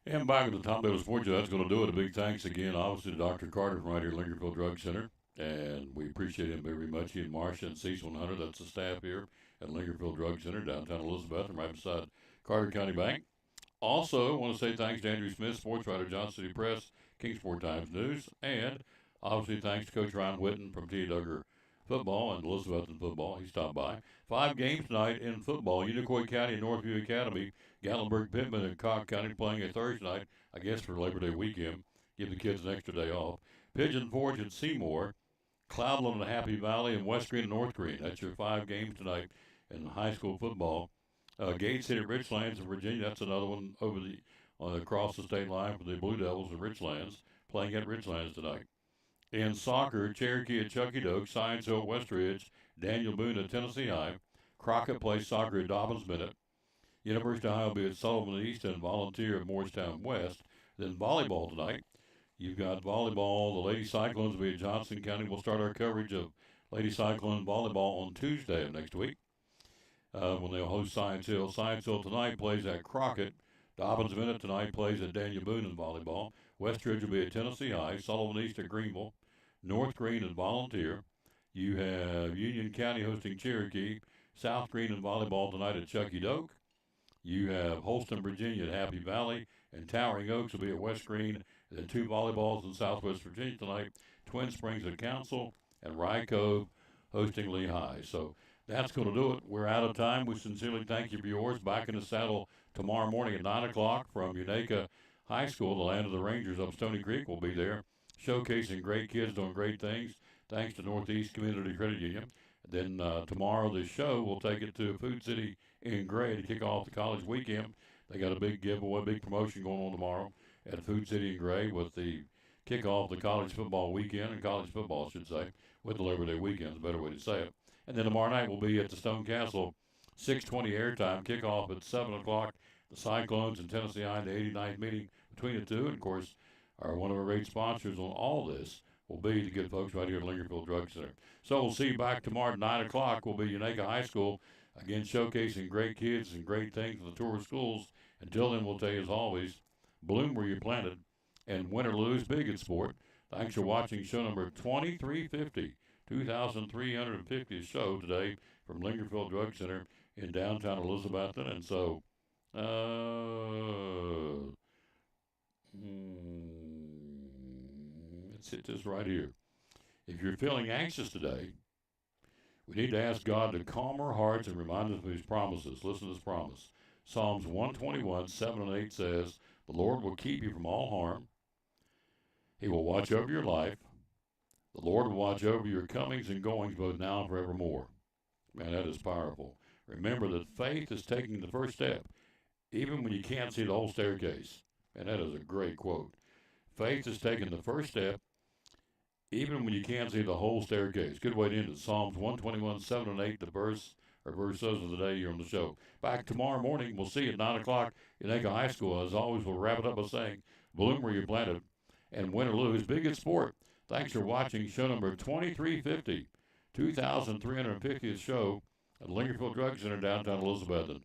[SPEAKER 1] And back at the Tom Taylor Sports Show, that's going to do it. A big thanks again, obviously, to Dr. Carter from right here at Lincolnville Drug Center. And we appreciate him very much. He and Marcia and Cecil and Hunter, that's the staff here at Lincolnville Drug Center, downtown Elizabeth, and right beside Carter County Bank. Also, want to say thanks to Andrew Smith, sports writer, Johnson City Press, Kingsport Times News, and obviously thanks to Coach Ryan Whitten from T. Duggar Football and Elizabethan Football. He stopped by. 5 games tonight in football. Unicoi County and Northview Academy, Gatlinburg, Pittman, and Cobb County playing a Thursday night, I guess for Labor Day weekend. Give the kids an extra day off. Pigeon Forge and Seymour, Cloudland and Happy Valley, and West Green and North Green. That's your 5 games tonight in high school football. Gate City, Richlands in Virginia. That's another one over across the state line for the Blue Devils of Richlands, playing at Richlands tonight. In soccer, Cherokee at Chucky Doak, Science Hill at Westridge, Daniel Boone at Tennessee High, Crockett plays soccer at Dobbins Bennett, University of Ohio will be at Sullivan East, and Volunteer at Morristown West. Then volleyball tonight. You've got volleyball. The Lady Cyclones will be at Johnson County. We'll start our coverage of Lady Cyclone volleyball on Tuesday of next week when they'll host Science Hill. Science Hill tonight plays at Crockett. Dobbins Bennett tonight plays at Daniel Boone in volleyball. Westridge will be at Tennessee High. Sullivan East at Greenville. North Green and Volunteer. You have Union County hosting Cherokee. South Green and volleyball tonight at Chucky Doak. You have Holston, Virginia at Happy Valley. And Towering Oaks will be at West Green. And then 2 volleyballs in Southwest Virginia tonight. Twin Springs at Council. And Rye Cove hosting Lehigh. So that's going to do it. We're out of time. We sincerely thank you for yours. Back in the saddle tomorrow morning at 9 o'clock from Unaka High School, the land of the Rangers up Stony Creek will be there, showcasing great kids doing great things, thanks to Northeast Community Credit Union. Then tomorrow, this show will take it to Food City in Gray to kick off the college weekend. They got a big giveaway, big promotion going on tomorrow at Food City in Gray with the kickoff of the college football weekend, and college football, I should say, with the Labor Day weekend is a better way to say it. And then tomorrow night we'll be at the Stone Castle, 6:20 airtime, kickoff at 7 o'clock. The Cyclones and Tennessee High in the 89th meeting between the two. And, of course, one of our great sponsors on all this will be the good folks right here at Lincolnville Drug Center. So we'll see you back tomorrow at 9 o'clock. We'll be Unaka High School, again, showcasing great kids and great things in the tour of schools. Until then, we'll tell you, as always, bloom where you're planted and win or lose big in sport. Thanks for watching show number 2350, 2,350th show today from Lincolnville Drug Center in downtown Elizabethton. And so, let's hit this right here. If you're feeling anxious today, we need to ask God to calm our hearts and remind us of His promises. Listen to this promise. Psalms 121, 7 and 8 says, "The Lord will keep you from all harm. He will watch over your life. The Lord will watch over your comings and goings both now and forevermore." Man, that is powerful. Remember that faith is taking the first step, even when you can't see the whole staircase. And that is a great quote. Faith is taking the first step, even when you can't see the whole staircase. Good way to end it. Psalms 121, 7 and 8, the verses of the day here on the show. Back tomorrow morning. We'll see you at 9 o'clock in Unaka High School. As always, we'll wrap it up by saying, bloom where you're planted and win or lose big in sport. Thanks for watching show number 2350, 2,350th show at Lincolnville Drug Center, downtown Elizabethton.